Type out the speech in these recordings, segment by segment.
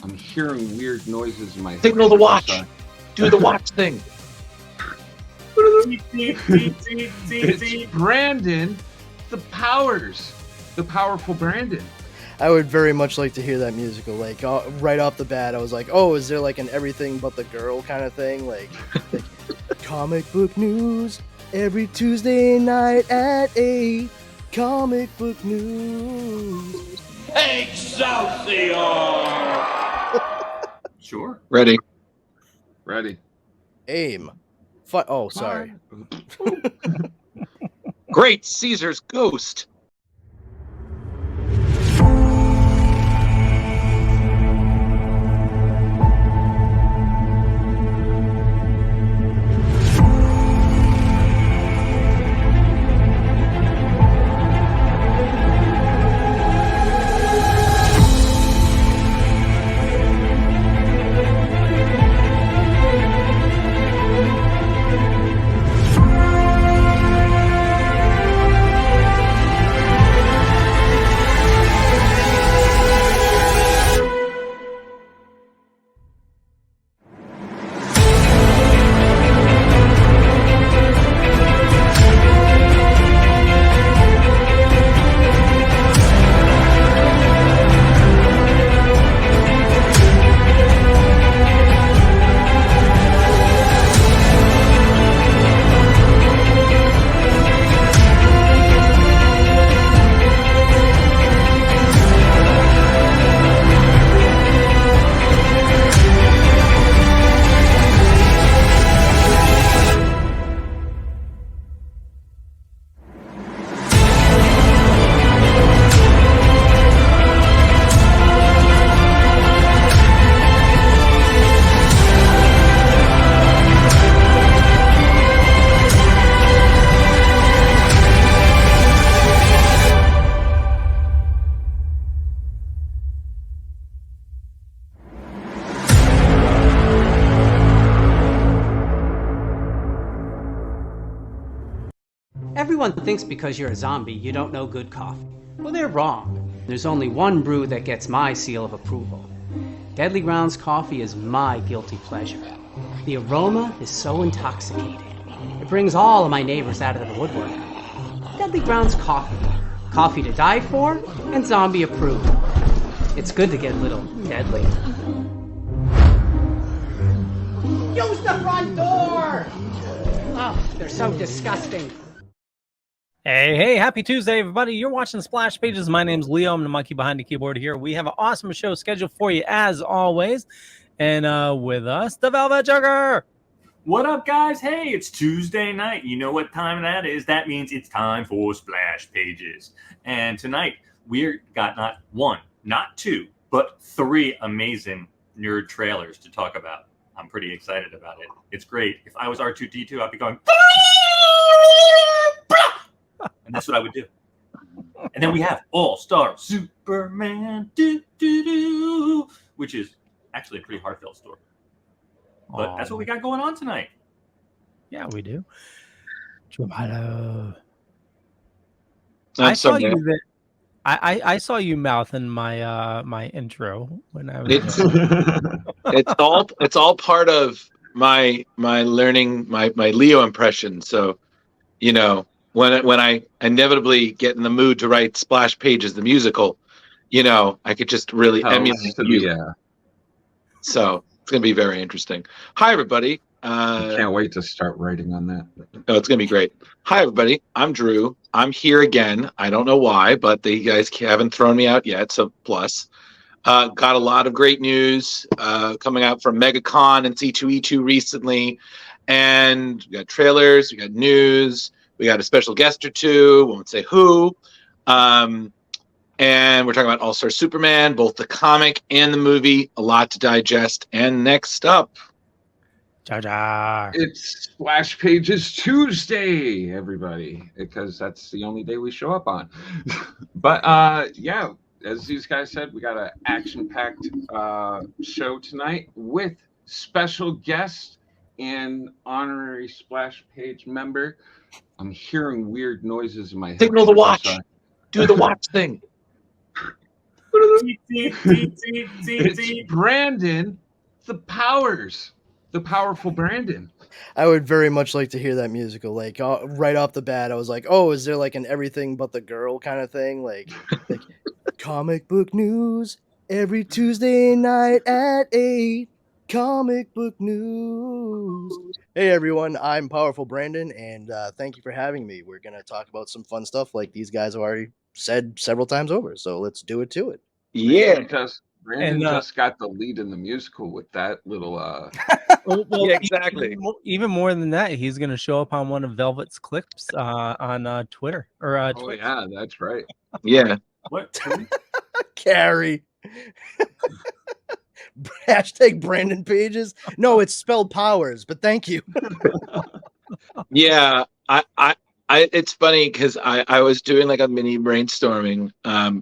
I'm hearing weird noises in my head. Signal the watch. Do the watch thing. It's Brandon, the powerful Brandon. I would very much like to hear that musical. Like right off the bat, I was like, "Oh, is there like an everything but the girl kind of thing?" Like comic book news every Tuesday night at 8. Comic book news. Excelsior! Sure. Ready. Aim. Oh, sorry. Great Caesar's ghost. Everyone thinks because you're a zombie, you don't know good coffee. Well, they're wrong. There's only one brew that gets my seal of approval. Deadly Grounds coffee is my guilty pleasure. The aroma is so intoxicating. It brings all of my neighbors out of the woodwork. Deadly Grounds coffee. Coffee to die for and zombie approved. It's good to get a little deadly. Use the front door! Oh, they're so disgusting. Hey, happy Tuesday, everybody. You're watching Splash Pages. My name's Leo. I'm the monkey behind the keyboard here. We have an awesome show scheduled for you, as always. And with us, the Velvet Jugger. What up, guys? Hey, it's Tuesday night. You know what time that is? That means it's time for Splash Pages. And tonight, we've got not one, not two, but three amazing nerd trailers to talk about. I'm pretty excited about it. It's great. If I was R2-D2, I'd be going... And that's what I would do. And then we have All-Star Superman, which is actually a pretty heartfelt story. But that's what we got going on tonight. Yeah, we do. I saw you that. I saw you mouthing my my intro when I was. It's all part of my learning my Leo impression. So, you know, when I inevitably get in the mood to write Splash Pages, the musical, you know, I could just really emulate you. Yeah. So it's going to be very interesting. Hi, everybody. I can't wait to start writing on that. Oh, it's going to be great. Hi, everybody. I'm Drew. I'm here again. I don't know why, but you guys haven't thrown me out yet, so plus. Got a lot of great news coming out from MegaCon and C2E2 recently. And we got trailers, we got news, we got a special guest or two, won't say who. And we're talking about All-Star Superman, both the comic and the movie. A lot to digest. And next up, it's Splash Pages Tuesday, everybody, because that's the only day we show up on. But yeah, as these guys said, we got an action-packed show tonight with special guest and honorary Splash Page member. I'm hearing weird noises in my head. Signal the watch. Do the watch thing. It's Brandon, the powerful Brandon. I would very much like to hear that musical. Like right off the bat, I was like, "Oh, is there like an everything but the girl kind of thing?" Like comic book news every Tuesday night at 8. Comic book news. Hey everyone, I'm Powerful Brandon, and thank you for having me. We're gonna talk about some fun stuff like these guys have already said several times over. So let's do it to it. Yeah. Brandon just got the lead in the musical with that little Well, Yeah, exactly. Even more than that, he's going to show up on one of Velvet's clips on Twitter or oh Twitch. yeah, that's right. Yeah. What? Carrie. Hashtag Brandon Pages. No, it's spelled Powers, but thank you. Yeah. It's funny because I was doing like a mini brainstorming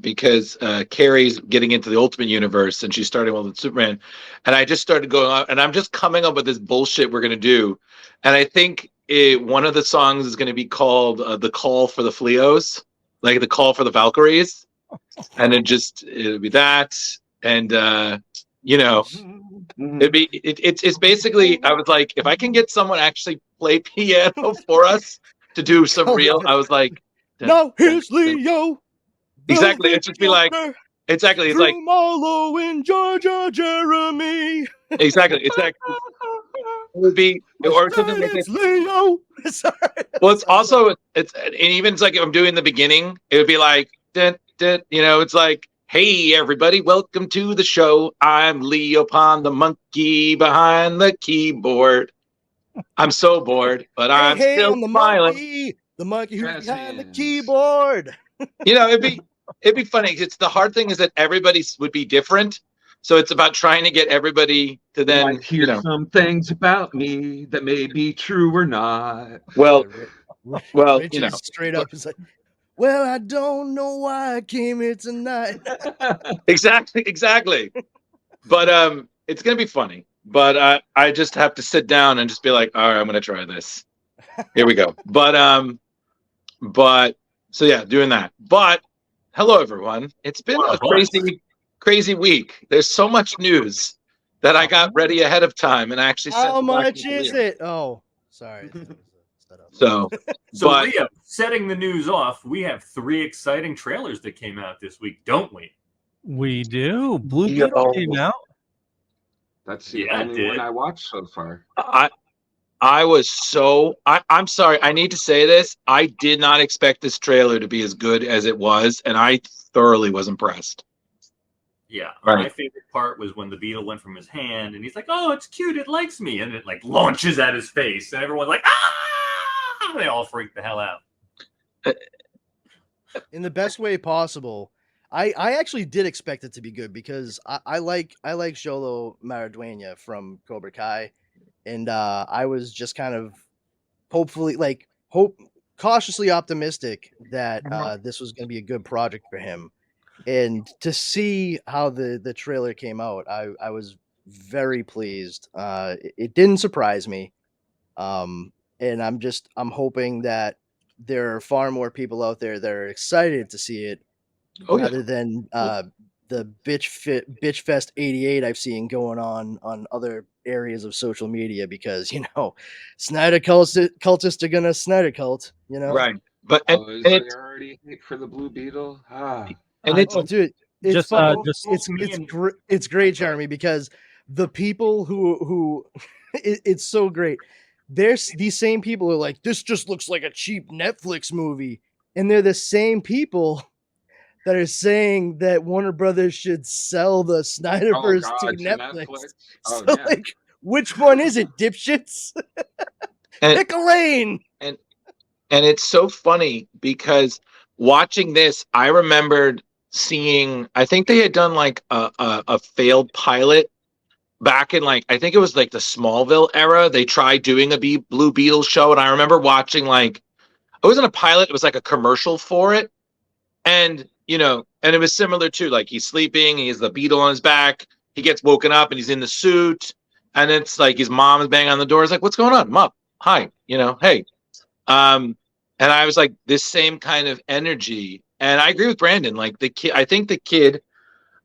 because Carrie's getting into the Ultimate Universe and she's starting with Superman, and I just started going on and I'm just coming up with this bullshit we're gonna do, and I think one of the songs is gonna be called "The Call for the Fleos," like the call for the Valkyries, and it'll be that, and it's basically, I was like, if I can get someone actually play piano for us to do some real, I was like, No, here's Leo. exactly. It's just be like, exactly. It's like Marlo in Georgia, Jeremy. exactly. It's like it would be or something like It's this. Leo. Sorry. Well, it's also and even it's like if I'm doing the beginning, it would be like, it's like, hey everybody, welcome to the show. I'm Leo Pond, the monkey behind the keyboard. I'm so bored, but I'm still I'm the smiling. The monkey who's behind the Presents. keyboard. It'd be funny. It's the hard thing is that everybody would be different, so it's about trying to get everybody to You then might hear some things about me that may be true or not. well, Rich is straight up is like, well, I don't know why I came here tonight. exactly. But it's gonna be funny. But I just have to sit down and just be like, all right, I'm gonna try this. Here we go. But so yeah, doing that. But hello everyone. It's been a crazy week. There's so much news that I got ready ahead of time and I actually sent How it back much to is Leo. it? Oh, sorry. So but Leo, setting the news off, we have 3 exciting trailers that came out this week, don't we? We do. Blue Beetle came out. That's the Yeah, it only did. one I watched so far. I was so I'm sorry, I need to say this. I did not expect this trailer to be as good as it was, and I thoroughly was impressed. Yeah. Right. My favorite part was when the beetle went from his hand and he's like, oh, it's cute, it likes me. And it like launches at his face. And everyone's like, ah! They all freak the hell out. In the best way possible. I actually did expect it to be good because I like Xolo Maridueña from Cobra Kai, and I was just kind of cautiously optimistic that this was going to be a good project for him, and to see how the trailer came out, I was very pleased. It didn't surprise me, and I'm hoping that there are far more people out there that are excited to see it. Rather than the bitch fest 88 I've seen going on other areas of social media, because Snyder cultists are gonna Snyder cult, Right. But Is there already hate for the Blue Beetle? and it's dude, it's it's great, Jeremy, because the people who it's so great. There's these same people who are like, this just looks like a cheap Netflix movie, and they're the same people that are saying that Warner Brothers should sell the Snyderverse to Netflix. Oh, So, yeah. which one is it, dipshits? Pick a lane. And it's so funny because watching this, I remembered seeing, I think they had done like a failed pilot back in I think it was like the Smallville era. They tried doing a Blue Beetle show, and I remember watching it wasn't a pilot, it was like a commercial for it. And and it was similar to he's sleeping, he has the beetle on his back, he gets woken up and he's in the suit, and it's like his mom is banging on the door. It's like, what's going on? I'm up. Hi, hey. And I was like, this same kind of energy. And I agree with Brandon. The kid, I think the kid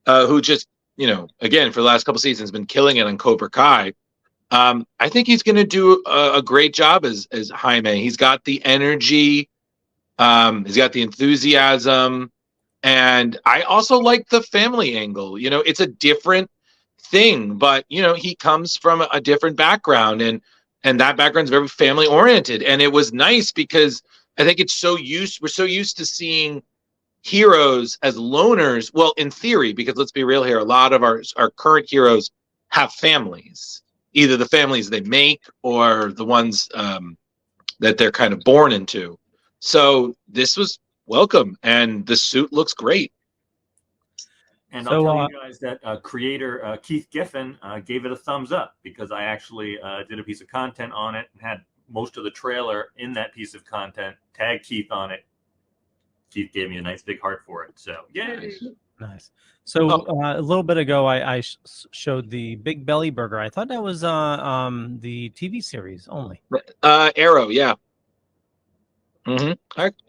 who just, again, for the last couple seasons been killing it on Cobra Kai. I think he's going to do a great job as Jaime. He's got the energy. He's got the enthusiasm. And I also like the family angle. It's a different thing, but, he comes from a different background, and that background's very family oriented. And it was nice because I think we're so used to seeing heroes as loners. Well, in theory, because let's be real here, a lot of our current heroes have families. Either the families they make or the ones that they're kind of born into. So this was welcome, and the suit looks great. And I'll tell you guys that creator Keith Giffen gave it a thumbs up, because I actually did a piece of content on it and had most of the trailer in that piece of content. Tagged Keith on it. Keith gave me a nice big heart for it. So, yay. Nice. So a little bit ago, I showed the Big Belly Burger. I thought that was the TV series only. Arrow, yeah.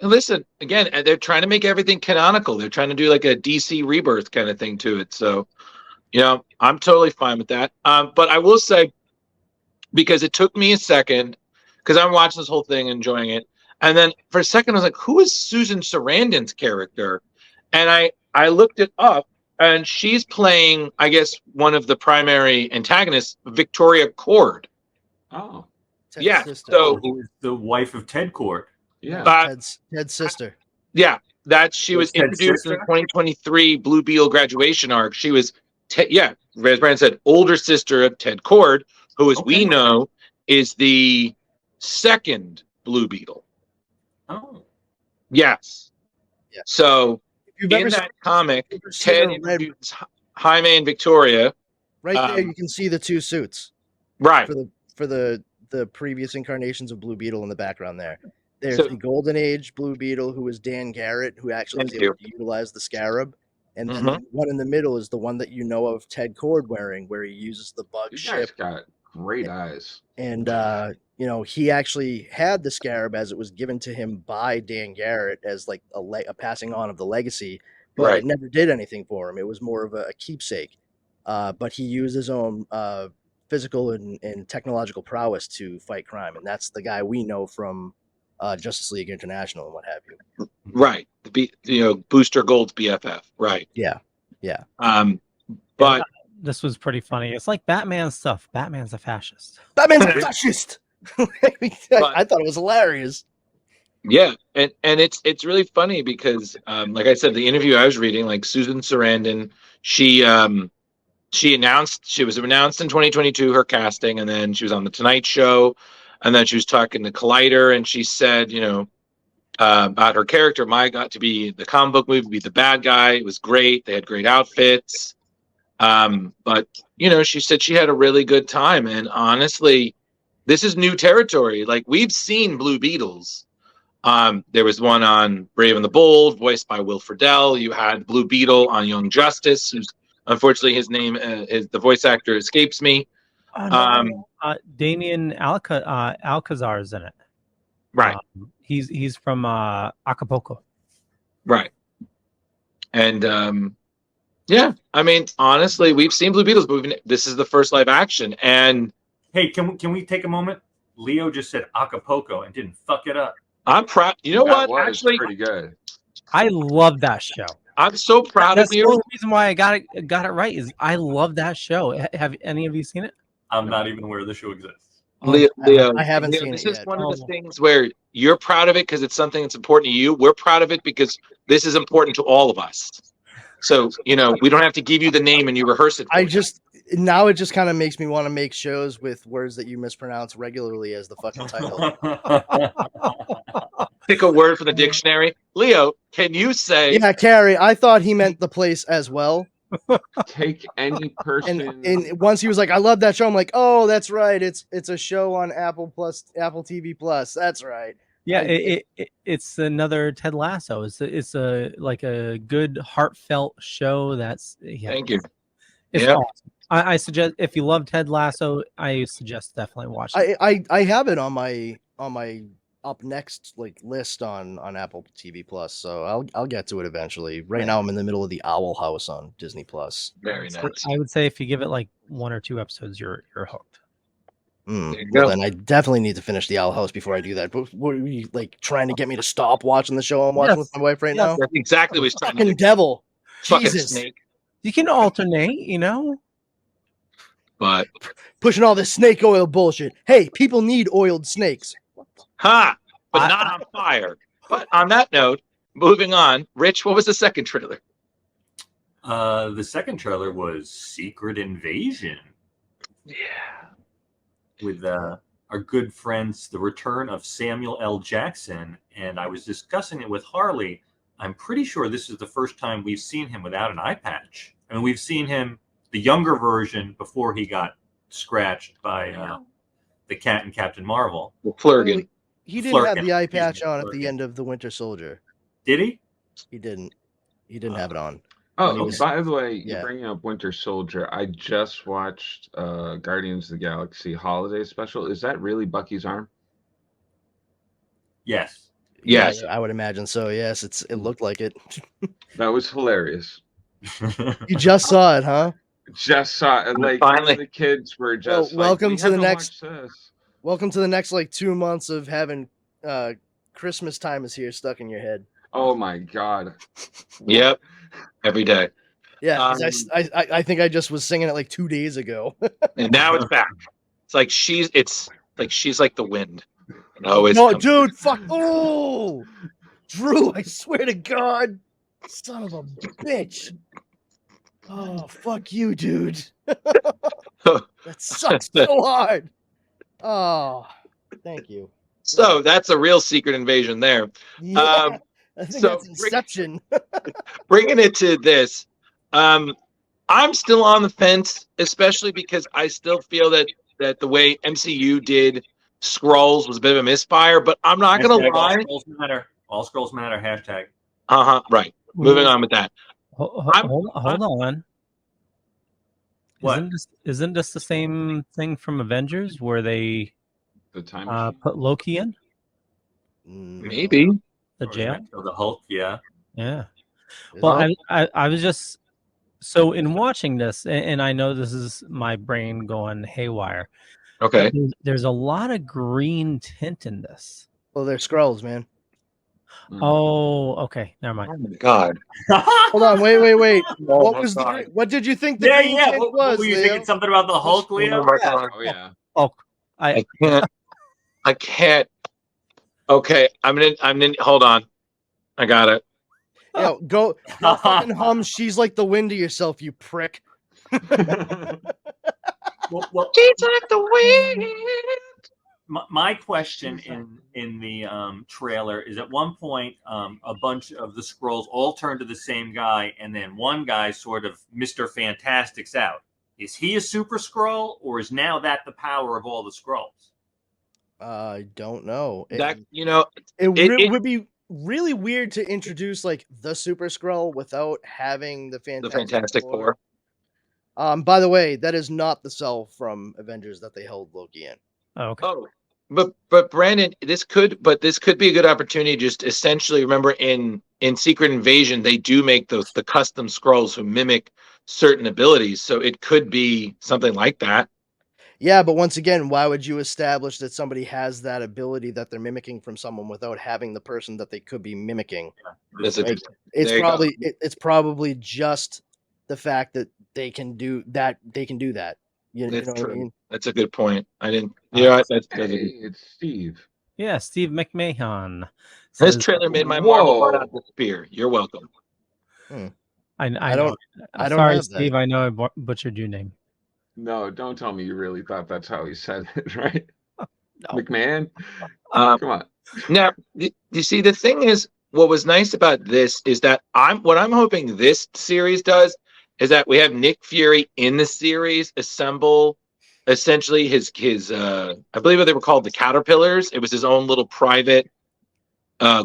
Listen, again, they're trying to make everything canonical. They're trying to do like a DC Rebirth kind of thing to it. So, I'm totally fine with that. But I will say, because it took me a second, because I'm watching this whole thing, enjoying it, and then for a second I was like, who is Susan Sarandon's character? And I looked it up. And she's playing, I guess, one of the primary antagonists, Victoria Cord. Oh. Yeah. Sister. So Who is the wife of Ted Cord? Yeah. Ted's sister. Yeah. She was Ted's introduced in sister? the 2023 Blue Beetle graduation arc. She was, as Brand said, older sister of Ted Cord, who, as we know, is the second Blue Beetle. Oh. Yes. Yeah. So In that comic, Ted introduced Jaime and Victoria. Right there, you can see the two suits. Right. For the previous incarnations of Blue Beetle in the background there. There's the Golden Age Blue Beetle, who was Dan Garrett, who actually was able to utilize the scarab. And then the one in the middle is the one that you know of Ted Cord wearing, where he uses the bug ship. Got great eyes. And he actually had the scarab as it was given to him by Dan Garrett as like a passing on of the legacy, but it never did anything for him. It was more of a keepsake. But he used his own physical and technological prowess to fight crime, and that's the guy we know from Justice League International and what have you. Right. Booster Gold's BFF. Right. Yeah. But this was pretty funny. It's like Batman stuff. Batman's a fascist. Batman's a fascist. I thought it was hilarious. Yeah, and it's really funny because, like I said, the interview I was reading, like Susan Sarandon, she was announced in 2022 her casting, and then she was on the Tonight Show, and then she was talking to Collider, and she said, about her character, got to be the comic book movie, be the bad guy. It was great. They had great outfits. But she said she had a really good time, and honestly, this is new territory. Like, we've seen Blue Beetles. There was one on Brave and the Bold, voiced by Will Friedle. You had Blue Beetle on Young Justice, who's unfortunately his name the voice actor escapes me. Damien Alcazar is in it. Right. He's from Acapulco. Right. And yeah, I mean, honestly, we've seen Blue Beetles, but this is the first live action. And hey, can we take a moment? Leo just said Acapulco and didn't fuck it up. I'm proud. You know That what? was Actually, pretty good. I love that show. I'm so proud That's of the you. only reason why I got it right is I love that show. Have any of you seen it? I'm not even aware the show exists. Leo, I haven't Leo, seen this it is yet. one of the things where you're proud of it because it's something that's important to you. We're proud of it because this is important to all of us. So, we don't have to give you the name and you rehearse it. Now it just kind of makes me want to make shows with words that you mispronounce regularly as the fucking title. Pick a word from the dictionary. Leo, can you say? Yeah, Carrie, I thought he meant the place as well. Take any person. And once he was like, I love that show. I'm like, oh, that's right. It's a show on Apple TV Plus. That's right. Yeah, it's another Ted Lasso. It's a good heartfelt show. Thank you. It's awesome. I suggest, if you love Ted Lasso, I suggest definitely watch it. I have it on my up next list on Apple TV Plus, so I'll get to it eventually. Right now, I'm in the middle of the Owl House on Disney Plus. Very nice. I would say if you give it like 1 or 2 episodes, you're hooked. There you Well, go. then I definitely need to finish the Owl House before I do that. But what are you trying to get me to stop watching the show I'm watching with my wife right now? That's exactly what he's trying to Fucking do. devil! Fucking Jesus! snake. You can alternate, But Pushing all this snake oil bullshit. Hey, people need oiled snakes. but not on fire. But on that note, moving on. Rich, what was the second trailer? The second trailer was Secret Invasion. Yeah. With our good friends, the return of Samuel L. Jackson. And I was discussing it with Harley. I'm pretty sure this is the first time we've seen him without an eye patch. I mean, we've seen him, the younger version, before he got scratched by the cat and Captain Marvel. Flurgan. He didn't have Flurgan, the eye excuse patch me, on at the Flurgan. end of The Winter Soldier. Did he? He didn't. He didn't have it on. Oh, was- by the way, yeah. you're bringing up Winter Soldier. I just watched Guardians of the Galaxy Holiday Special. Is that really Bucky's arm? Yes. Yes. Yeah, I would imagine so. Yes, it looked like it. That was hilarious. You just saw it, huh? Just saw it. Like, Finally. the kids were Well, just welcome "We to the have next- watch this." Welcome to the next 2 months of having Christmas time is here stuck in your head. Oh my god. Yep. Every day. Yeah, 'cause I think I just was singing it 2 days ago. And now it's back. It's like she's like the wind. It always No, comes- dude, fuck. Oh, Drew, I swear to God, son of a bitch. Oh, fuck you, dude. That sucks so hard. Oh, thank you. So that's a real Secret Invasion there. Yeah, I think so that's Inception. Bringing it to this, I'm still on the fence, especially because I still feel that the way MCU did Skrulls was a bit of a misfire. But I'm not gonna Hashtag lie. All scrolls matter. All scrolls matter. Hashtag. Right. Moving on with that. Hold on. What? Isn't this the same thing from Avengers where they The time machine. put Loki in Maybe. the Or jail? The Hulk. Yeah. Yeah. Is Well, it? I was just so in watching this, and I know this is my brain going haywire. Okay. There's a lot of green tint in this. Well, they're Skrulls, man. Oh, okay. Never mind. Oh my God. Hold on, wait. Oh What my was God. what did you think the Yeah, green yeah. tint What was, were you Leo? thinking? Something about the Hulk, Leo? Oh my God. Oh yeah. Oh, I can't. Okay, I'm in. Hold on. I got it. Yo, go fucking hum. She's like the wind to yourself, you prick. Well, She's like the wind. my question in the trailer is at one point a bunch of the Skrulls all turn to the same guy, and then one guy sort of Mr. Fantastic's out. Is he a super Skrull, or is now that the power of all the Skrulls? I don't know. That It would be really weird to introduce the Super Skrull without having the the Fantastic, Fantastic Four. By the way, that is not the cell from Avengers that they held Loki in. oh, okay. Oh, but Brandon, this could be a good opportunity. Just essentially, remember in Secret Invasion, they do make the custom Skrulls who mimic certain abilities, so it could be something like that. Yeah, but once again, why would you establish that somebody has that ability that they're mimicking from someone without having the person that they could be mimicking? That's Like, interesting. It's There you go. probably it's probably just the fact that they can do that. They can do that. You That's know what I true. mean? That's a good point. I didn't. Yeah, that's Hey, it's Steve. Yeah, Steve McMahon. this says- trailer made my Marvel Whoa. heart out disappear. You're welcome. I I know. don't- I don't Sorry, have that. Steve. I know I butchered your name. No, don't tell me you really thought that's how he said it, right? No. McMahon? Um, Come on. Now, you see, the thing is, what was nice about this is that what I'm hoping this series does is that we have Nick Fury in the series assemble essentially his I believe what they were called, the Caterpillars. It was his own little private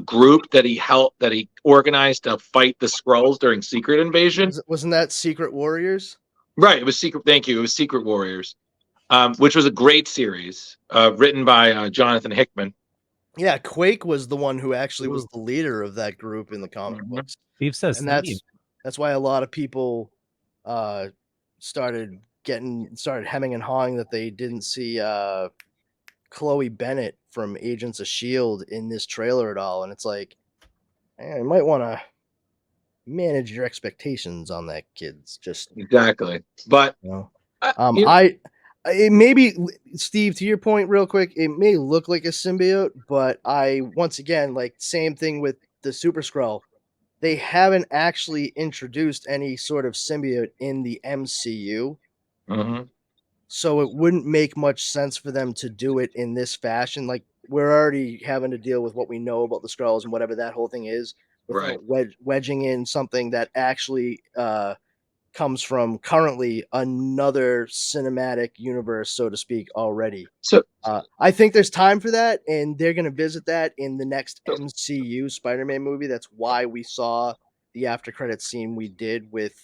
group that he organized to fight the Skrulls during Secret Invasion. Wasn't that Secret Warriors? Right, it was Secret. Thank you. It was Secret Warriors, which was a great series written by Jonathan Hickman. Yeah, Quake was the one who actually was the leader of that group in the comic books. Steve says And symbiote. that's why a lot of people started hemming and hawing that they didn't see Chloe Bennett from Agents of S.H.I.E.L.D. in this trailer at all. And it's like, you might want to manage your expectations on that, kids. Just Exactly. But you know. you know, It maybe, Steve, to your point real quick, it may look like a symbiote, but once again, like same thing with the Super Skrull, they haven't actually introduced any sort of symbiote in the MCU. mhm. So it wouldn't make much sense for them to do it in this fashion. Like, we're already having to deal with what we know about the Skrulls and whatever that whole thing is, without wedging in something that actually comes from currently another cinematic universe, so to speak, already. So I think there's time for that, and they're going to visit that in the next MCU Spider-Man movie. That's why we saw the after credits scene we did with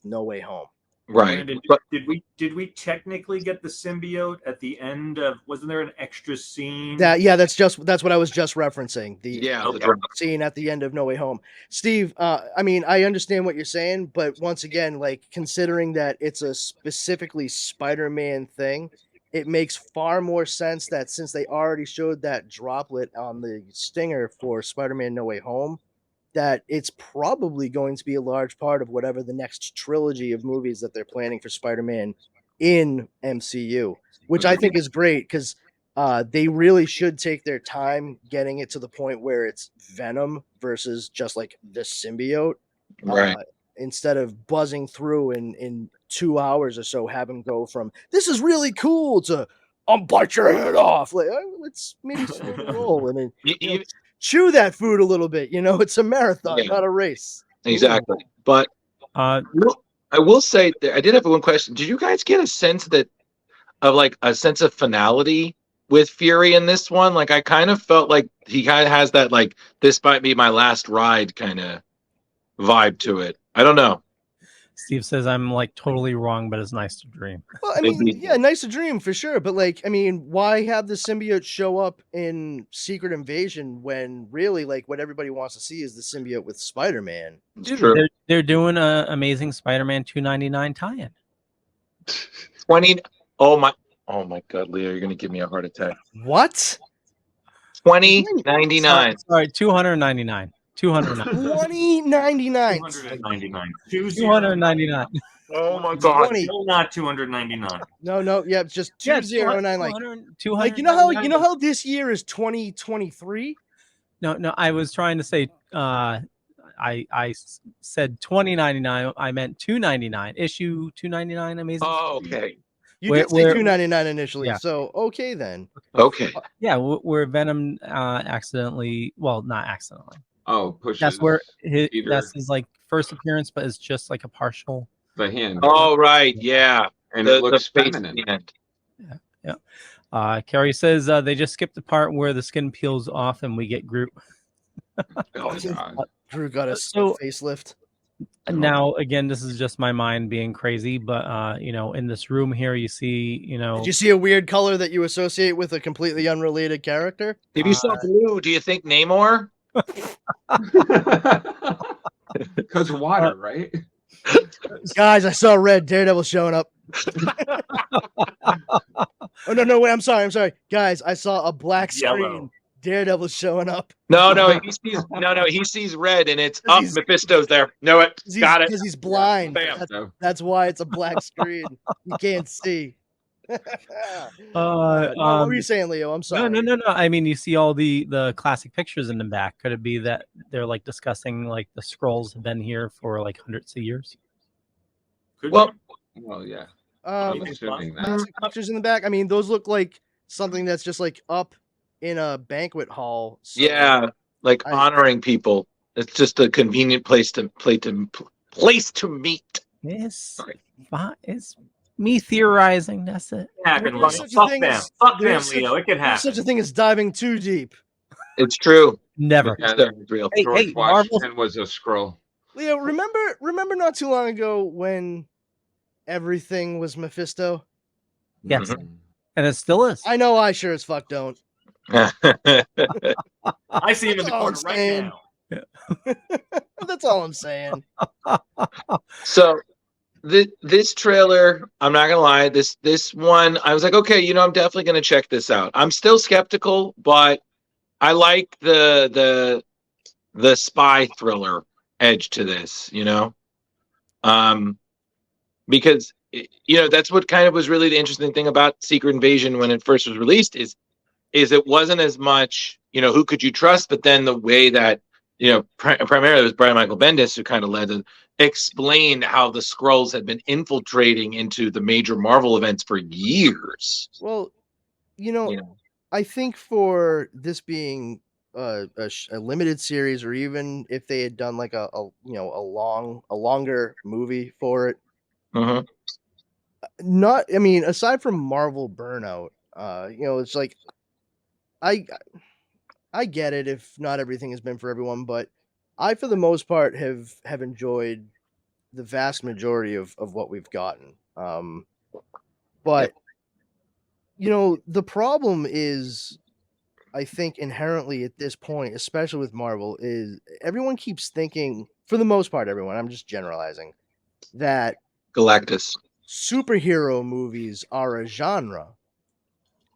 No Way Home. right. Brandon, But did we technically get the symbiote at the end of? Wasn't there an extra scene? That's what I was just referencing. The scene at the end of No Way Home. Steve, I mean, I understand what you're saying, but once again, like, considering that it's a specifically Spider-Man thing, it makes far more sense that since they already showed that droplet on the stinger for Spider-Man No Way Home, that it's probably going to be a large part of whatever the next trilogy of movies that they're planning for Spider-Man in MCU, which I think is great because they really should take their time getting it to the point where it's Venom versus just like the symbiote. right. Instead of buzzing through in 2 hours or so, have him go from "this is really cool" to "I'll bite your head off." Like, let's maybe slow the roll and then chew that food a little bit. It's a marathon, not a race. Exactly. But I will say that I did have one question. Did you guys get a sense of a sense of finality with Fury in this one? Like, I kind of felt like he kind of has that, like, this might be my last ride kind of vibe to it. I don't know. Steve says I'm like totally wrong, but it's nice to dream. Well, I mean, yeah, nice to dream for sure. But like, I mean, why have the symbiote show up in Secret Invasion when really, like, what everybody wants to see is the symbiote with Spider-Man? Dude, they're doing a Amazing Spider-Man $2.99 tie-in. 20. Oh my God, Leo, you're gonna give me a heart attack. What? $20.99. Sorry, $299. $20.99. $299. Oh my God! Still not $299. No, yeah, just 209. Like, 200. Like, you know how this year is 2023. No, I was trying to say. I said $20.99. I meant $2.99. Issue $2.99. Amazing. Oh, okay. You did say $2.99 initially, yeah. So okay then. Okay. Yeah, where Venom accidentally, well, not accidentally. Oh, pushes. That's where that's his like first appearance, but it's just like a partial. The hand. Oh right, yeah. And it looks feminine. Yeah. Carrie says they just skipped the part where the skin peels off and we get Groot. Oh, God. Drew got a facelift. Now, again, this is just my mind being crazy, but in this room here, you see, Did you see a weird color that you associate with a completely unrelated character? If you saw blue, do you think Namor? Because water, right? Guys, I saw red. Daredevil showing up. Oh no, wait, I'm sorry. Guys, I saw a black screen. Yellow. Daredevil's showing up. No, he sees red and it's up. Mephisto's there. Know it. Got it. Because he's blind. Bam. That's why it's a black screen. You can't see. what were you saying, Leo? I'm sorry. No. I mean, you see all the classic pictures in the back. Could it be that they're like discussing like the Skrulls have been here for like hundreds of years? Well, yeah. I'm assuming that. Pictures in the back. I mean, those look like something that's just like up in a banquet hall. So yeah, like honoring people. It's just a convenient place to meet. Yes, it's me theorizing. That's it. Fuck them, Leo. It could happen. Such a thing as diving too deep. It's true. Never. It's real. George Washington was a Skrull. Leo, remember not too long ago when everything was Mephisto? Yes, and it still is. I know. I sure as fuck don't. I see him in the That's all corner I'm right saying. now. That's all I'm saying. So this trailer, I'm not gonna lie, this one, I was like, okay, I'm definitely gonna check this out. I'm still skeptical, but I like the spy thriller edge to this, because that's what kind of was really the interesting thing about Secret Invasion when it first was released is it wasn't as much who could you trust, but then the way that primarily it was Brian Michael Bendis who kind of led and explained how the Skrulls had been infiltrating into the major Marvel events for years. Well, I think for this being a limited series, or even if they had done like a longer movie for it, Mhm. aside from Marvel Burnout, it's like I get it if not everything has been for everyone, but I for the most part have enjoyed the vast majority of what we've gotten. But the problem is, I think inherently at this point, especially with Marvel, is everyone keeps thinking, for the most part, everyone, I'm just generalizing, that Galactus. superhero movies are a genre.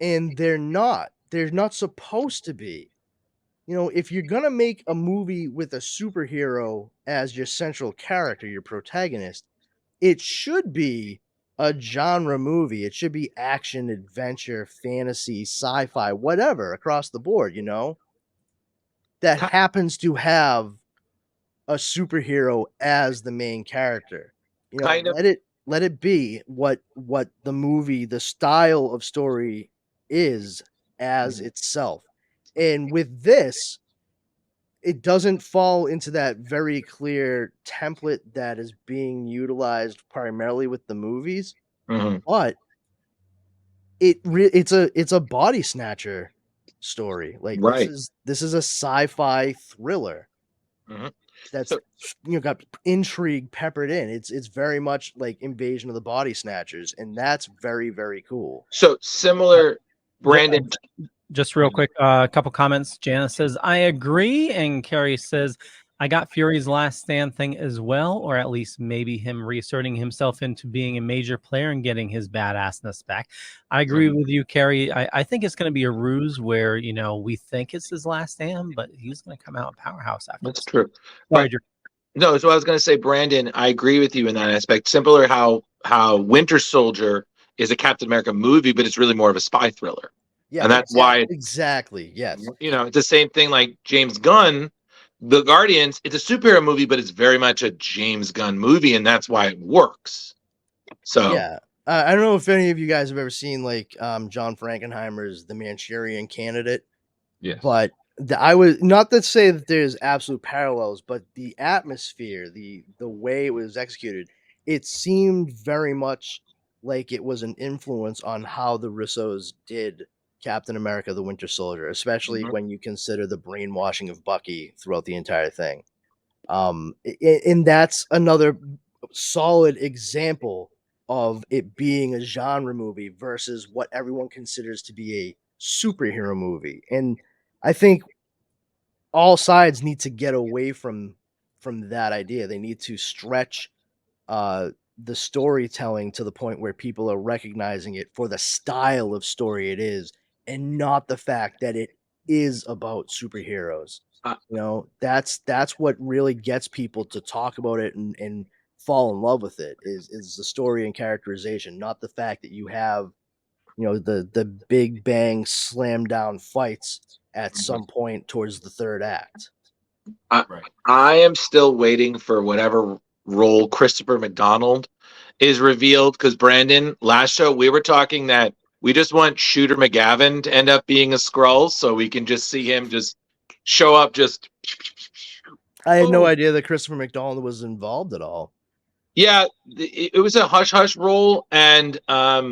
And they're not. They're not supposed to be. If you're going to make a movie with a superhero as your central character, your protagonist, it should be a genre movie. It should be action, adventure, fantasy, sci-fi, whatever across the board, that happens to have a superhero as the main character. Kind of. Let it be what the movie, the style of story is as itself. And with this, it doesn't fall into that very clear template that is being utilized primarily with the movies, Mhm. but it's a body snatcher story. Like Right. this is a sci-fi thriller Mhm. that's So- got intrigue peppered in. It's very much like Invasion of the Body Snatchers, and that's very, very cool. So similar, Brandon. Just real quick, a couple comments. Janice says, I agree. And Carrie says, I got Fury's last stand thing as well, or at least maybe him reasserting himself into being a major player and getting his badassness back. I agree with you, Carrie. I think it's going to be a ruse where, we think it's his last stand, but he's going to come out a powerhouse after That's this. true. Sorry, But, no, so I was going to say, Brandon, I agree with you in that aspect. Similar how Winter Soldier is a Captain America movie, but it's really more of a spy thriller. Yeah, and that's why exactly. Yes. It's the same thing like James Gunn, The Guardians. It's a superhero movie, but it's very much a James Gunn movie, and that's why it works. So yeah, I don't know if any of you guys have ever seen like John Frankenheimer's The Manchurian Candidate. Yes. But I was not to say that there's absolute parallels, but the atmosphere, the way it was executed, it seemed very much like it was an influence on how the Russos did Captain America: The Winter Soldier, especially when you consider the brainwashing of Bucky throughout the entire thing. And that's another solid example of it being a genre movie versus what everyone considers to be a superhero movie. And I think all sides need to get away from that idea. They need to stretch the storytelling to the point where people are recognizing it for the style of story it is, and not the fact that it is about superheroes. That's what really gets people to talk about it and fall in love with it is the story and characterization, not the fact that you have the big bang slam down fights at some point towards the third act. I am still waiting for whatever role Christopher McDonald is revealed, because Brandon, last show we were talking that we just want Shooter McGavin to end up being a Skrull so we can just see him just show up just. I had no idea that Christopher McDonald was involved at all. Yeah, it was a hush-hush role, and a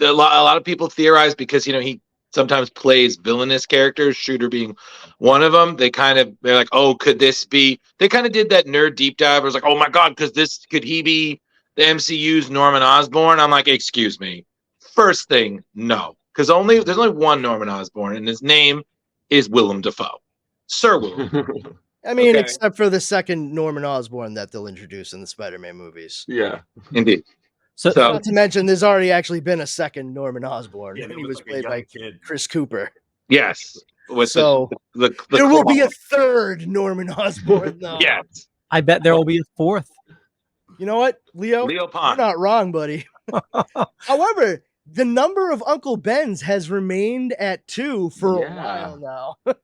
lot of people theorize because he sometimes plays villainous characters, Shooter being one of them. They're like, oh, could this be? They kind of did that nerd deep dive. It was like, oh my god, could he be the MCU's Norman Osborn? I'm like, excuse me. First thing, no. because there's only one Norman Osborn, and his name is Willem Dafoe, Sir Willem. I mean, Okay. except for the second Norman Osborn that they'll introduce in the Spider-Man movies. Yeah. Indeed. So, Not to mention, there's already actually been a second Norman Osborn, Yeah, and there he was was like a played young by kid. Chris Cooper. Yes. With So the there will be claw. a third Norman Osborn, though. Yes. I bet there will be a fourth. You know what, Leo? Leo You're Pond. not wrong, buddy. However, the number of Uncle Bens has remained at 2 for a while now.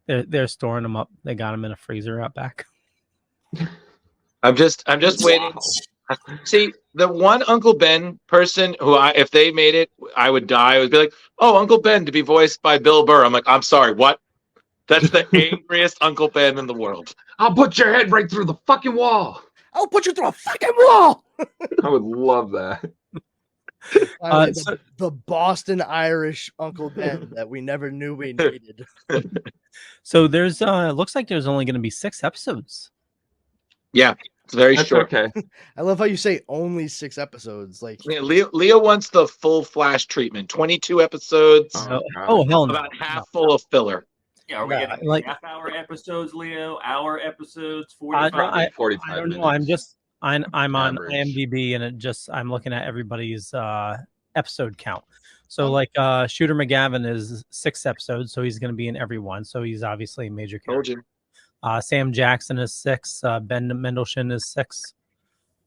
They're storing them up. They got them in a freezer out back. I'm just waiting. See, the one Uncle Ben person who if they made it, I would die. I would be like, oh, Uncle Ben to be voiced by Bill Burr. I'm like, I'm sorry, what? That's the angriest Uncle Ben in the world. I'll put your head right through the fucking wall. I'll put you through a fucking wall. I would love that. Finally, the Boston Irish Uncle Ben that we never knew we needed. So there's looks like there's only going to be 6 episodes. Yeah, it's very That's short. okay. I love how you say only 6 episodes. Like, Yeah, Leo wants the full Flash treatment. 22 episodes, God. Oh hell no! about half full of filler. Yeah, are we Yeah, getting like- half-hour episodes, Leo? Hour episodes? I- 45? I 45 I don't minutes. know. I'm on Average. IMDb and I'm looking at everybody's episode count. So like Shooter McGavin is 6 episodes, so he's going to be in every one. So he's obviously a major Told character. you. Sam Jackson is 6. Ben Mendelsohn is 6.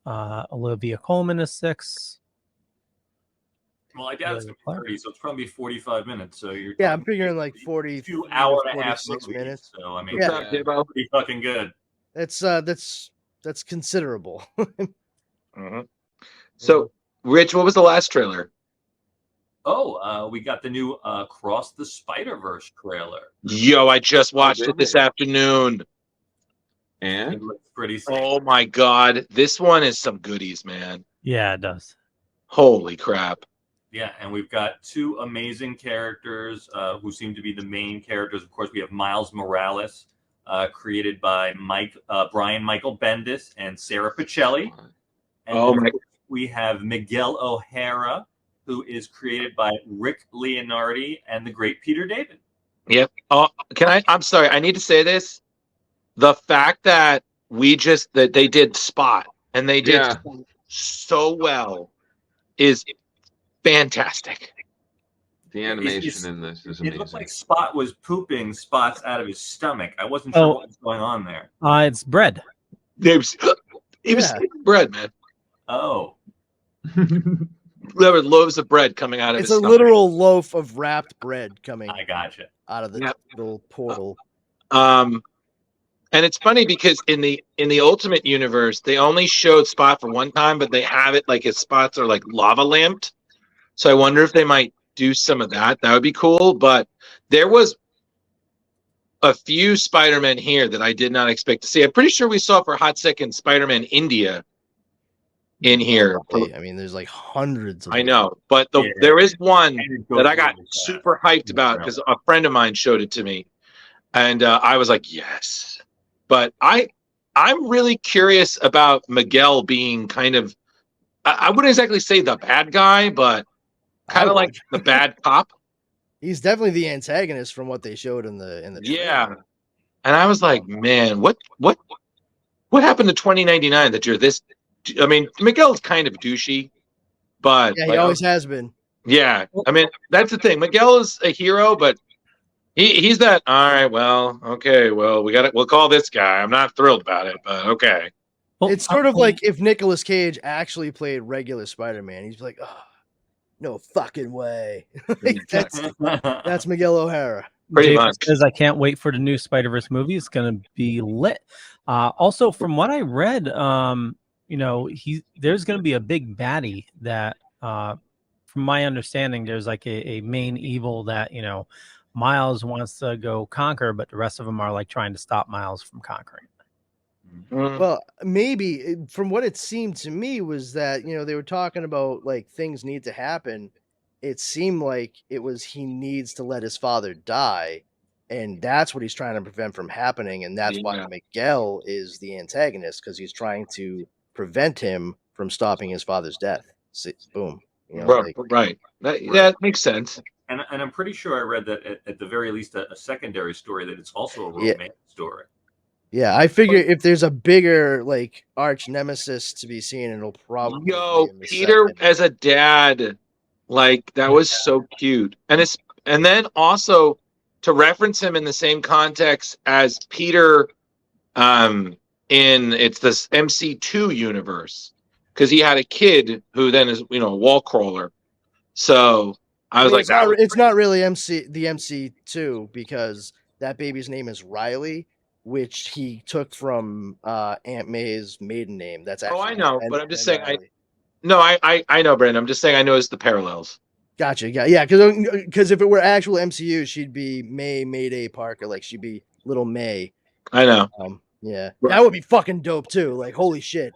Olivia Colman is 6. Well, I doubt it's going to be 30, so it's probably 45 minutes. So you're yeah, I'm figuring like 40, 2 hour and a half 46 movies. minutes. So I mean, Yeah. What's up, Dibbo? pretty fucking good. That's considerable. Mhm. So, Rich, what was the last trailer? Oh, we got the new Cross the Spiderverse trailer. Yo, I just watched did it this you? afternoon. It And looks pretty sick. Oh my god, this one is some goodies, man. Yeah, it does. Holy crap. Yeah, and we've got 2 amazing characters who seem to be the main characters. Of course, we have Miles Morales, created by Brian Michael Bendis and Sarah Pichelli. And Oh then my- we have Miguel O'Hara, who is created by Rick Leonardi and the great Peter David. Yep. Oh, I'm sorry, I need to say this. The fact that that they did Spot and they did Yeah. so well is fantastic. the animation in this is It looked amazing. like Spot was pooping spots out of his stomach. I wasn't sure Oh. what was going on there. It's bread. He was Yeah. eating bread, man. Oh, There were loaves of bread coming out of It's his a stomach. literal loaf of wrapped bread coming I gotcha. out of the Yep. little portal. And it's funny because in the Ultimate Universe, they only showed Spot for one time, but they have it like his spots are like lava lamped. So I wonder if they might do some of that. That would be cool. But there was a few Spider-Man here that I did not expect to see. I'm pretty sure we saw for a hot second Spider-Man India in here. I mean, there's like hundreds of I them. know, but Yeah. there is one And that I got Goku was, super hyped about because a friend of mine showed it to me, and I was like, yes. But I'm really curious about Miguel being kind of, I wouldn't exactly say the bad guy, but kind I of like the bad cop. He's definitely the antagonist from what they showed in the Yeah. trailer. And I was like, man, what happened to 2099 that you're this? I mean, Miguel's kind of douchey, but Yeah, he like, always has been. yeah. I mean, that's the thing. Miguel is a hero, but he's that. All right, well, okay, well, we'll call this guy. I'm not thrilled about it, but okay. Well, It's sort of like if Nicolas Cage actually played regular Spider-Man. He's like, oh, no fucking way. Like, that's Miguel O'Hara. Pretty Jason much. says, I can't wait for the new Spider-Verse movie. It's going to be lit. Also, from what I read, there's going to be a big baddie that, from my understanding, there's like a main evil that, Miles wants to go conquer, but the rest of them are like trying to stop Miles from conquering. Mm. Well, maybe from what it seemed to me was that, they were talking about like things need to happen. It seemed like it was he needs to let his father die. And that's what he's trying to prevent from happening. And that's why Yeah. Miguel is the antagonist, because he's trying to prevent him from stopping his father's death. See, boom. Right. That makes sense. And I'm pretty sure I read that at the very least a secondary story that it's also a Yeah. romance story. Yeah, I figure if there's a bigger like arch nemesis to be seen, it'll probably be in the Peter second. as a dad, like that was so cute, and then also to reference him in the same context as Peter, it's this MC2 universe because he had a kid who then is a wall crawler. So I was it's not really the MC2 because that baby's name is Riley, which he took from Aunt May's maiden name. That's actually I know, but I'm just saying Riley. I know, Brandon. I'm just saying I noticed the parallels. Gotcha. Yeah, because if it were actual MCU, she'd be Mayday Parker. Like she'd be little May. I know. Yeah, Right. that would be fucking dope too. Like holy shit.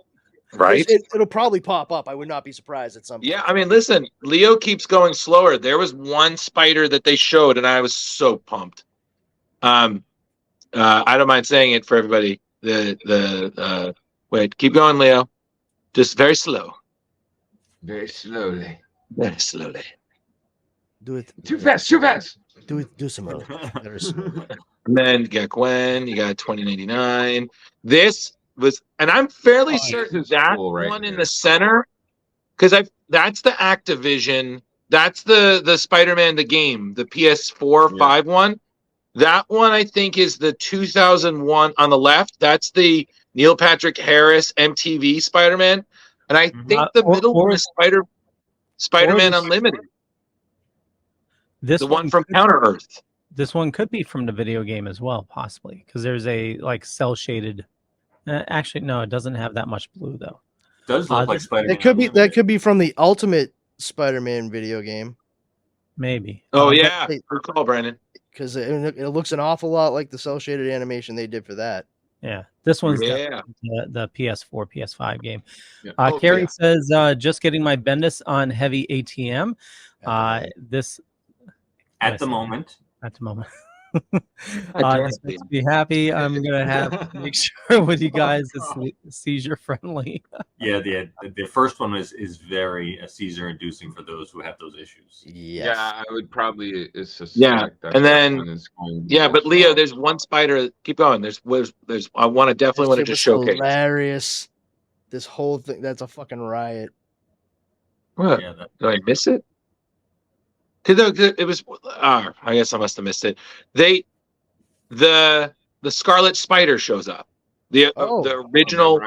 Right. It'll probably pop up. I would not be surprised at some point. Yeah, I mean, listen, Leo keeps going slower. There was one spider that they showed, and I was so pumped. I don't mind saying it for everybody. Wait, keep going, Leo. Just very slow. Very slowly. Very slowly. Do it Too fast. Do some more. And then you got Gwen, you got 2099. This was, and I'm fairly certain that cool one in the center, because that's the Activision, that's the Spider-Man the game, the PS4 5 one. That one I think is the 2001 on the left. That's the Neil Patrick Harris MTV Spider-Man, and I think the middle one is Spider-Man Unlimited. The one from Counter Earth. This one could be from the video game as well, possibly, because there's a like cell shaded. Actually, no, it doesn't have that much blue though. It does look like Spider-Man. That could be from the Ultimate Spider-Man video game. Maybe. Oh yeah, good call, Brandon. Because it looks an awful lot like the cell shaded animation they did for that. Yeah, this one's the PS4, PS5 game. Carrie says, "Just getting my Bendis on heavy ATM." This at the moment. This makes me happy. I'm gonna have to make sure with you guys it's seizure friendly. Yeah, the first one is very seizure inducing for those who have those issues. Yes. Yeah, I would probably suspect that. And then but Leo, there's one spider. Keep going. There's I definitely want to just showcase. Hilarious. This whole thing, that's a fucking riot. What? Yeah, did I miss it? It was. I guess I must have missed it. The Scarlet Spider shows up. The original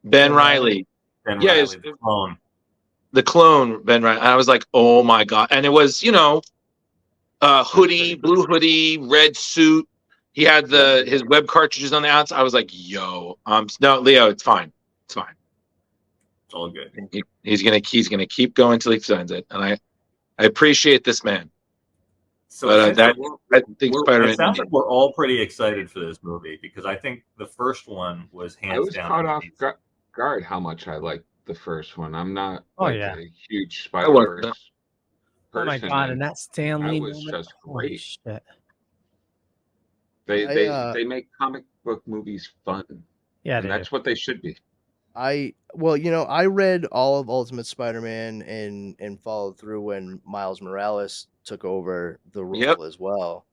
Ben Reilly. The clone. The clone Ben Reilly. And I was like, oh my god! And it was hoodie, blue hoodie, red suit. He had his web cartridges on the outside. I was like, yo, no, Leo, it's fine. It's fine. It's all good. He's gonna keep going till he signs it, and I appreciate this man. So I think Spider-Man. It sounds like we're all pretty excited for this movie because I think the first one was hands down. I was caught off guard how much I liked the first one. I'm not a huge Spider-Verse person. Oh my god! And that Stan Lee was just great. Shit. They make comic book movies fun. Yeah, and that's what they should be. I read all of Ultimate Spider-Man and followed through when Miles Morales took over the role as well.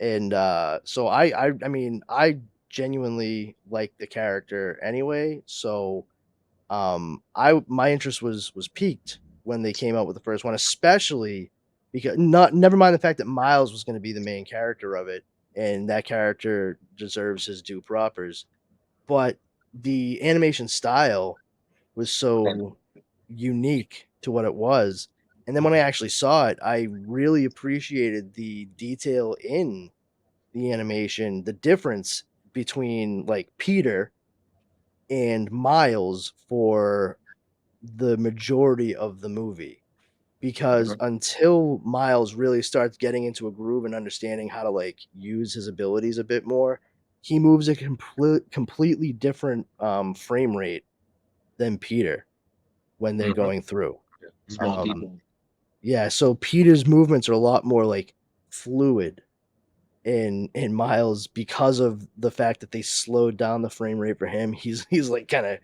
And so I mean, I genuinely like the character anyway. So my interest was piqued when they came out with the first one, especially because never mind the fact that Miles was going to be the main character of it, and that character deserves his due propers. But the animation style was so unique to what it was. And then when I actually saw it, I really appreciated the detail in the animation, the difference between like Peter and Miles for the majority of the movie. Because until Miles really starts getting into a groove and understanding how to like use his abilities a bit more, he moves at completely different frame rate than Peter when they're going through. So Peter's movements are a lot more like fluid in Miles because of the fact that they slowed down the frame rate for him. He's like kind of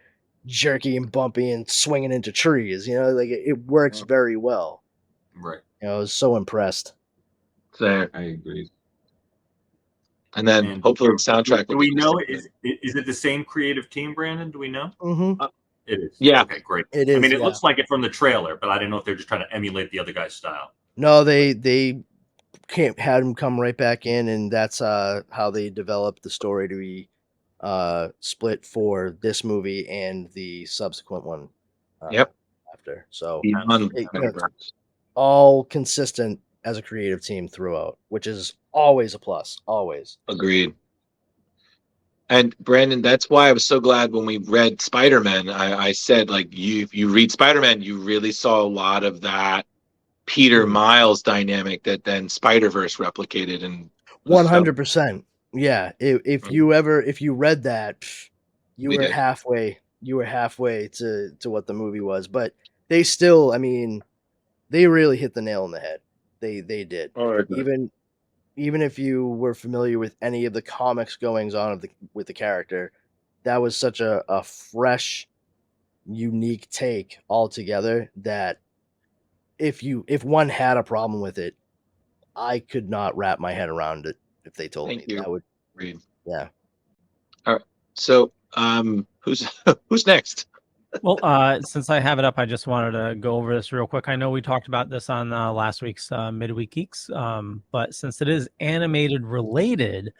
jerky and bumpy and swinging into trees. You know, like it works very well. Right. You know, I was so impressed. There. I agree. And then And hopefully the soundtrack. Do will we be know just- is it the same creative team, Brandon? Do we know? Mm-hmm. It is. Yeah. Okay, great. It is. I mean, it yeah. looks like it from the trailer, but I didn't know if they're just trying to emulate the other guy's style. No, they can't had him come right back in, and that's how they developed the story to be split for this movie and the subsequent one. Yep. After, so Beyond It- Spider-Verse. all consistent as a creative team throughout, which is always a plus. Always. Agreed. And Brandon, that's why I was so glad when we read Spider-Man. I said, like, you read Spider-Man, you really saw a lot of that Peter Miles dynamic that then Spider-Verse replicated. And 100%. Yeah. If you read that, pff, you We were did. halfway. You were halfway to what the movie was, but they still. I mean, they really hit the nail on the head. They did. Even if you were familiar with any of the comics goings on with the character, that was such a fresh, unique take altogether that if one had a problem with it, I could not wrap my head around it if they told Thank me. you. That would, Agreed. yeah. So, who's next? Well, since I have it up, I just wanted to go over this real quick. I know we talked about this on last week's Midweek Geeks, but since it is animated related,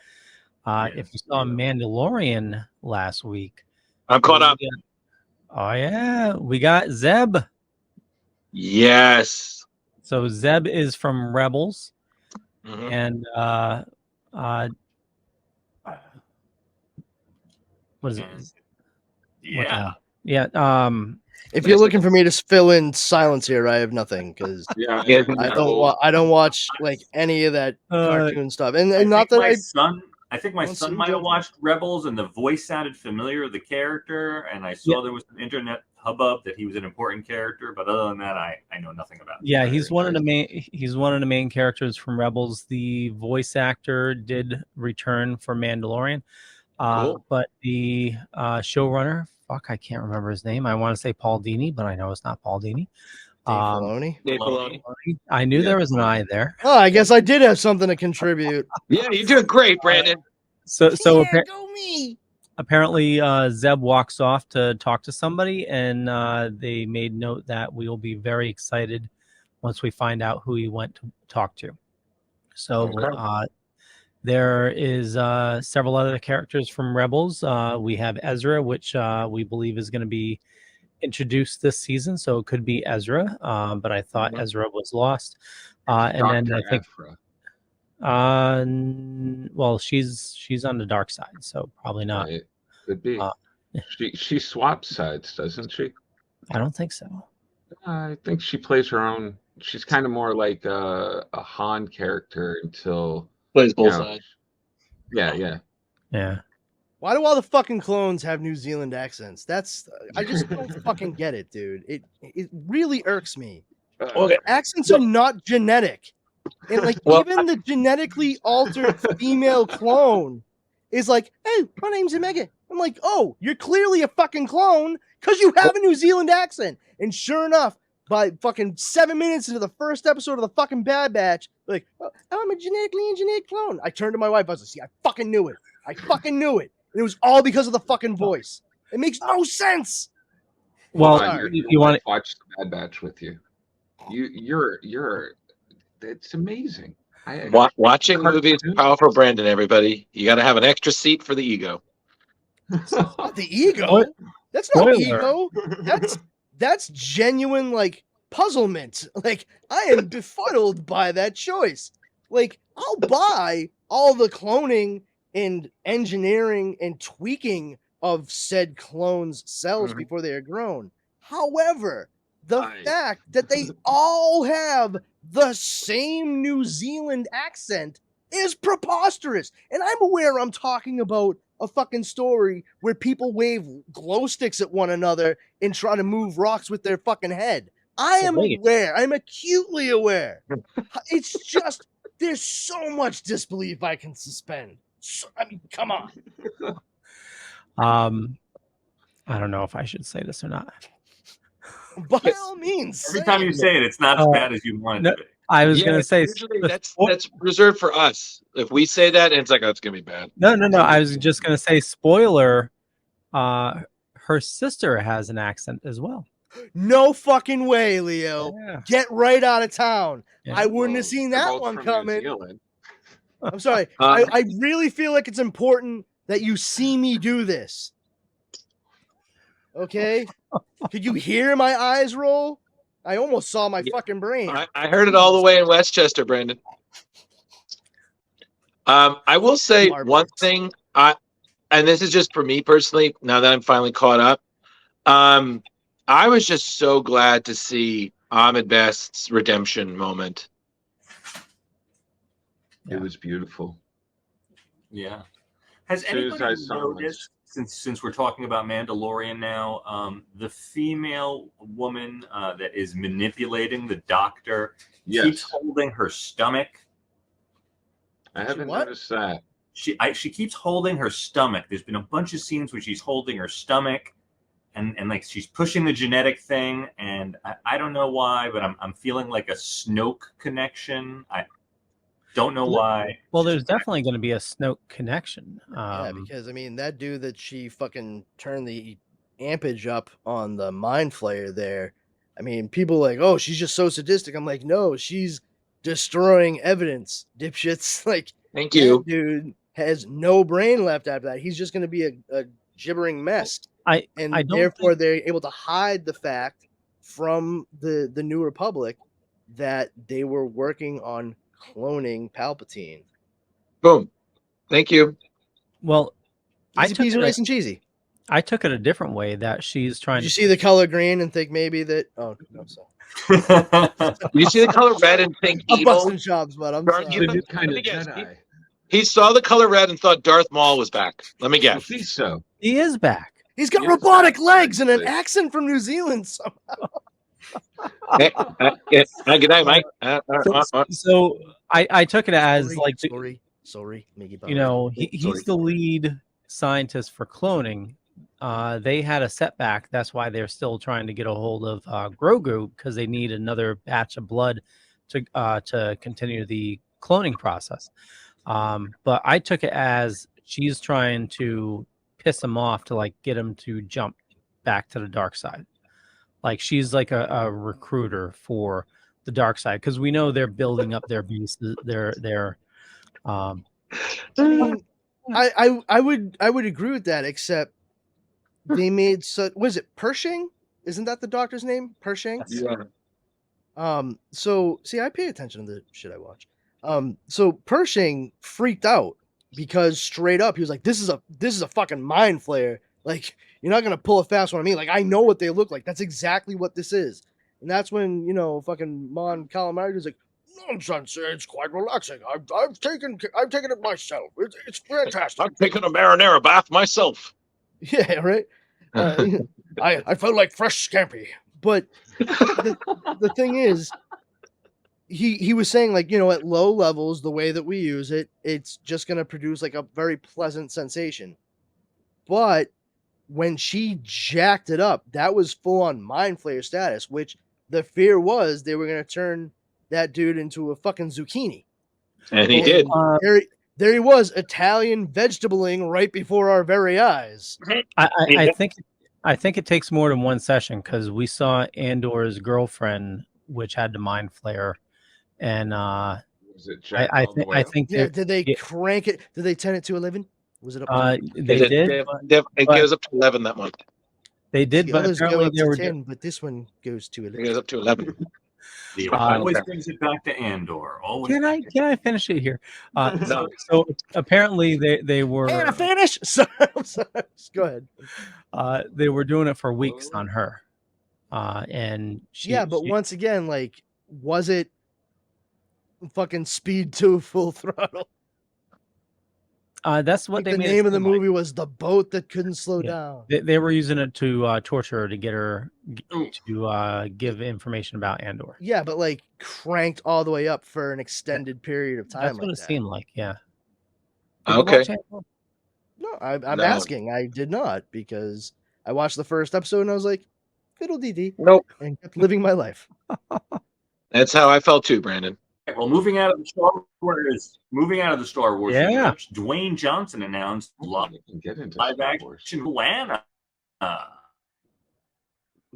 if you saw Mandalorian last week, I'm caught up. We got Zeb. Yes. So Zeb is from Rebels, Mhm. and what is it? Yeah. Yeah. If you're looking for me to fill in silence here, I have nothing because Yeah, Yeah, I don't watch like any of that cartoon stuff, and not that I think my don't son see might have judgment. watched Rebels, and the voice sounded familiar of the character, and I saw there was an internet hubbub that he was an important character, but other than that, I know nothing about him. Yeah, he's one of the main characters from Rebels. The voice actor did return for Mandalorian, Cool. but the showrunner, I can't remember his name. I want to say Paul Dini, but I know it's not Paul Dini. Dave Filoni. Dave Filoni. I knew there was an I there. Oh, I guess I did have something to contribute. Yeah, you're doing great, Brandon. So Go me. apparently Zeb walks off to talk to somebody, and they made note that we will be very excited once we find out who he went to talk to. So there is several other characters from Rebels. We have Ezra, which we believe is going to be introduced this season, so it could be Ezra. But I thought Ezra was lost, and then I think. Well, she's on the dark side, so probably not. Right. Could be. She swaps sides, doesn't she? I don't think so. I think she plays her own. She's kind of more like a Han character until Plays both you know, sides. Yeah. Why do all the fucking clones have New Zealand accents? I just don't fucking get it, dude. It really irks me. Okay. Accents are not genetic. And like even the genetically altered female clone is like, hey, my name's Megan. I'm like, oh, you're clearly a fucking clone because you have a New Zealand accent. And sure enough, by fucking 7 minutes into the first episode of the fucking Bad Batch, like, oh, I'm a genetically engineered clone. I turned to my wife. I was like, see, I fucking knew it. And it was all because of the fucking voice. It makes no sense. Well, you want to watch the Bad Batch with you. You're it's amazing. Watching movies is powerful, Brandon. Everybody, you got to have an extra seat for the ego. Not the ego. That's not ego. That's genuine like puzzlement. Like I am befuddled by that choice. Like I'll buy all the cloning and engineering and tweaking of said clones' cells before they are grown. However, the fact that they all have the same New Zealand accent is preposterous. And I'm aware I'm talking about a fucking story where people wave glow sticks at one another and try to move rocks with their fucking head. I am aware. I'm acutely aware. It's just, there's so much disbelief I can suspend. I mean, come on. I don't know if I should say this or not. By all means. Every say time it. you say it, it's not as bad as you want it to be. I was gonna say usually that's reserved for us. If we say that, it's like, oh, it's gonna be bad. no. I was just gonna say spoiler. Her sister has an accent as well. No fucking way, Leo. Yeah. Get right out of town. Yeah. I wouldn't have seen They're that both one from coming. New Zealand. I'm sorry. I really feel like it's important that you see me do this. Okay? Could you hear my eyes roll? I almost saw my fucking brain. I heard it all the way in Westchester, Brandon. I will say one thing, and this is just for me personally, now that I'm finally caught up. I was just so glad to see Ahmed Best's redemption moment. It was beautiful. Yeah. Has soon as I anybody saw noticed, since we're talking about Mandalorian now, the female woman that is manipulating the doctor keeps holding her stomach? I haven't noticed that. She keeps holding her stomach. There's been a bunch of scenes where she's holding her stomach, and like she's pushing the genetic thing, and I don't know why, but I'm feeling like a Snoke connection. I don't know why. Well, there's definitely going to be a Snoke connection. Yeah, because I mean that dude that she fucking turned the ampage up on the Mind Flayer there. I mean, people are like, oh, she's just so sadistic. I'm like, no, she's destroying evidence, dipshits. Like, thank you, that dude has no brain left after that. He's just going to be a gibbering mess. Therefore they're able to hide the fact from the New Republic that they were working on cloning Palpatine. Boom. Thank you. Well, Easy peasy, nice and cheesy. I took it a different way, that she's trying Did you see the color green and think maybe that? Oh no, sorry. You see the color red and think I'm evil? busting chops, but I'm sorry. Kind of Jedi. He saw the color red and thought Darth Maul was back. Let me guess. I think so. He is back. He's got robotic legs and an accent from New Zealand somehow. Good night, Mike. So I took it as sorry, Mickey. You know, he's the lead scientist for cloning. They had a setback. That's why they're still trying to get a hold of Grogu, because they need another batch of blood to continue the cloning process. But I took it as she's trying to piss him off to like get him to jump back to the dark side. Like she's like a recruiter for the dark side, because we know they're building up their base. I mean, I would agree with that, except they made was it Pershing? Isn't that the doctor's name? Pershing? Yeah. So see, I pay attention to the shit I watch. So Pershing freaked out because straight up he was like, this is a fucking mind flayer. Like, you're not gonna pull a fast one on me. Like, I know what they look like. That's exactly what this is. And that's when, you know, fucking Mon Calamari was like, nonsense, it's quite relaxing. I've taken it myself. It's fantastic. I've taken a marinara bath myself. Yeah, right. I felt like fresh scampi. But the thing is, he was saying, like, you know, at low levels, the way that we use it, it's just going to produce like a very pleasant sensation. But when she jacked it up, that was full on mind flayer status, which the fear was they were going to turn that dude into a fucking zucchini. And he did. There he was, Italian vegetabling right before our very eyes. I think it takes more than one session, because we saw Andor's girlfriend, which had the mind flayer, and I think did they crank it? Did they 10 it to 11? Was it up? They did. It goes up to 11. That one. They did, the but others apparently go up they were to 10. But this one goes to 11. It goes up to 11. Always brings it back to Andor. Always. Can I finish it here? So apparently they were. Can I finish? Sorry. Go ahead. They were doing it for weeks on her, and but once again, like, was it fucking Speed 2 Full Throttle? That's what the name of the movie was, The Boat That Couldn't Slow Down. They were using it to torture her, to get her to give information about Andor. Yeah, but like cranked all the way up for an extended period of time. That's what it seemed like. Yeah. Okay. No, I'm asking. I did not, because I watched the first episode and I was like, fiddle dee dee, Nope. and kept living my life. That's how I felt too, Brandon. Well, moving out of the Star Wars Yeah. universe, Dwayne Johnson announced I can get into live Star Wars. action Moanna.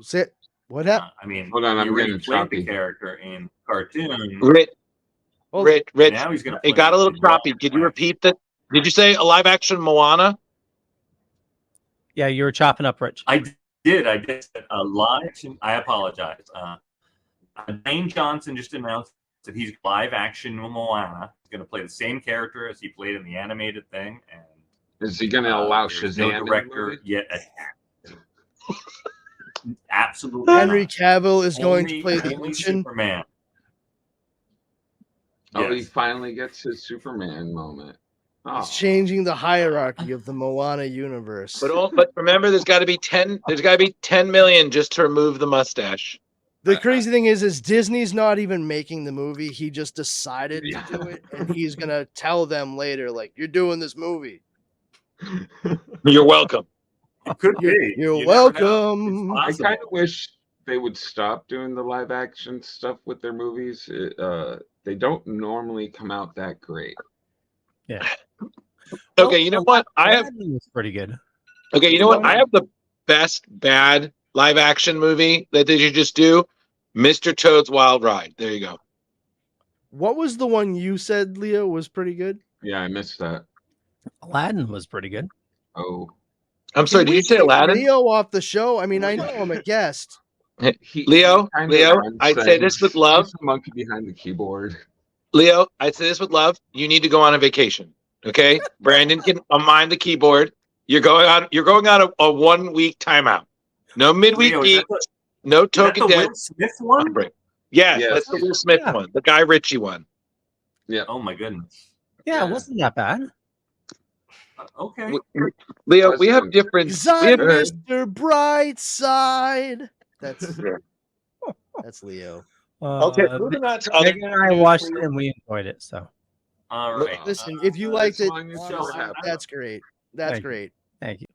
Sit. What happened? I mean, Hold on, I'm he already getting played choppy. the character in cartoon. Rich, Well, Rich. Now he's going to. It got a little choppy. Could you repeat that? Did you say a live action Moana? Yeah, you were chopping up, Rich. I did. I did a live. I apologize. Dwayne Johnson just announced that he's live action Moana. He's going to play the same character as he played in the animated thing. And Is he going to allow there's Shazam? no in the director movie? yet. Absolutely. Henry not. Cavill is going to Only- play the only Ocean. Superman. Oh, he Yes. finally gets his Superman moment. Oh. He's changing the hierarchy of the Moana universe. But remember, there's got to be 10. There's got to be 10 million just to remove the mustache. The crazy thing is Disney's not even making the movie. He just decided Yeah. to do it, and he's gonna tell them later, like, "You're doing this movie. You're welcome. It could You're, be. you're You never know. welcome." It's I possible. kind of wish they would stop doing the live action stuff with their movies. They don't normally come out that great. Yeah. Okay, you know what? I have. Aladdin was pretty good. Okay, you know what? I have the best bad live action movie that they should just do. Mr. Toad's Wild Ride. There you go. What was the one you said, Leo, was pretty good? Yeah, I missed that. Aladdin was pretty good. Oh, I'm sorry. Can Did we you say take Aladdin? Leo off the show? I mean, I know I'm a guest. Leo, kind of Leo, runs I'd say this with love. He's the monkey behind the keyboard. Leo, I'd say this with love. You need to go on a vacation. Okay, Brandon can mind the keyboard. You're going on a 1 week timeout. No midweek Leo, geek. is No that token the dead. Will Smith one? break. Yes, Yes. that's the Will Smith Yeah. one, the Guy Ritchie one. Oh my goodness. Yeah, it Yeah. wasn't that bad. Okay. Leo, we have President. different. 'Cause We I'm have, Mr. Brightside. That's Leo. okay, moving on to other. Meg and I watched it and we enjoyed it. So All right. Listen, if you liked it, as long as honestly, you're happy. that's great. That's Thank you. great. thank you.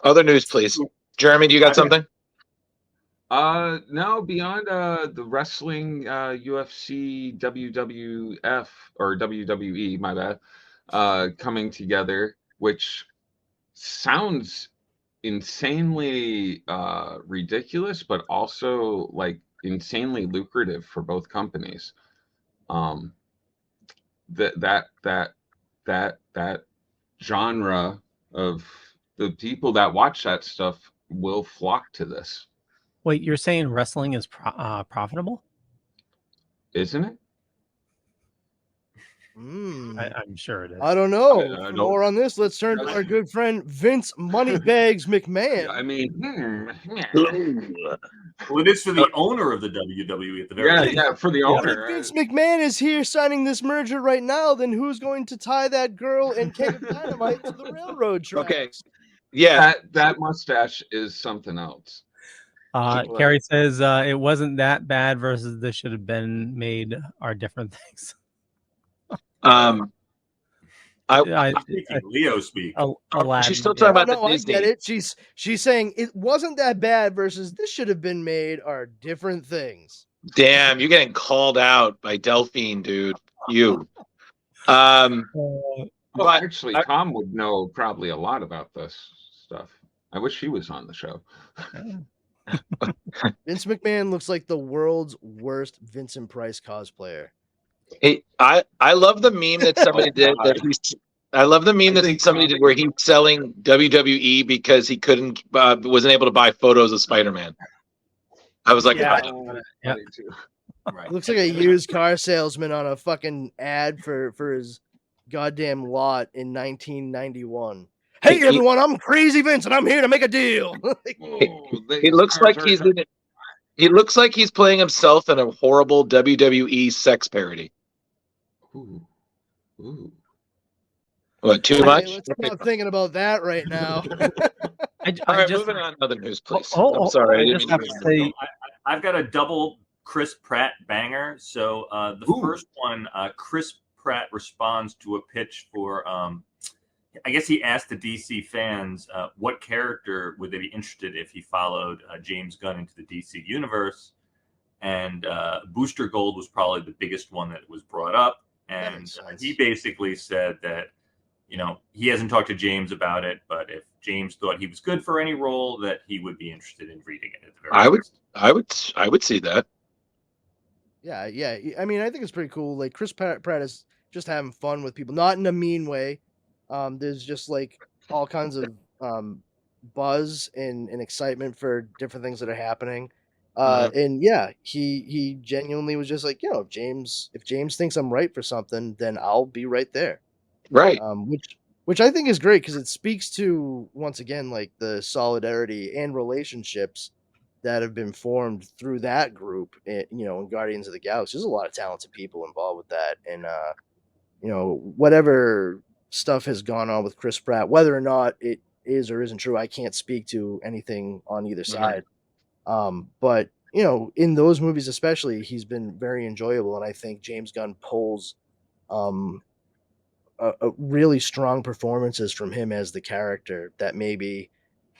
Other news, please. Jeremy, do you got something? No, beyond the wrestling, UFC, WWF or WWE, my bad, coming together, which sounds insanely ridiculous, but also like insanely lucrative for both companies. That genre of the people that watch that stuff will flock to this, Wait, you're saying wrestling is profitable? isn't it? I'm sure it is. I don't know. I For don't- more on this, let's turn to our good friend Vince Moneybags McMahon. I mean, Well, it is for the owner of the WWE at the very least. yeah, for the If owner. Vince McMahon is here signing this merger right now, then who's going to tie that girl and Kevin Dynamite to the railroad tracks? Okay. Yeah. That mustache is something else. Carrie says it wasn't that bad versus this should have been made are different things. Speaking, Leo speak. Aladdin, She's still yeah. talking about No, the I Disney. get it. She's saying it wasn't that bad versus this should have been made are different things. Damn, you're getting called out by Delphine, dude. You. Well, But actually, Tom would know probably a lot about this stuff. I wish he was on the show. Vince McMahon looks like the world's worst Vincent Price cosplayer. hey, I love the meme that somebody did. I love the meme that somebody did where he's selling WWE because he wasn't able to buy photos of Spider-Man. I was like, Yeah. Yeah. Right. Looks like a used car salesman on a fucking ad for his goddamn lot in 1991. Hey everyone, I'm Crazy Vince and I'm here to make a deal. he looks like he's in it. He looks like he's playing himself in a horrible WWE sex parody. Ooh. Ooh. What, too Hey, much? let's not thinking about that right now. All right, moving on to other news, please. Oh, I'm sorry. I didn't just mean have to- to say, I've got a double Chris Pratt banger. So the Ooh. first one, Chris Pratt responds to a pitch for I guess he asked the DC fans what character would they be interested if he followed James Gunn into the DC universe, and Booster Gold was probably the biggest one that was brought up, and he basically said that he hasn't talked to James about it, but if James thought he was good for any role, that he would be interested in reading it. At the very least. I would see that. Yeah. I mean, I think it's pretty cool. Like Chris Pratt is just having fun with people, not in a mean way. There's just like all kinds of buzz and excitement for different things that are happening. And yeah, he genuinely was just like, if James thinks I'm right for something, then I'll be right there. Right. Which I think is great because it speaks to, once again, like the solidarity and relationships that have been formed through that group, in Guardians of the Galaxy. There's a lot of talented people involved with that. And, whatever stuff has gone on with Chris Pratt, whether or not it is or isn't true, I can't speak to anything on either side. But, in those movies especially, he's been very enjoyable. And I think James Gunn pulls a really strong performances from him as the character that maybe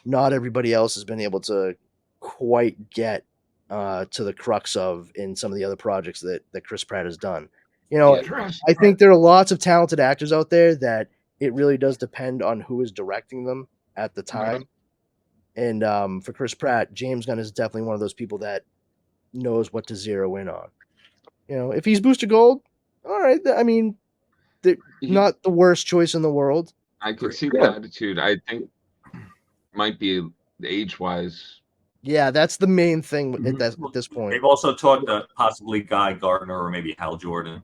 not everybody else has been able to quite get to the crux of in some of the other projects that Chris Pratt has done. I think there are lots of talented actors out there that it really does depend on who is directing them at the time. And for Chris Pratt, James Gunn is definitely one of those people that knows what to zero in on. If he's Booster Gold, all right. I mean, not the worst choice in the world. I could see the attitude. I think might be age-wise. Yeah, that's the main thing at this point. They've also talked possibly Guy Gardner or maybe Hal Jordan.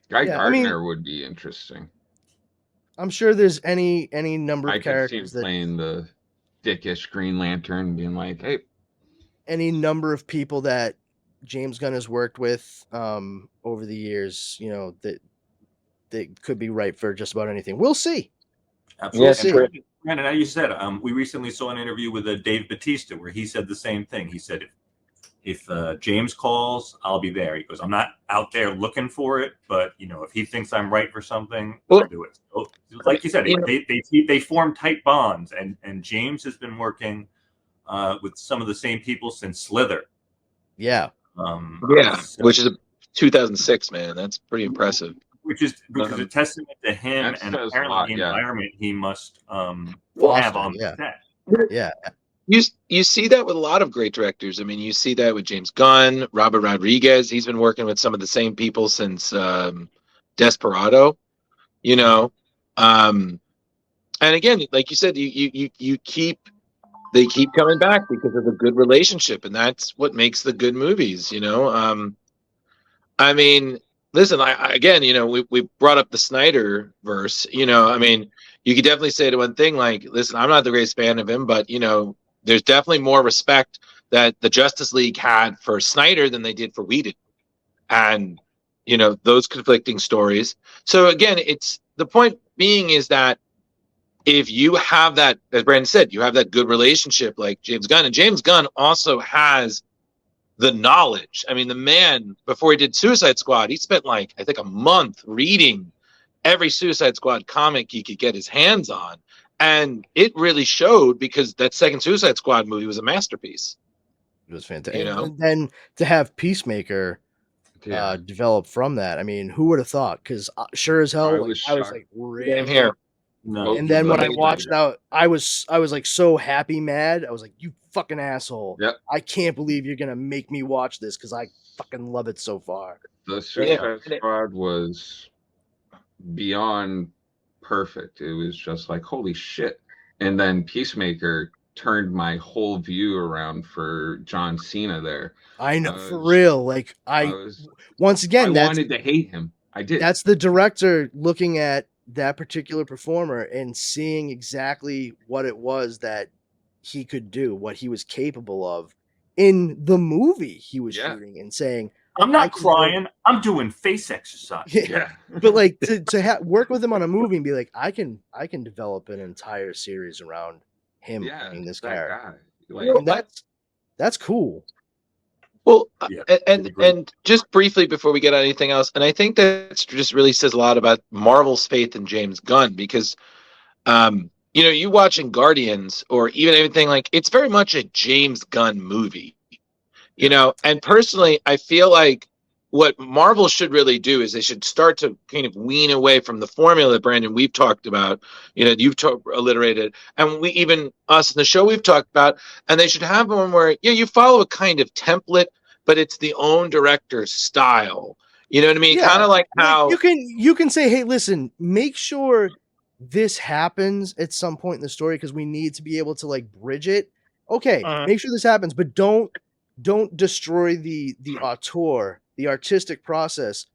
Guy Gardner would be interesting. I'm sure there's any number of characters that playing the dickish Green Lantern, being like, hey. Any number of people that James Gunn has worked with over the years, that could be right for just about anything. We'll see. Absolutely. And as you said, we recently saw an interview with Dave Bautista where he said the same thing. He said, if James calls, I'll be there. He goes, I'm not out there looking for it, but if he thinks I'm right for something, I'll do it. So, like you said, they form tight bonds, and James has been working with some of the same people since Slither. Yeah. Which is 2006, man. That's pretty impressive. Which is a testament to him and apparently the environment he must have on the set. Yeah. You see that with a lot of great directors. I mean, you see that with James Gunn, Robert Rodriguez. He's been working with some of the same people since Desperado. And again, like you said, they keep coming back because of a good relationship, and that's what makes the good movies. I mean. Listen, we brought up the Snyderverse. I mean, you could definitely say to one thing, like, listen, I'm not the greatest fan of him, but, there's definitely more respect that the Justice League had for Snyder than they did for Whedon. And, those conflicting stories. So, again, the point being is that if you have that, as Brandon said, you have that good relationship like James Gunn, and James Gunn also has the knowledge. I mean, the man, before he did Suicide Squad, he spent I think a month reading every Suicide Squad comic he could get his hands on. And it really showed because that second Suicide Squad movie was a masterpiece. It was fantastic. And then to have Peacemaker develop from that, I mean, who would have thought? Because sure as hell, I was like, same here. No. And then when I watched it out, I was like so happy, mad. I was like, you fucking asshole. Yep. I can't believe you're going to make me watch this because I fucking love it so far. The Suicide Squad was beyond perfect. It was just like, holy shit. And then Peacemaker turned my whole view around for John Cena there. I know, for real. Like, once again, I wanted to hate him. I did. That's the director looking at that particular performer and seeing exactly what it was that he could do, what he was capable of in the movie he was shooting, and saying, I'm not crying, I'm doing face exercise. Yeah. But like to work with him on a movie and be like, I can develop an entire series around him playing this character. Like, that's cool. Well, and just briefly before we get on anything else, and I think that just really says a lot about Marvel's faith in James Gunn, because You watching Guardians or even anything like it's very much a James Gunn movie. And personally, I feel like what Marvel should really do is they should start to kind of wean away from the formula that Brandon we've talked about. You've alliterated, and we even us in the show we've talked about, and they should have one where you follow a kind of template, but it's the own director's style. You know what I mean? Yeah. Kind of like how you can say, hey, listen, make sure this happens at some point in the story because we need to be able to like bridge it. Okay, make sure this happens, but don't destroy the auteur, the artistic process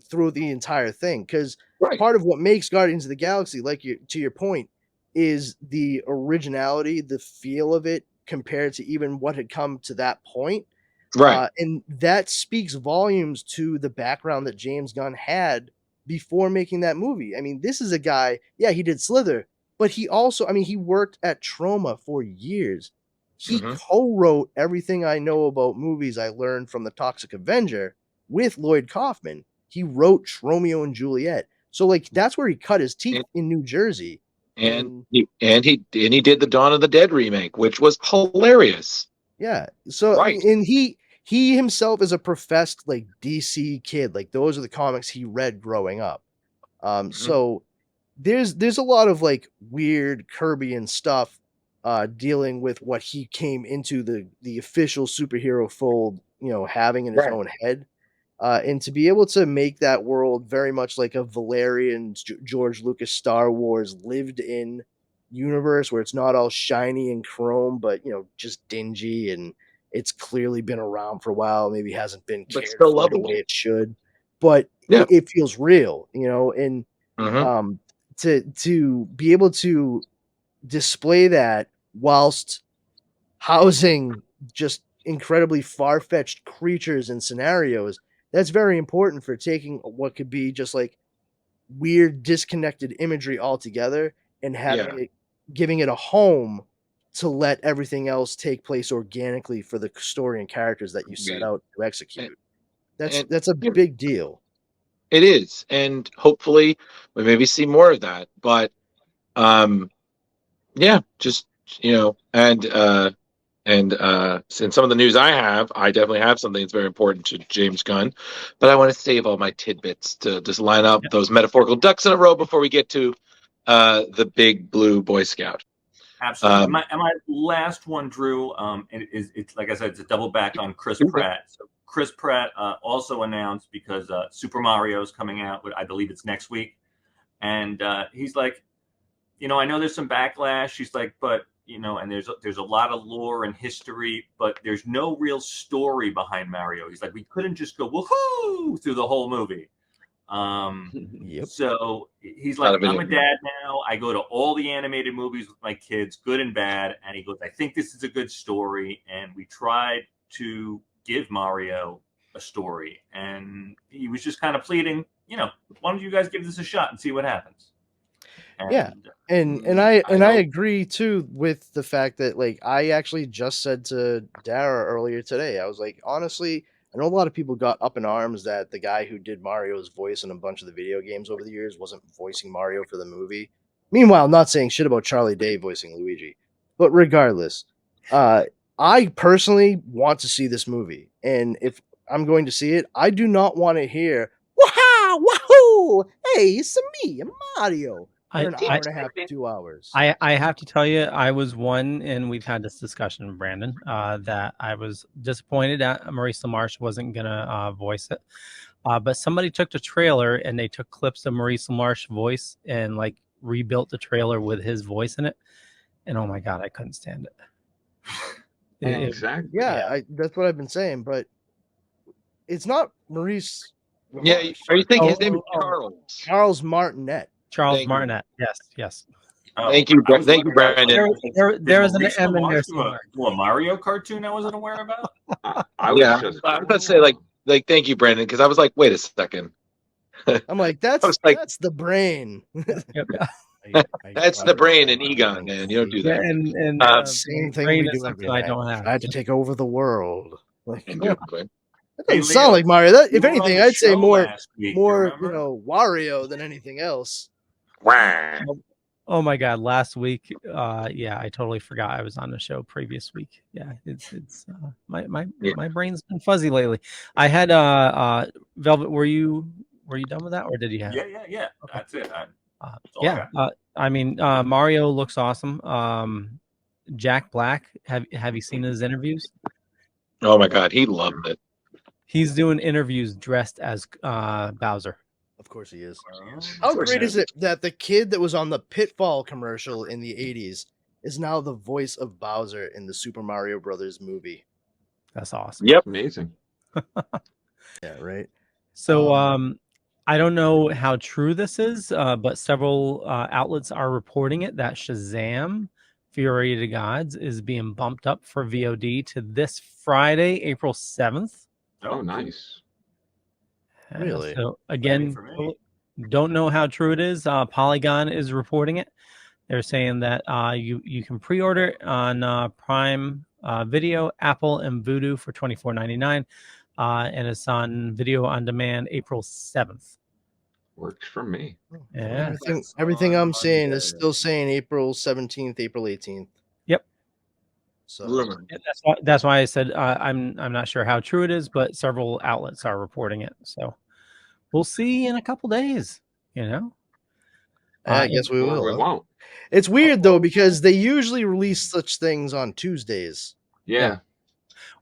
through the entire thing. Because part of what makes Guardians of the Galaxy, to your point, is the originality, the feel of it compared to even what had come to that point. Right. And that speaks volumes to the background that James Gunn had before making that movie. I mean, this is a guy, he did Slither, but he also, he worked at Troma for years. He co-wrote Everything I Know About Movies I Learned from the Toxic Avenger with Lloyd Kaufman. He wrote Romeo and Juliet. So that's where he cut his teeth in New Jersey. And he did the Dawn of the Dead remake, which was hilarious. Yeah. So and he himself is a professed DC kid. Those are the comics he read growing up. So there's a lot of weird Kirby-an stuff dealing with what he came into the official superhero fold, having in his own head. And to be able to make that world very much like a Valerian George Lucas Star Wars lived in universe where it's not all shiny and chrome, but just dingy, and it's clearly been around for a while, maybe hasn't been cared for the way it should, but it feels real, and to be able to display that whilst housing just incredibly far-fetched creatures and scenarios, that's very important for taking what could be just weird disconnected imagery altogether and having it, giving it a home to let everything else take place organically for the story and characters that you set out to execute. That's a big deal. It is, and hopefully we maybe see more of that. But and in some of the news I definitely have something that's very important to James Gunn, but I want to save all my tidbits to just line up those metaphorical ducks in a row before we get to the big blue Boy Scout. Absolutely. My last one, Drew, it's like I said, it's a double back on Chris Pratt. So Chris Pratt also announced, because Super Mario is coming out, I believe it's next week, and he's like, I know there's some backlash. He's like, but and there's a lot of lore and history, but there's no real story behind Mario. He's like, we couldn't just go woohoo through the whole movie. So he's like, I'm a dad now. I go to all the animated movies with my kids, good and bad. And he goes, I think this is a good story. And we tried to give Mario a story. And he was just kind of pleading, why don't you guys give this a shot and see what happens? And I agree too with the fact that I actually just said to Dara earlier today, I was like, honestly, I know a lot of people got up in arms that the guy who did Mario's voice in a bunch of the video games over the years wasn't voicing Mario for the movie. Meanwhile, not saying shit about Charlie Day voicing Luigi, but regardless, I personally want to see this movie, and if I'm going to see it, I do not want to hear "Wow, wahoo! Hey, it's me, Mario." For an hour and a half, 2 hours. I have to tell you, I was one, and we've had this discussion, Brandon, that I was disappointed that Maurice LaMarche wasn't going to voice it. But somebody took the trailer, and they took clips of Maurice LaMarche's voice and rebuilt the trailer with his voice in it. And oh my God, I couldn't stand it. Exactly. That's what I've been saying, but it's not Maurice LaMarche. Yeah, are you thinking his name is Charles? Charles Martinet. Charles Martinet. Yes. Thank you, Brandon. There was an M in there somewhere. A Mario cartoon I wasn't aware about. I was about to say thank you, Brandon, because I was like, wait a second. I'm like, that's the brain. That's the brain in Egon, man. You don't do that. And same thing we do. I don't have. I had to take over the world. Exactly. That doesn't sound like Mario. If anything, I'd say more Wario than anything else. Wow. Oh my God! Last week, yeah, I totally forgot I was on the show previous week. Yeah, it's my brain's been fuzzy lately. I had Velvet. Were you done with that, or did you have? Yeah. Okay. That's it. That's all I Yeah, got. I mean, Mario looks awesome. Jack Black, have you seen his interviews? Oh my God, he loved it. He's doing interviews dressed as Bowser. Of course he is. Of How course great he is it that the kid that was on the Pitfall commercial in the 80s is now the voice of Bowser in the Super Mario Brothers movie? That's awesome. Yep. Amazing. Yeah, right. So I don't know how true this is, but several outlets are reporting it that Shazam Fury of the Gods is being bumped up for VOD to this Friday, April 7th. Oh, nice. Really? So again, for me. don't know how true it is. Polygon is reporting it. They're saying that you can pre-order it on Prime Video, Apple, and Vudu for $24.99, and it's on video on demand April 7th. Works for me. Yeah. Everything I'm That's seeing on is still saying April 17th, April 18th. Yep. So Yeah, that's why I said I'm not sure how true it is, but several outlets are reporting it. So we'll see in a couple days. You know. I guess we Or will. we huh? won't. It's weird though because they usually release such things on Tuesdays. Yeah.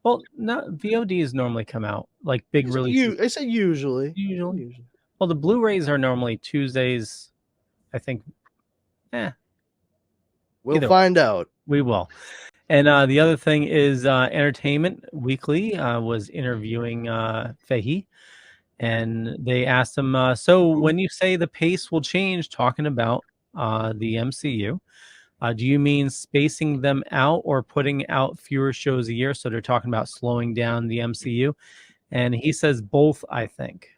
Well, no, VODs normally come out like big releases. I said usually. Usually. Well, the Blu-rays are normally Tuesdays. I think. We'll Either find out. We will. And the other thing is Entertainment Weekly was interviewing Fahey, and they asked him, so when you say the pace will change, talking about the MCU, do you mean spacing them out or putting out fewer shows a year? So they're talking about slowing down the MCU. And he says both, I think.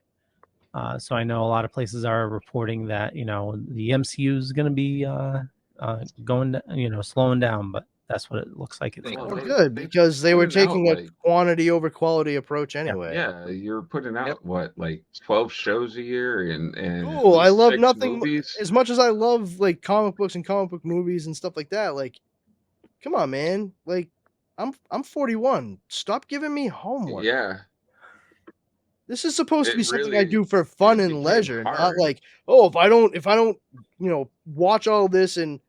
So I know a lot of places are reporting that, the MCU is going to be going, slowing down, but that's what it looks like. It's Well, Well, good because they put were it out, taking a like- quantity over quality approach anyway. Yeah, you're putting out what, like 12 shows a year and Cool. at I least love 6 nothing movies. as much as I love like comic books and comic book movies and stuff like that. Like, come on, man. Like, I'm 41. Stop giving me homework. Yeah. This is supposed to It be something I really- do for fun it and became leisure, not hard. like, oh, if I don't, watch all this and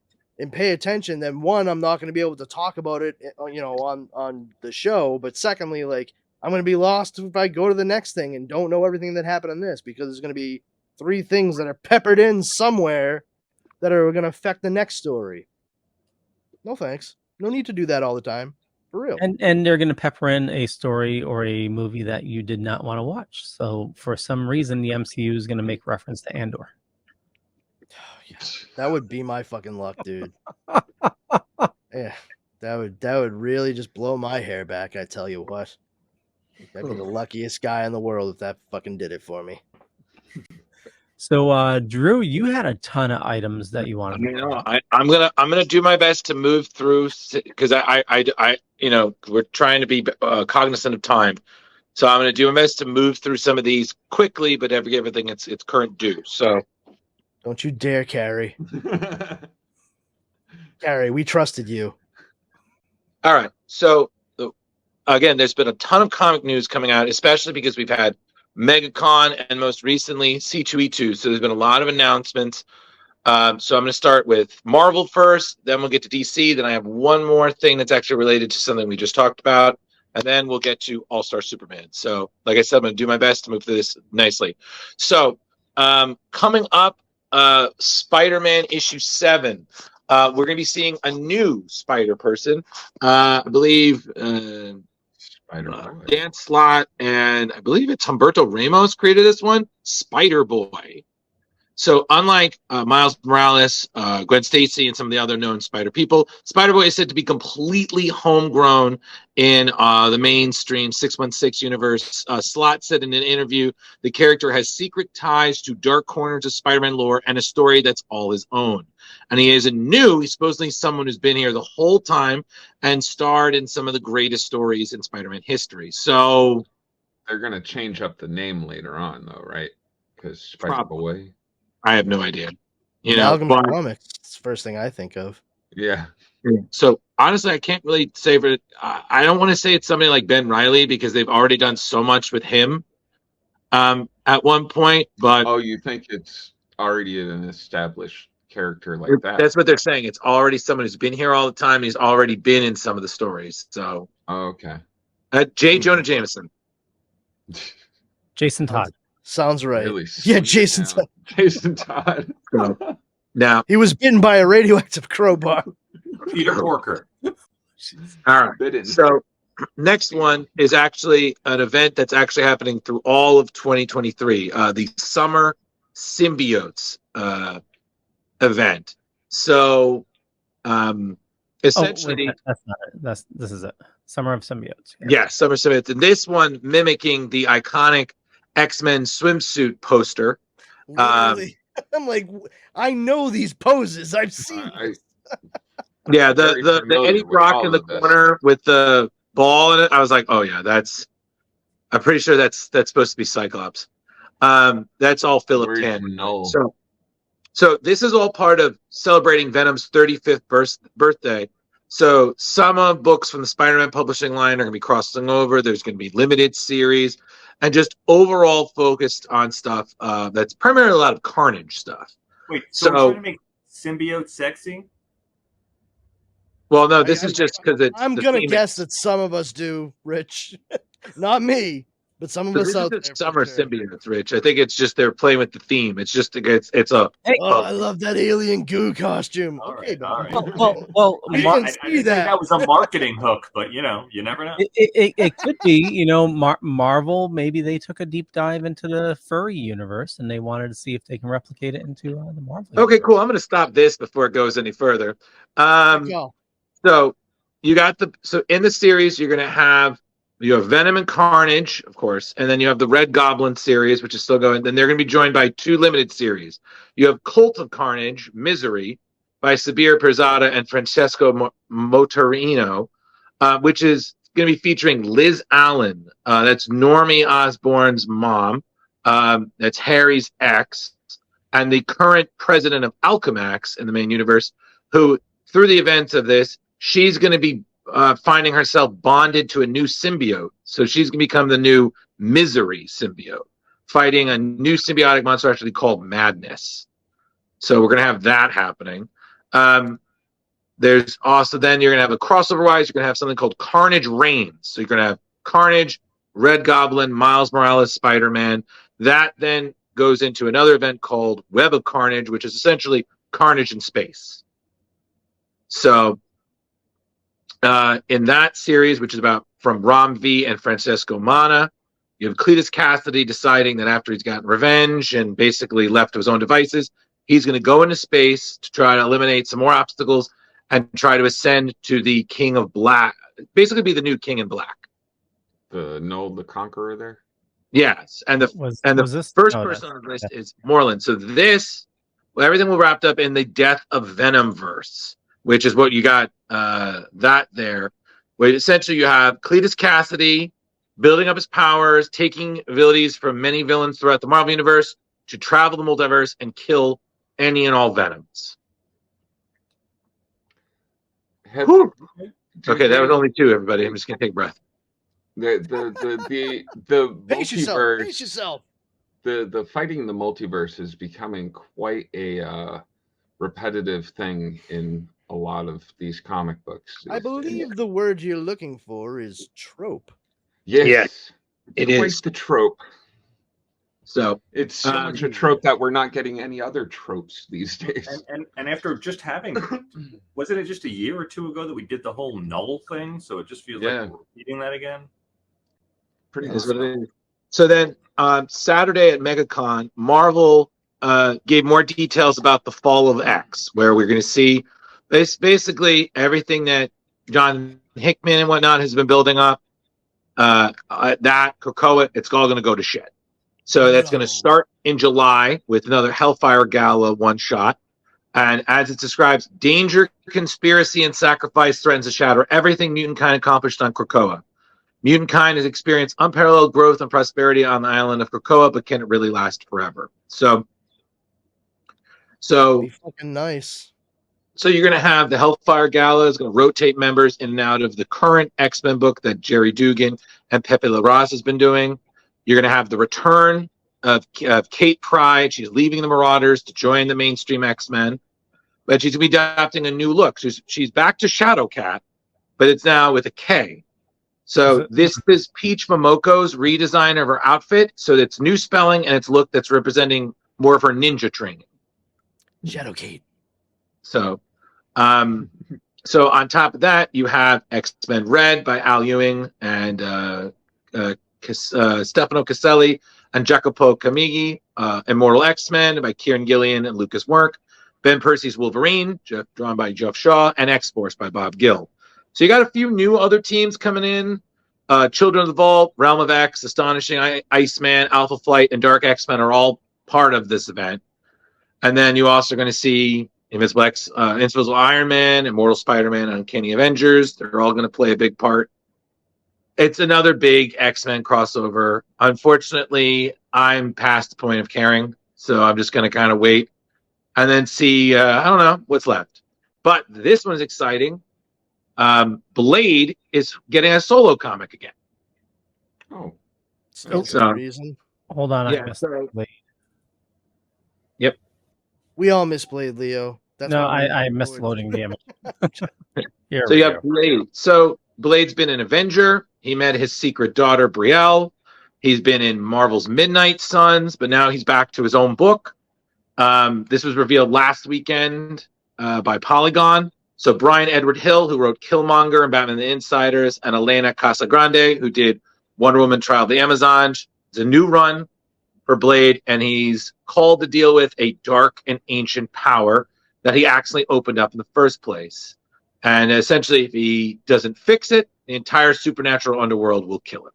pay attention, then one, I'm not going to be able to talk about it, on the show. But secondly, like, I'm going to be lost if I go to the next thing and don't know everything that happened on this because there's going to be 3 things that are peppered in somewhere that are going to affect the next story. No thanks. No need to do that all the time. For real. and they're going to pepper in a story or a movie that you did not want to watch. So for some reason, the MCU is going to make reference to Andor. That would be my fucking luck, dude. Yeah, that would really just blow my hair back. I tell you what, I'd be the luckiest guy in the world if that fucking did it for me. So, Drew, you had a ton of items that you wanted. I'm gonna do my best to move through because I we're trying to be cognizant of time, so I'm gonna do my best to move through some of these quickly, but everything it's current due. So Don't you dare, Carrie. Carrie, we trusted you. all right, so again, there's been a ton of comic news coming out, especially because we've had MegaCon and most recently C2E2. So there's been a lot of announcements. So I'm going to start with Marvel first, then we'll get to DC. Then I have one more thing that's actually related to something we just talked about. And then we'll get to All-Star Superman. So like I said, I'm going to do my best to move through this nicely. So coming up, Spider-Man issue 7. We're going to be seeing a new Spider person. I believe... Dan Slott and I believe it's Humberto Ramos created this one, Spider-Boy. So unlike Miles Morales, Gwen Stacy, and some of the other known Spider people, Spider-Boy is said to be completely homegrown in the mainstream 616 universe. Slott said in an interview, the character has secret ties to dark corners of Spider-Man lore and a story that's all his own. And he isn't new. He's supposedly someone who's been here the whole time and starred in some of the greatest stories in Spider-Man history. So they're going to change up the name later on, though, right? Because Spider-Boy. I have no idea. Amalgam but Comics. It's the first thing I think of. Yeah. so honestly, I can't really say for it. I don't want to say it's somebody like Ben Reilly because they've already done so much with him at one point. But Oh, you think it's already an established character like that? that's what they're saying. It's already someone who's been here all the time. He's already been in some of the stories. So Okay. J. Jonah Jameson. Jason Todd. Sounds right. Really Yeah, slim Jason down. Todd. Jason Todd. So, now, He was bitten by a radioactive crowbar. Peter Porker. all right. Bitten. So next one is actually an event that's actually happening through all of 2023. The Summer Symbiotes event. So essentially, that's not it. This is it. Summer of Symbiotes. yeah, Summer Symbiotes. And this one mimicking the iconic X-Men swimsuit poster. Literally. I'm like, I know these poses. I've seen. Yeah, Very the familiar Eddie with Brock all in the of this. corner with the ball in it. I was like, oh yeah, I'm pretty sure that's supposed to be Cyclops. That's all Philip Where's Tan. Null? So this is all part of celebrating Venom's 35th birthday. So some books from the Spider-Man publishing line are going to be crossing over. There's going to be limited series and just overall focused on stuff that's primarily a lot of Carnage stuff. Wait, so we're So- trying to make symbiote sexy? Well, no, this is just because it's. I'm the gonna theme guess is- that some of us do, Rich. Not me, but some of So us this out is there. the Summer Symbiotes, Rich. I think it's just they're playing with the theme. It's just it's a. Oh, I love that alien goo costume. All Okay, right, all but right. Well, I Mar- can I see didn't think that. that was a marketing hook, but you never know. it could be, Marvel. Maybe they took a deep dive into the furry universe and they wanted to see if they can replicate it into the Marvel. Okay, universe. cool. I'm going to stop this before it goes any further. Go. So you got so in the series you have Venom and Carnage, of course, and then you have the Red Goblin series, which is still going. Then they're going to be joined by 2 limited series. You have Cult of Carnage, Misery, by Sabir Perzada and Francesco Motorino, which is going to be featuring Liz Allen. That's Normie Osborn's mom. That's Harry's ex, and the current president of Alchemax in the main universe, who, through the events of this, she's going to be finding herself bonded to a new symbiote. So she's going to become the new Misery symbiote, fighting a new symbiotic monster actually called Madness. So we're going to have that happening. There's also then you're going to have a crossover-wise, you're going to have something called Carnage Reigns. So you're going to have Carnage, Red Goblin, Miles Morales, Spider-Man. That then goes into another event called Web of Carnage, which is essentially Carnage in space. So in that series, which is about from Rom V and Francesco Moanna, you have Cletus Cassidy deciding that after he's gotten revenge and basically left to his own devices, he's going to go into space to try to eliminate some more obstacles and try to ascend to the King of Black, basically be the new King in Black. The Null the Conqueror there? Yes, and the Was this first oh, person that's- on the list is Moreland. So everything will wrapped up in the Death of Venom verse, which is what you got that there, where essentially you have Cletus Cassidy building up his powers, taking abilities from many villains throughout the Marvel Universe to travel the multiverse and kill any and all Venoms. Whew. Okay, that was only 2, everybody. I'm just going to take a breath. The Pace yourself. multiverse, Pace yourself. the fighting the multiverse is becoming quite a repetitive thing in a lot of these comic books. I believe the word you're looking for is trope. Yes, it quite is. the trope. So It's so much a trope that we're not getting any other tropes these days. And after just having, wasn't it just a year or 2 ago that we did the whole Null thing? So it just feels like we're repeating that again. Pretty is much. what it is. So then on Saturday at MegaCon, Marvel gave more details about the Fall of X, where we're going to see basically everything that John Hickman and whatnot has been building up. That Krakoa, it's all going to go to shit. So that's going to start in July with another Hellfire Gala one-shot. And as it describes, danger, conspiracy, and sacrifice threatens to shatter everything mutant kind accomplished on Krakoa. Mutant kind has experienced unparalleled growth and prosperity on the island of Krakoa, but can it really last forever? So So Be fucking nice. So you're going to have the Hellfire Gala is going to rotate members in and out of the current X-Men book that Jerry Dugan and Pepe Larraz has been doing. You're going to have the return of Kate Pryde. She's leaving the Marauders to join the mainstream X-Men, but she's going to be adopting a new look. She's back to Shadowcat, but it's now with a K. So this is Peach Momoko's redesign of her outfit. So it's new spelling and it's look that's representing more of her ninja training. Shadowcat. So on top of that, you have X-Men Red by Al Ewing and Stefano Caselli and Jacopo Camigi, Immortal X-Men by Kieran Gillian and Lucas Work, Ben Percy's Wolverine, drawn by Jeff Shaw, and X-Force by Bob Gill. So you got a few new other teams coming in. Children of the Vault, Realm of X, Astonishing Iceman, Alpha Flight, and Dark X-Men are all part of this event. And then you also are going to see Invisible Iron Man, Immortal Spider-Man, and Uncanny Avengers. They're all going to play a big part. It's another big X-Men crossover. Unfortunately, I'm past the point of caring, so I'm just going to kind of wait and then see, I don't know, what's left. But this one's exciting. Blade is getting a solo comic again. Oh. So, reason. Hold on. Yeah, I missed so- Blade. We all miss Blade, Leo. That's No, why we I look missed forward loading the image. Here So we you go. have Blade. So Blade's been an Avenger. He met his secret daughter, Brielle. He's been in Marvel's Midnight Suns, but now he's back to his own book. This was revealed last weekend by Polygon. So Brian Edward Hill, who wrote Killmonger and Batman the Insiders, and Elena Casagrande, who did Wonder Woman Trial of the Amazon. It's a new run for Blade, and he's called to deal with a dark and ancient power that he accidentally opened up in the first place. And essentially, if he doesn't fix it, the entire supernatural underworld will kill him.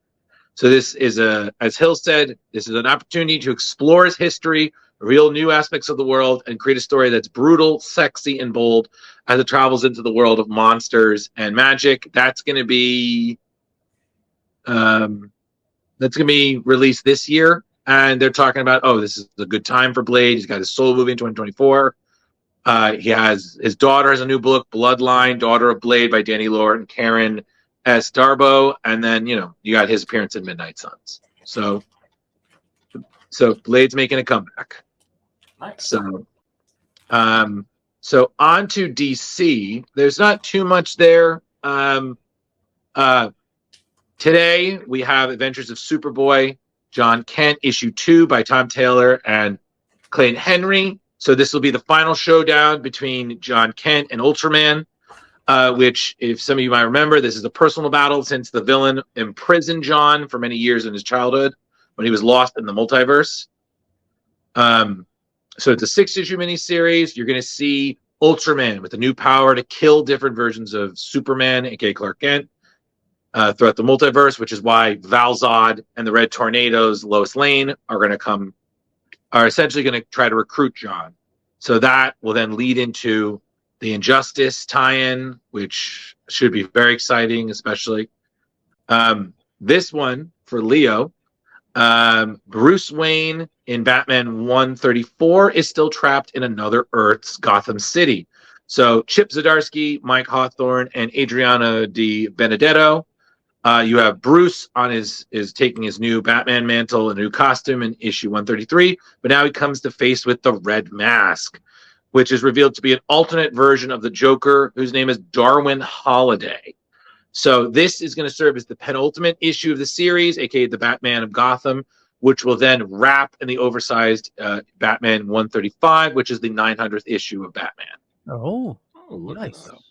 So this is as Hill said, this is an opportunity to explore his history, reveal new aspects of the world, and create a story that's brutal, sexy, and bold as it travels into the world of monsters and magic. That's going to be released this year. And they're talking about, this is a good time for Blade. He's got his solo movie in 2024. He has his daughter has a new book, Bloodline, Daughter of Blade by Danny Lord and Karen S. Darbo. And then, you got his appearance in Midnight Suns. So Blade's making a comeback. Nice. So on to DC. There's not too much there. Today we have Adventures of Superboy, John Kent, issue 2 by Tom Taylor and Clayton Henry. So this will be the final showdown between John Kent and Ultraman, which, if some of you might remember, this is a personal battle since the villain imprisoned John for many years in his childhood when he was lost in the multiverse. So it's a 6-issue miniseries. You're going to see Ultraman with a new power to kill different versions of Superman, aka Clark Kent, throughout the multiverse, which is why Val-Zod and the Red Tornadoes, Lois Lane, are essentially going to try to recruit John. So that will then lead into the Injustice tie-in, which should be very exciting, especially. This one for Leo, Bruce Wayne in Batman 134 is still trapped in another Earth's Gotham City. So Chip Zdarsky, Mike Hawthorne, and Adriana Di Benedetto. You have Bruce is taking his new Batman mantle, a new costume in issue 133, but now he comes to face with the Red Mask, which is revealed to be an alternate version of the Joker, whose name is Darwin Holiday. So this is going to serve as the penultimate issue of the series, aka the Batman of Gotham, which will then wrap in the oversized Batman 135, which is the 900th issue of Batman. Oh, look nice. at that.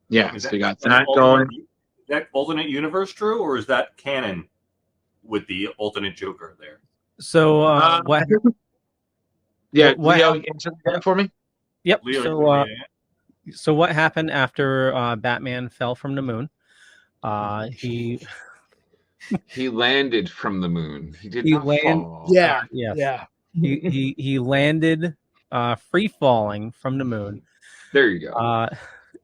Yeah, Is so that- you got is that that going. Is that alternate universe true, or is that canon with the alternate Joker there? So what? Yeah, what Leo, happened- answer that for me. Yep. Leo, So what happened after Batman fell from the moon? He landed from the moon. He did He not land- fall. Yeah. yes. Yeah. he landed free falling from the moon. There you go.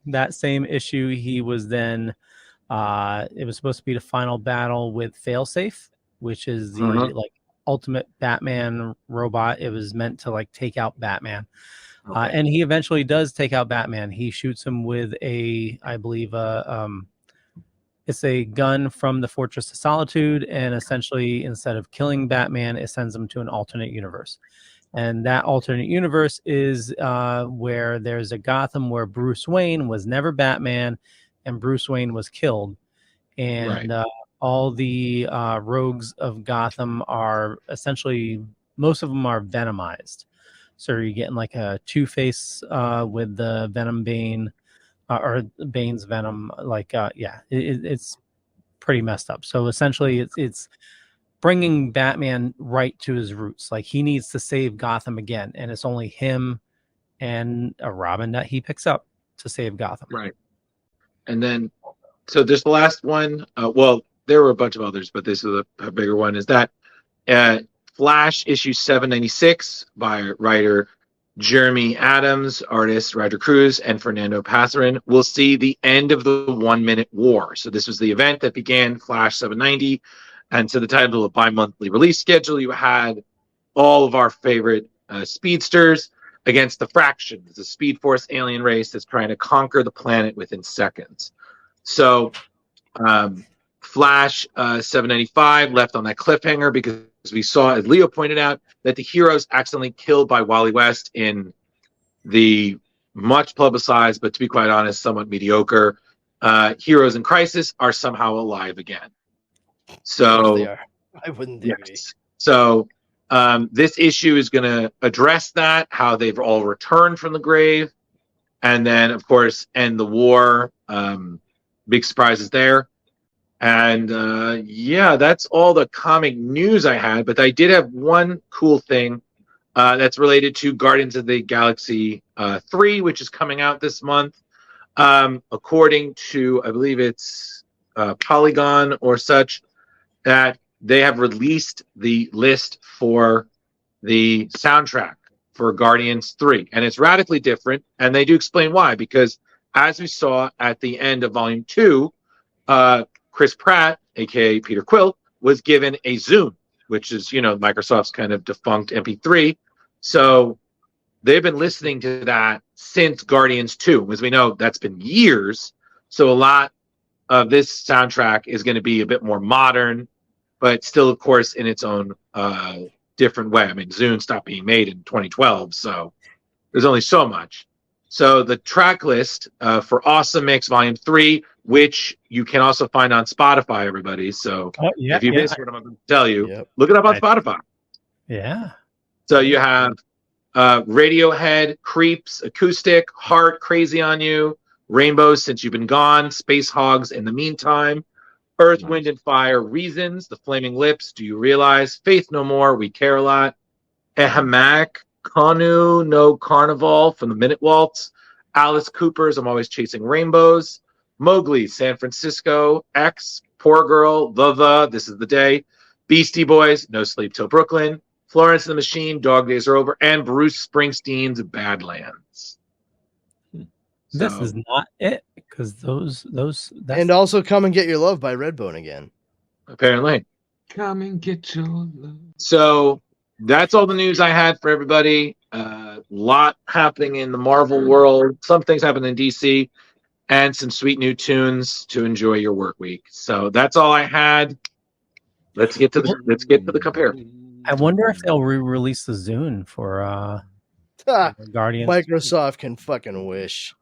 That same issue, he was then. It was supposed to be the final battle with Failsafe, which is the ultimate Batman robot. It was meant to take out Batman. And he eventually does take out Batman. He shoots him with I believe, it's a gun from the Fortress of Solitude, and essentially, instead of killing Batman, it sends him to an alternate universe. And that alternate universe is where there's a Gotham where Bruce Wayne was never Batman, and Bruce Wayne was killed. And all the rogues of Gotham are essentially, most of them are venomized. So you're getting like a Two-Face with the Venom Bane, or Bane's venom. Like, it's pretty messed up. So essentially, it's bringing Batman right to his roots. Like, he needs to save Gotham again, and it's only him and a Robin that he picks up to save Gotham. Right. And then, so there's the last one. Well, there were a bunch of others, but this is a bigger one. Is that Flash issue 796 by writer Jeremy Adams, artist Roger Cruz, and Fernando Pasarin will see the end of the 1 Minute War. So this was the event that began Flash 790. And so the title of bi-monthly release schedule, you had all of our favorite speedsters against the Fraction, the Speed Force alien race that's trying to conquer the planet within seconds. So Flash 795 left on that cliffhanger because we saw, as Leo pointed out, that the heroes accidentally killed by Wally West in the much publicized, but to be quite honest, somewhat mediocre Heroes in Crisis are somehow alive again. So they are. I wouldn't do it. So this issue is going to address that, how they've all returned from the grave, and then, of course, end the war. Big surprises there. And that's all the comic news I had. But I did have one cool thing that's related to Guardians of the Galaxy 3, which is coming out this month. According to, I believe it's Polygon or such, that they have released the list for the soundtrack for Guardians 3. And it's radically different. And they do explain why. Because as we saw at the end of Volume 2, Chris Pratt, a.k.a. Peter Quill, was given a Zune, which is, Microsoft's kind of defunct MP3. So they've been listening to that since Guardians 2. As we know, that's been years. So a lot of this soundtrack is going to be a bit more modern, but still, of course, in its own different way. I mean, Zune stopped being made in 2012, so there's only so much. So the track list for Awesome Mix Volume 3, which you can also find on Spotify, everybody. So if you missed what I'm about to tell you, look it up on Spotify. Yeah. So you have Radiohead, Creeps, Acoustic, Heart, Crazy on You, Rainbows, Since You've Been Gone, Space Hogs, In the Meantime, Earth, Wind, and Fire, Reasons, The Flaming Lips, Do You Realize, Faith No More, We Care a Lot, Ehamak, Kanu No Carnival from the Minute Waltz, Alice Cooper's I'm Always Chasing Rainbows, Mowgli, San Francisco, X, Poor Girl, The, This Is the Day, Beastie Boys, No Sleep Till Brooklyn, Florence and the Machine, Dog Days Are Over, and Bruce Springsteen's Badlands. This is not it, because those and also Come and Get Your Love by Redbone again. Apparently. Come and get your love. So that's all the news I had for everybody. Lot happening in the Marvel world, some things happening in DC, and some sweet new tunes to enjoy your work week. So that's all I had. Let's get to the compare. I wonder if they'll re-release the Zune for Guardians. Microsoft can fucking wish.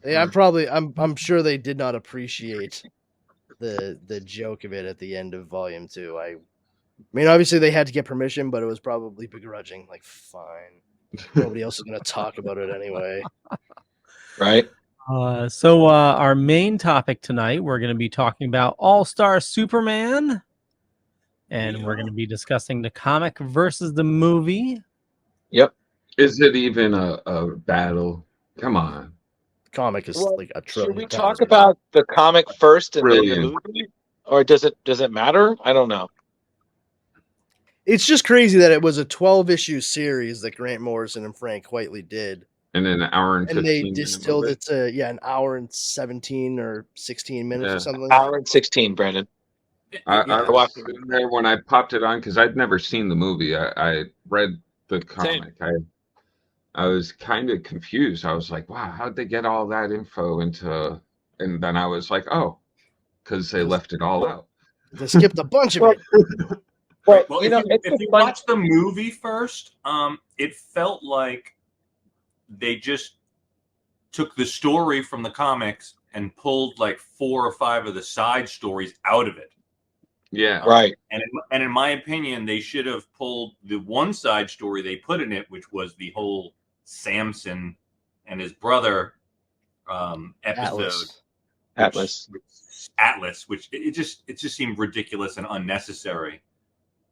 I'm sure they did not appreciate the joke of it at the end of Volume 2. I mean, obviously they had to get permission, but it was probably begrudging. Like, fine, nobody else is going to talk about it anyway. Right. So our main topic tonight, we're going to be talking about All-Star Superman. And we're going to be discussing the comic versus the movie. Yep. Is it even a battle? Come on. Comic is like a trillion. Should we talk about the comic first and then the movie? Or does it matter? I don't know. It's just crazy that it was a 12-issue series that Grant Morrison and Frank Whiteley did. And then an hour and 15 minutes. And they distilled it to an hour and 17 or 16 minutes or something. Hour and 16, Brandon. I watched it there when I popped it on because I'd never seen the movie. I read the comic. I was kind of confused. I was like, wow, how'd they get all that info into? And then I was like, oh, because they left it all out. They skipped a bunch of it. Well, Well, you know, if you watch the movie first, it felt like they just took the story from the comics and pulled like 4 or 5 of the side stories out of it. Yeah. right. And in my opinion, they should have pulled the one side story they put in it, which was the whole Samson and his brother episode. Atlas. Which it just seemed ridiculous and unnecessary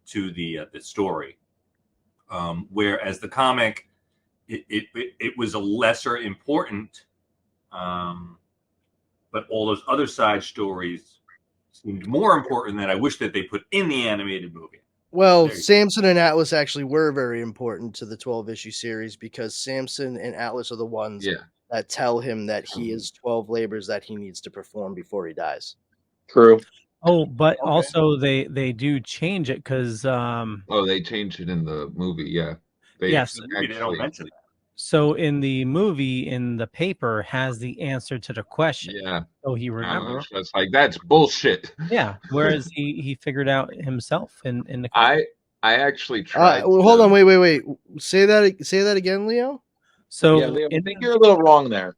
to the story. Whereas the comic, it was a lesser important, but all those other side stories seemed more important that I wish that they put in the animated movie. Well, Samson and Atlas actually were very important to the 12-issue series because Samson and Atlas are the ones that tell him that he has 12 labors that he needs to perform before he dies. True. Oh, but also they do change it because they changed it in the movie. Yeah. Yes. They don't mention that. So in the movie, in the paper, has the answer to the question. Yeah. So he I remembers. was just like, that's bullshit. Yeah. Whereas he figured out himself in the. I actually tried. Hold on, wait. Say that again, Leo. So yeah, Leo, I think you're a little wrong there.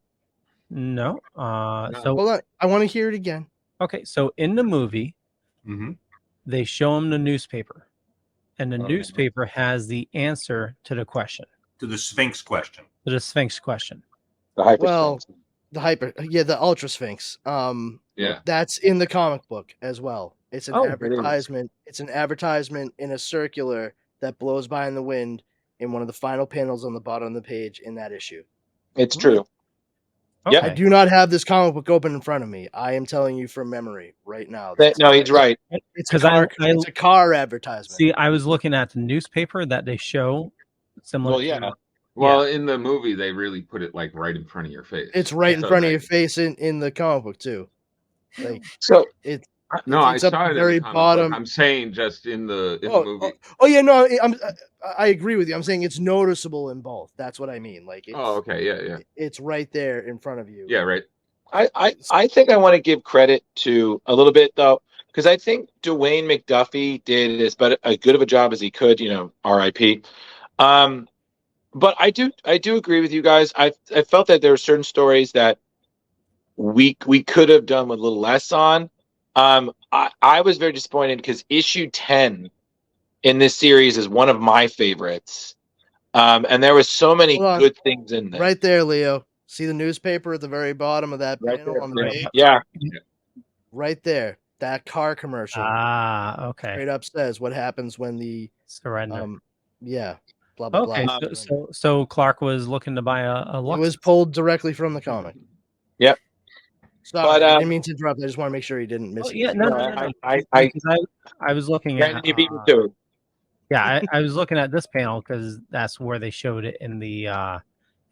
No. So hold on, I want to hear it again. Okay, so in the movie, they show him the newspaper, and the newspaper has the answer to the question. To the Sphinx question. To the Sphinx question. The hyper. Well, the Ultra Sphinx. That's in the comic book as well. It's an advertisement. It's an advertisement in a circular that blows by in the wind in one of the final panels on the bottom of the page in that issue. It's true. Okay. I do not have this comic book open in front of me. I am telling you from memory right now. No, he's right. It's a car advertisement. See, I was looking at the newspaper that they show. Similar. Well, yeah. Well, in the movie, they really put it like right in front of your face. It's right in front of your face in the comic book too. Like so, it's I saw it very in the bottom. I'm saying just in the movie. Oh yeah, no, I agree with you. I'm saying it's noticeable in both. That's what I mean. Like, yeah. It's right there in front of you. Yeah, right. I think I want to give credit to a little bit though, because I think Dwayne McDuffie did as good of a job as he could. You know, R.I.P. But I do agree with you guys. I felt that there were certain stories that we could have done with a little less on. I was very disappointed because issue 10 in this series is one of my favorites. And there was so many good things in there. Right there, Leo. See the newspaper at the very bottom of that panel there, on the page? Yeah. Right there. That car commercial. Okay. Straight up says what happens when the surrender. Blah blah okay, blah. So Clark was looking to buy a Lux. It was pulled directly from the comic. Yep. Sorry, I didn't mean to interrupt. I just want to make sure he didn't miss it. Yeah, no. I was looking at. You beat me to it. Yeah, I was looking at this panel because that's where they showed it in the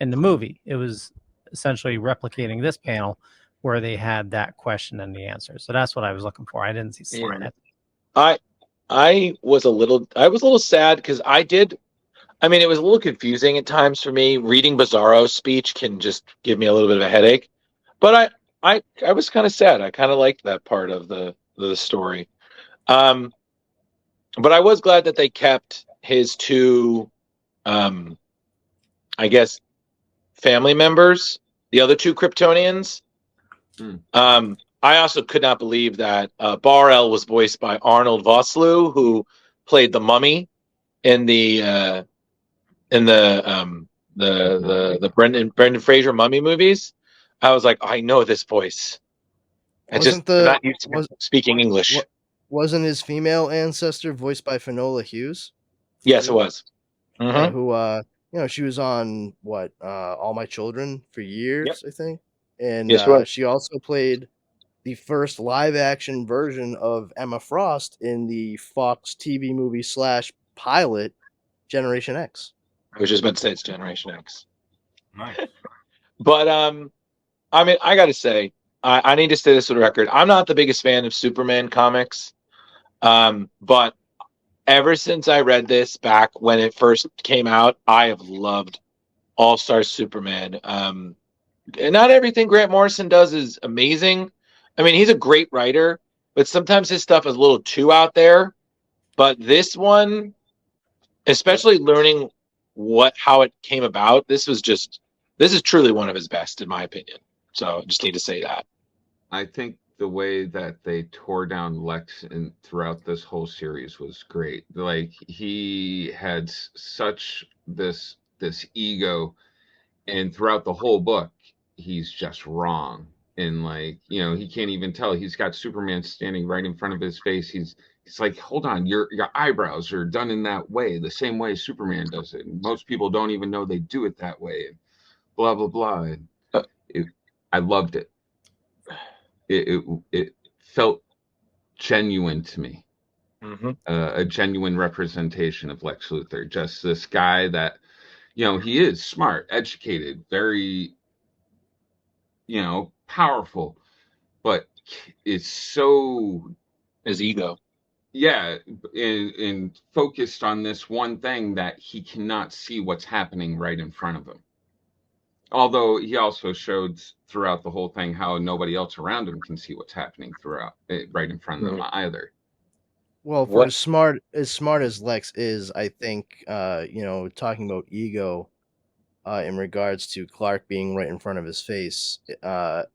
movie. It was essentially replicating this panel where they had that question and the answer. So that's what I was looking for. I didn't see slime. I was a little sad because it was a little confusing at times for me. Reading Bizarro's speech can just give me a little bit of a headache. But I was kind of sad. I kind of liked that part of the story. But I was glad that they kept his two, I guess, family members, the other two Kryptonians. I also could not believe that Bar-El was voiced by Arnold Vosloo, who played the Mummy in the Brendan Fraser Mummy movies. I was like, I know this voice. I'm not used to speaking English. Wasn't his female ancestor voiced by Finola Hughes? Yes, it was. Who she was on All My Children for years, I think. And she also played the first live action version of Emma Frost in the Fox TV movie / pilot Generation X. I was just about to say it's Generation X. Nice. But I gotta say, I need to say this for the record. I'm not the biggest fan of Superman comics. But ever since I read this back when it first came out, I have loved All-Star Superman. And not everything Grant Morrison does is amazing. I mean, he's a great writer, but sometimes his stuff is a little too out there. But this one, especially learning how it came about, this is truly one of his best, in my opinion. So I just need to say that. I think the way that they tore down Lex throughout this whole series was great. Like, he had such this ego, and throughout the whole book, he's just wrong. And, like, he can't even tell. He's got Superman standing right in front of his face. He's like, hold on, your eyebrows are done in that way, the same way Superman does it. And most people don't even know they do it that way. And blah blah blah. And I loved it. It felt genuine to me. Mm-hmm. A genuine representation of Lex Luthor. Just this guy that, he is smart, educated, very, powerful, but it's so his ego. Yeah, and focused on this one thing that he cannot see what's happening right in front of him. Although he also showed throughout the whole thing how nobody else around him can see what's happening right in front of them either. Well, for as smart as Lex is, I think, talking about ego, in regards to Clark being right in front of his face,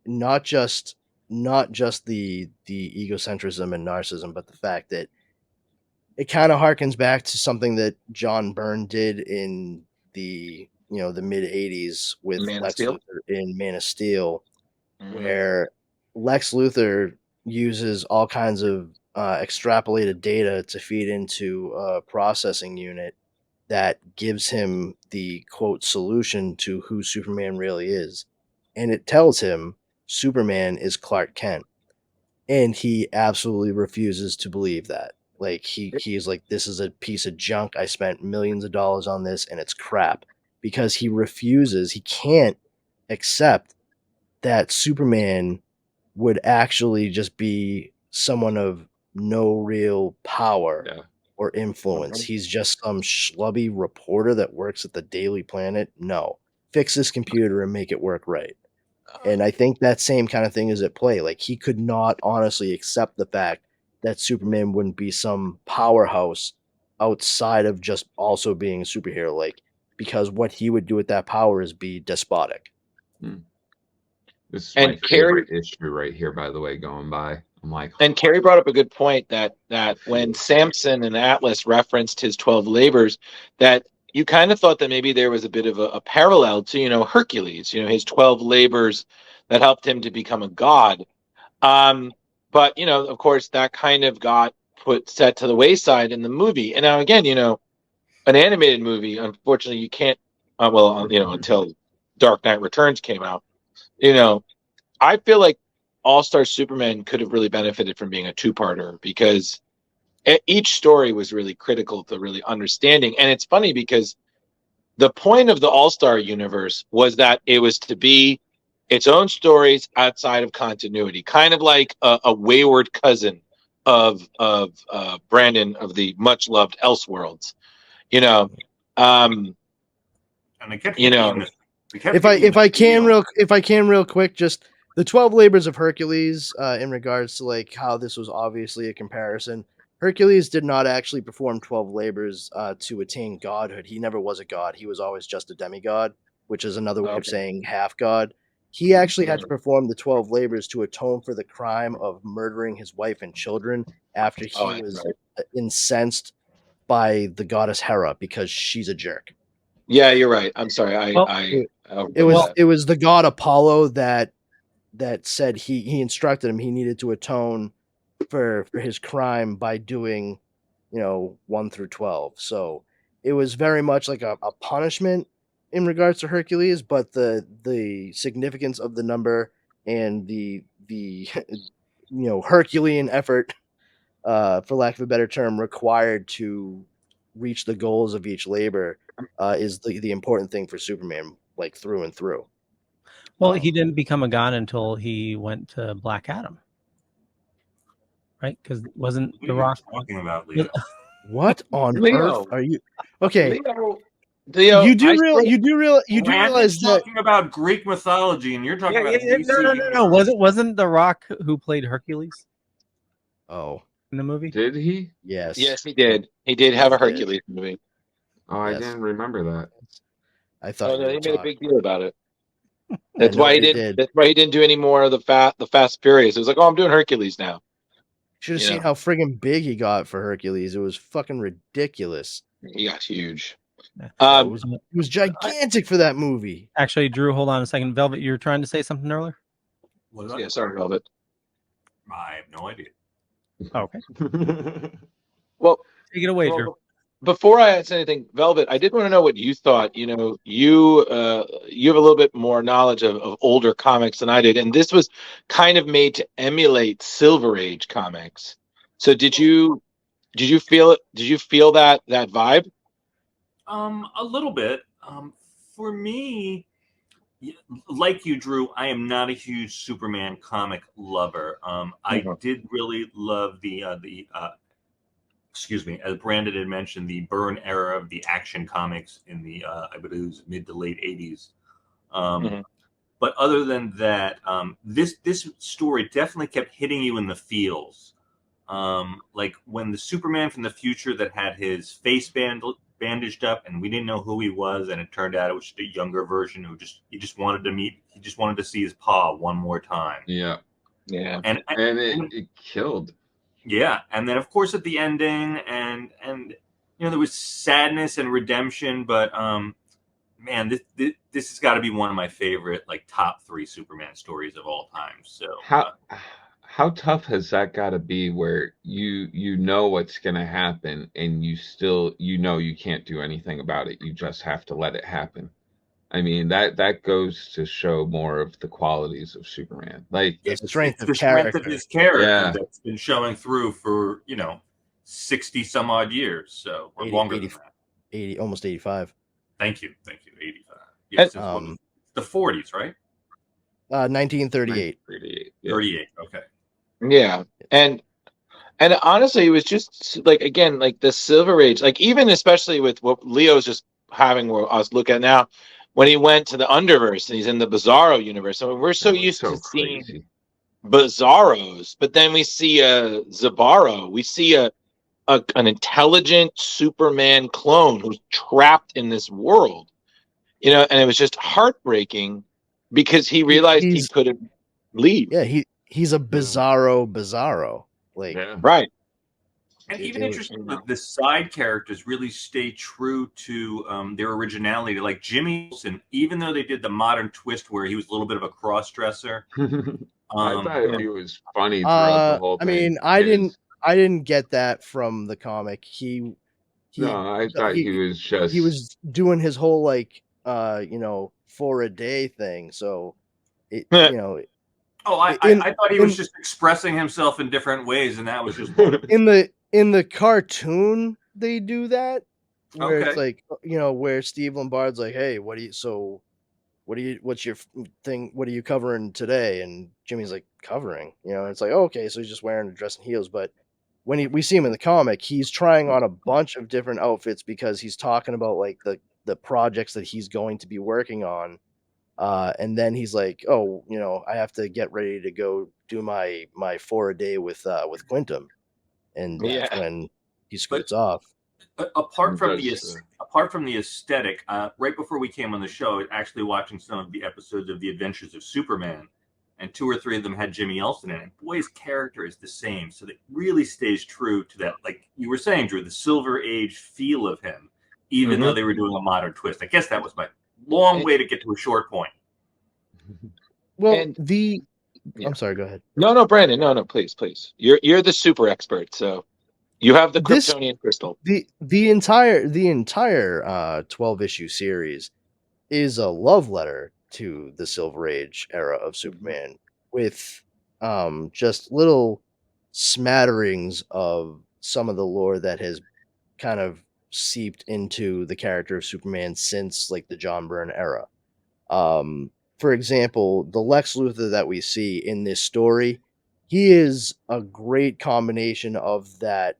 not just the egocentrism and narcissism, but the fact that it kind of harkens back to something that John Byrne did in the the mid 80s with Lex Luthor in Man of Steel, where Lex Luthor uses all kinds of extrapolated data to feed into a processing unit that gives him the quote solution to who Superman really is. And it tells him Superman is Clark Kent. And he absolutely refuses to believe that. Like, he's like, this is a piece of junk. I spent millions of dollars on this and it's crap. Because he can't accept that Superman would actually just be someone of no real power or influence. He's just some schlubby reporter that works at the Daily Planet. No, fix this computer and make it work right. And I think that same kind of thing is at play. Like, he could not honestly accept the fact that Superman wouldn't be some powerhouse outside of just also being a superhero. Like, because what he would do with that power is be despotic. This is my favorite issue right here, by the way, going by. I'm like, and Carrie brought up a good point that when Samson and Atlas referenced his 12 labors, that you kind of thought that maybe there was a bit of a parallel to, Hercules, his 12 labors that helped him to become a god. But, of course, that kind of got set to the wayside in the movie. And now, again, an animated movie, unfortunately, you can't, until Dark Knight Returns came out, I feel like All-Star Superman could have really benefited from being a two-parter, because each story was really critical to really understanding. And it's funny because the point of the All-Star universe was that it was to be its own stories outside of continuity, kind of like a wayward cousin of Brandon of the much-loved Elseworlds. And they kept if I can real quick, just the 12 labors of Hercules, in regards to like how this was obviously a comparison. Hercules did not actually perform 12 labors to attain godhood. He never was a god. He was always just a demigod, which is another way of saying half god. He actually had to perform the 12 labors to atone for the crime of murdering his wife and children after he was incensed by the goddess Hera because she's a jerk. Yeah, you're right. I'm sorry. It was the god Apollo that said he instructed him he needed to atone for his crime by doing 1 through 12. So it was very much like a punishment in regards to Hercules, but the significance of the number and the Herculean effort, for lack of a better term, required to reach the goals of each labor is the important thing for Superman, like through and through. Well, he didn't become a god until he went to Black Adam, right? Because wasn't what The are Rock you talking about, Leo? What on Leo. earth are you? Okay, Leo, you do Rant realize is that talking about Greek mythology, and you're talking Yeah, about yeah, DC no. universe. Wasn't The Rock who played Hercules oh in the movie? Did he? Yes, he did. He did have a He did. Hercules movie. Oh, I Yes. didn't remember that. I thought Oh you no, were he made a talking. big deal about it. I That's know why he they didn't. did. That's why he didn't do any more of the Fast Furious. It was like, oh, I'm doing Hercules now. Should have You seen know. how friggin' big he got for Hercules. It was fucking ridiculous. He got huge. Yeah. It was gigantic for that movie. Actually, Drew, hold on a second. Velvet, you were trying to say something earlier? What is that? Yeah, sorry, Velvet. I have no idea. Oh, okay. Well, Take it away, Drew. before I ask anything, Velvet, I did want to know what you thought. You know, you have a little bit more knowledge of older comics than I did, and this was kind of made to emulate Silver Age comics. So did you feel it? Did you feel that vibe? A little bit. For me, like you, Drew, I am not a huge Superman comic lover. I did really love the excuse me, as Brandon had mentioned, the Byrne era of the Action comics in the I believe it was mid to late '80s. But other than that, this story definitely kept hitting you in the feels. Like when the Superman from the future that had his face bandaged up, and we didn't know who he was, and it turned out it was just a younger version who he just wanted to see his paw one more time. Yeah, and it killed. Yeah, and then of course at the ending, and you know there was sadness and redemption, but man, this has got to be one of my favorite like top 3 Superman stories of all time. So how tough has that got to be where you know what's going to happen and you still you can't do anything about it, you just have to let it happen. I mean, that goes to show more of the qualities of Superman, like the strength of his character Yeah. that's been showing through for 60 some odd years, so or 80, longer 80, than that. 80, almost 85. Thank you, 85. Yes, the 40s, right? 1938. 38. Okay. Yeah, and honestly, it was just like again, like the Silver Age, like even especially with what Leo's just having, where I was looking at now, when he went to the Underverse and he's in the Bizarro universe. I mean, we're so used to seeing Bizarros, but then we see a Zabaro, we see an intelligent Superman clone who's trapped in this world, and it was just heartbreaking because he realized he couldn't leave. Yeah, he's a bizarro. Like right. And even interesting, the side characters really stay true to their originality. Like Jimmy Olsen, even though they did the modern twist where he was a little bit of a cross-dresser. I thought he was funny throughout the whole thing. I mean, I didn't get that from the comic. I thought he was just... He was doing his whole, like, for a day thing. So, Oh, I thought he was just expressing himself in different ways, and that was just in the cartoon they do that, where it's like where Steve Lombard's like, hey, what's your thing? What are you covering today? And Jimmy's like, covering, it's like, okay, so he's just wearing a dress and heels. But when we see him in the comic, he's trying on a bunch of different outfits because he's talking about like the projects that he's going to be working on. And then he's like, oh, I have to get ready to go do my 4 a day with Quintum. And that's when he scoots off. Apart from the aesthetic, right before we came on the show, I was actually watching some of the episodes of The Adventures of Superman, and 2 or 3 of them had Jimmy Olsen in it. Boy's character is the same, so that really stays true to that, like you were saying, Drew, the Silver Age feel of him, even though they were doing a modern twist. I guess that was my long way to get to a short point. Well, I'm sorry, go ahead. No, Brandon, no, please. You're the super expert, so you have the Kryptonian crystal. The entire 12-issue series is a love letter to the Silver Age era of Superman, with just little smatterings of some of the lore that has kind of seeped into the character of Superman since like the John Byrne era. For example, the Lex Luthor that we see in this story, he is a great combination of that,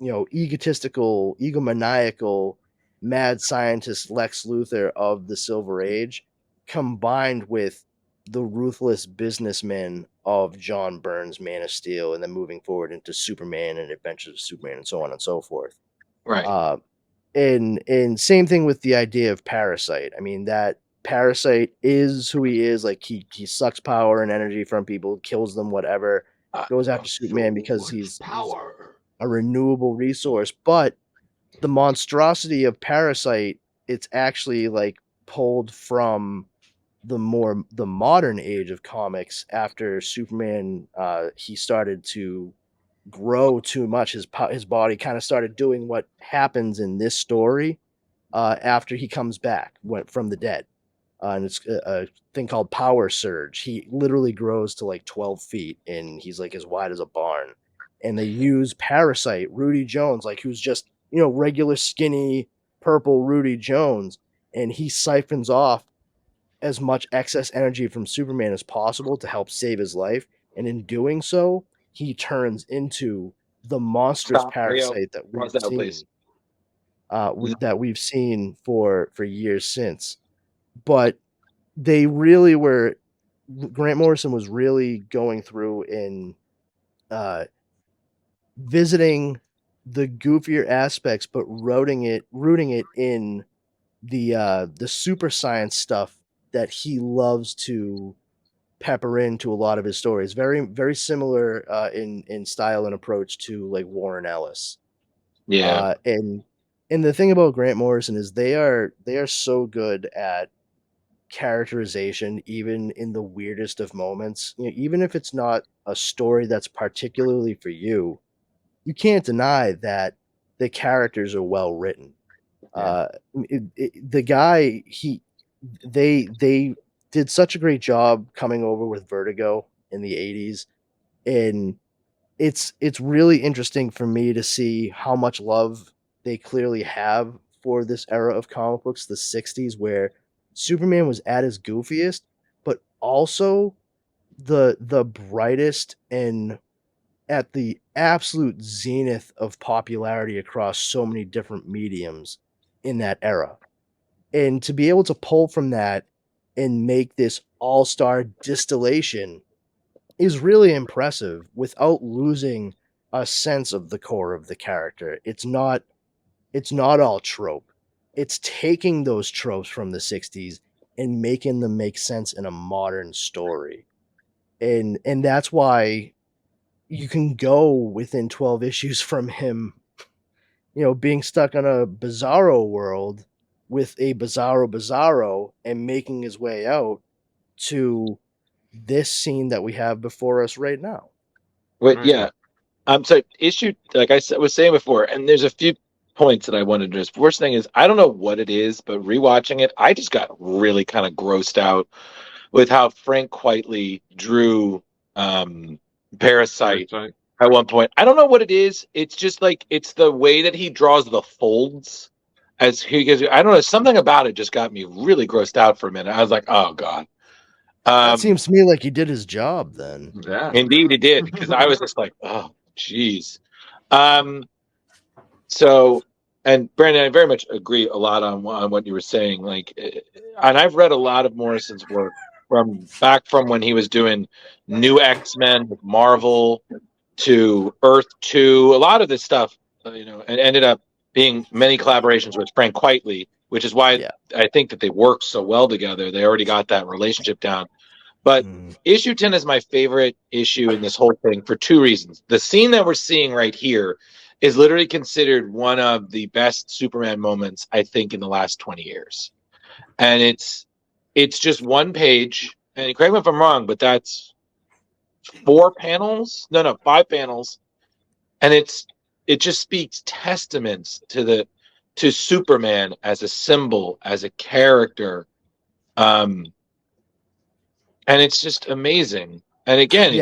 egotistical, egomaniacal, mad scientist Lex Luthor of the Silver Age, combined with the ruthless businessman of John Byrne's Man of Steel, and then moving forward into Superman and Adventures of Superman and so on and so forth. Right. And same thing with the idea of Parasite. I mean, that Parasite is who he is. Like he sucks power and energy from people, kills them, whatever. Goes after Superman because he's a renewable resource. But the monstrosity of Parasite, it's actually like pulled from the modern age of comics after Superman. He started to grow too much. His body kind of started doing what happens in this story after he comes back from the dead. And it's a thing called power surge. He literally grows to like 12 feet, and he's like as wide as a barn. And they use Parasite, Rudy Jones, like who's just regular skinny purple Rudy Jones, and he siphons off as much excess energy from Superman as possible to help save his life. And in doing so, he turns into the monstrous parasite that we've seen. That we've seen for years since. But they really were. Grant Morrison was really going through and visiting the goofier aspects, but rooting it in the super science stuff that he loves to pepper into a lot of his stories. Very, very similar in style and approach to like Warren Ellis. Yeah. And the thing about Grant Morrison is they are so good at characterization, even in the weirdest of moments. Even if it's not a story that's particularly for you, you can't deny that the characters are well written. Yeah. The guy, they did such a great job coming over with Vertigo in the 80s, and it's really interesting for me to see how much love they clearly have for this era of comic books, the 60s, where Superman was at his goofiest, but also the brightest and at the absolute zenith of popularity across so many different mediums in that era. And to be able to pull from that and make this all-star distillation is really impressive without losing a sense of the core of the character. It's not all trope. It's taking those tropes from the 60s and making them make sense in a modern story. And that's why you can go within 12 issues from him, being stuck on a bizarro world with a bizarro and making his way out to this scene that we have before us right now. Wait, yeah. So issue, like I was saying before, and there's a few points that I wanted to address. First thing is, I don't know what it is, but rewatching it, I just got really kind of grossed out with how Frank Quitely drew Parasite at one point. I don't know what it is. It's just like, it's the way that he draws the folds as he goes. I don't know. Something about it just got me really grossed out for a minute. I was like, oh God. That seems to me like he did his job then. Yeah. Indeed he did, because I was just like, oh, geez. So, and Brandon, I very much agree a lot on what you were saying. Like, and I've read a lot of Morrison's work from when he was doing New X-Men with Marvel to Earth 2, a lot of this stuff, and ended up being many collaborations with Frank Quitely, which is why I think that they work so well together. They already got that relationship down. But issue 10 is my favorite issue in this whole thing for two reasons. The scene that we're seeing right here is literally considered one of the best Superman moments, I think, in the last 20 years. And it's just one page, and correct me if I'm wrong, but that's 5 panels, and it just speaks testaments to Superman as a symbol, as a character, and it's just amazing. And again,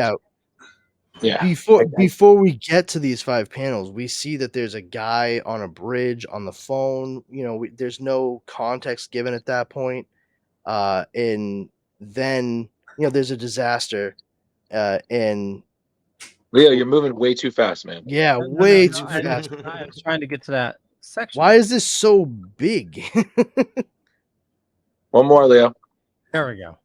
Before we get to these 5 panels, we see that there's a guy on a bridge on the phone. There's no context given at that point, and then there's a disaster, and Leo, you're moving way too fast, man. Yeah, No, way no, too I fast. was trying to get to that section. Why is this so big? One more, Leo. There we go.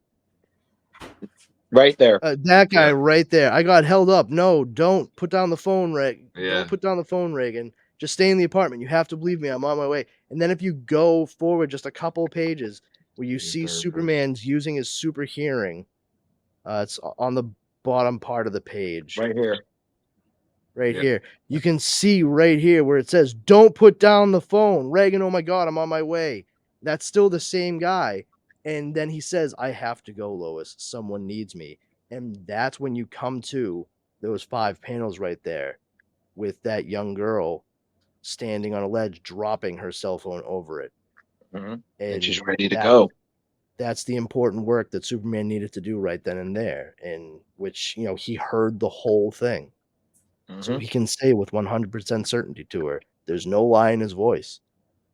Right there. That guy right there. I got held up. No, don't put down the phone, Yeah. Don't put down the phone, Reagan. Just stay in the apartment. You have to believe me. I'm on my way. And then if you go forward just a couple pages where you see Superman's using his super hearing, it's on the bottom part of the page. Right here. Right here. You can see right here where it says, don't put down the phone. Reagan, oh my God, I'm on my way. That's still the same guy. And then he says, I have to go, Lois. Someone needs me. And that's when you come to those 5 panels right there with that young girl standing on a ledge, dropping her cell phone over it. Mm-hmm. And she's ready to that- go. That's the important work that Superman needed to do right then and there, in which, you know, he heard the whole thing. So he can say with 100% certainty to her, there's no lie in his voice.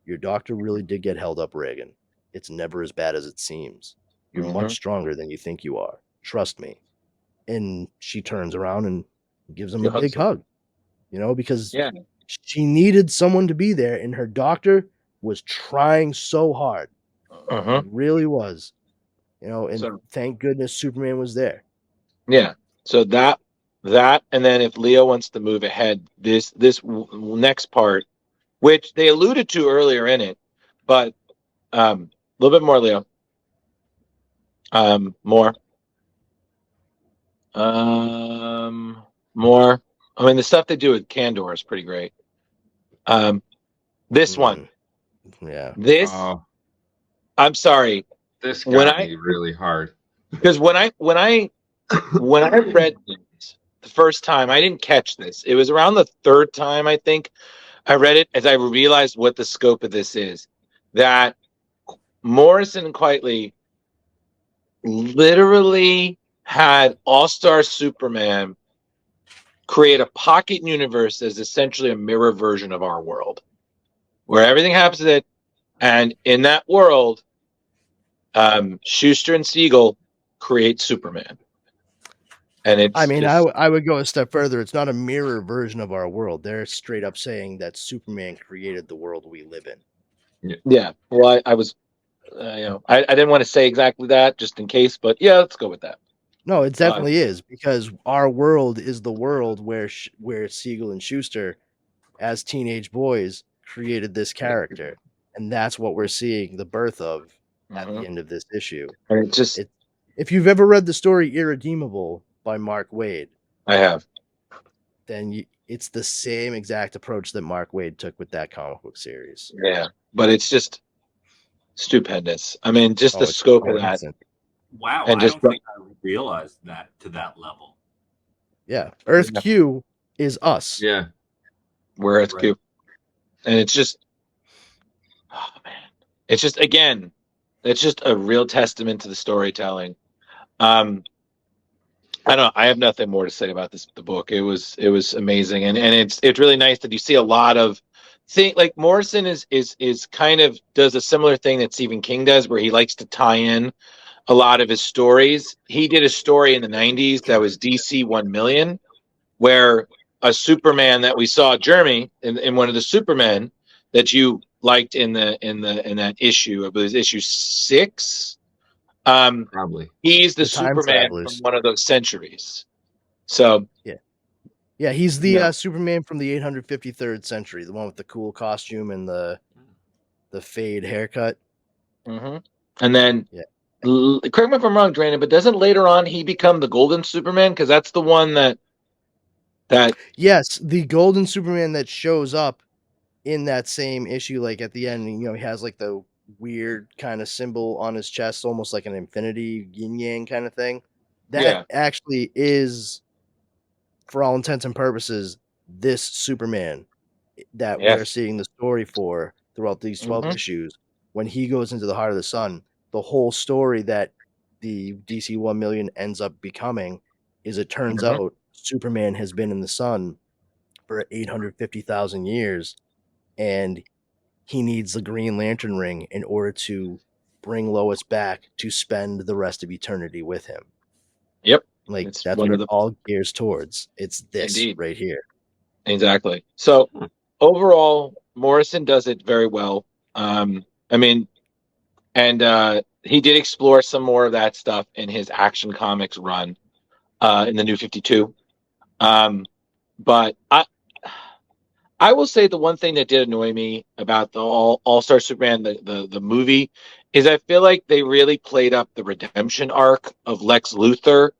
Your doctor really did get held up, Reagan. It's never as bad as it seems. You're much stronger than you think you are. Trust me. And she turns around and gives him a big hug, you know, because she needed someone to be there, and her doctor was trying so hard. It really was, you know, and thank goodness Superman was there. Yeah. So that, and then if Leo wants to move ahead, this next part, which they alluded to earlier in it, but a little bit more, Leo. More. More. I mean, the stuff they do with Kandor is pretty great. This one. Yeah. This. I'm sorry. This got me really hard. Because when I read this the first time, I didn't catch this. It was around the third time, I think, I read it as I realized what the scope of this is. That Morrison and Quitely literally had All-Star Superman create a pocket universe as essentially a mirror version of our world, where everything happens in it, and in that world, Schuster and Siegel create Superman. And it's, I mean, I would go a step further. It's not a mirror version of our world. They're straight up saying that Superman created the world we live in. Yeah. Well, I was, I didn't want to say exactly that just in case, but yeah, let's go with that. No, it definitely is, because our world is the world where Siegel and Schuster, as teenage boys, created this character, and that's what we're seeing the birth of at the end of this issue. And it's just, if you've ever read the story Irredeemable by Mark Waid, I have, then it's the same exact approach that Mark Waid took with that comic book series. Yeah, but it's just stupendous. I mean, just the scope of that. Wow, and I don't think I realized that to that level. Yeah, Earth Q is us. Yeah, we're Earth Q, and it's just, oh man, it's just, again, it's just a real testament to the storytelling. I don't know. I have nothing more to say about the book. It was amazing, and it's really nice that you see a lot of things. Like Morrison is kind of does a similar thing that Stephen King does, where he likes to tie in a lot of his stories. He did a story in the 90s that was DC 1 Million, where a Superman that we saw, Jeremy, in one of the Supermen that you liked in that issue, it was issue 6. Probably he's the Superman from one of those centuries. So yeah, he's the Superman from the 853rd century, the one with the cool costume and the fade haircut. And then correct me if I'm wrong, Dwayne, but doesn't later on he become the Golden Superman? Because that's the one that yes, the Golden Superman that shows up in that same issue, like at the end, you know, he has like the weird kind of symbol on his chest, almost like an infinity yin yang kind of thing. That actually is, for all intents and purposes, this Superman that we're seeing the story for throughout these 12 issues. When he goes into the heart of the sun, the whole story that the DC 1 Million ends up becoming is, it turns out Superman has been in the sun for 850,000 years, and he needs the Green Lantern ring in order to bring Lois back to spend the rest of eternity with him. Yep. Like It's that's one what of it the all gears towards. It's this indeed. right here. Exactly. So overall, Morrison does it very well. I mean, and he did explore some more of that stuff in his Action Comics run in the New 52. But I will say the one thing that did annoy me about the All-Star Superman, the movie, is I feel like they really played up the redemption arc of Lex Luthor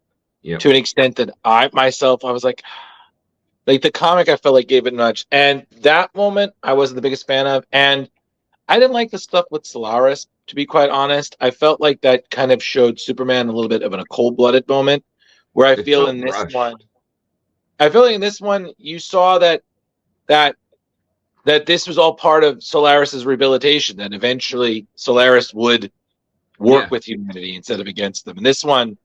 Yep. to an extent that I was like the comic I felt like gave it much. And that moment I wasn't the biggest fan of. And I didn't like the stuff with Solaris, to be quite honest. I felt like that kind of showed Superman a little bit of a cold-blooded moment where I It feel felt in this rushed. one, you saw that this was all part of Solaris's rehabilitation, that eventually Solaris would work Yeah. with humanity instead of against them. And this one,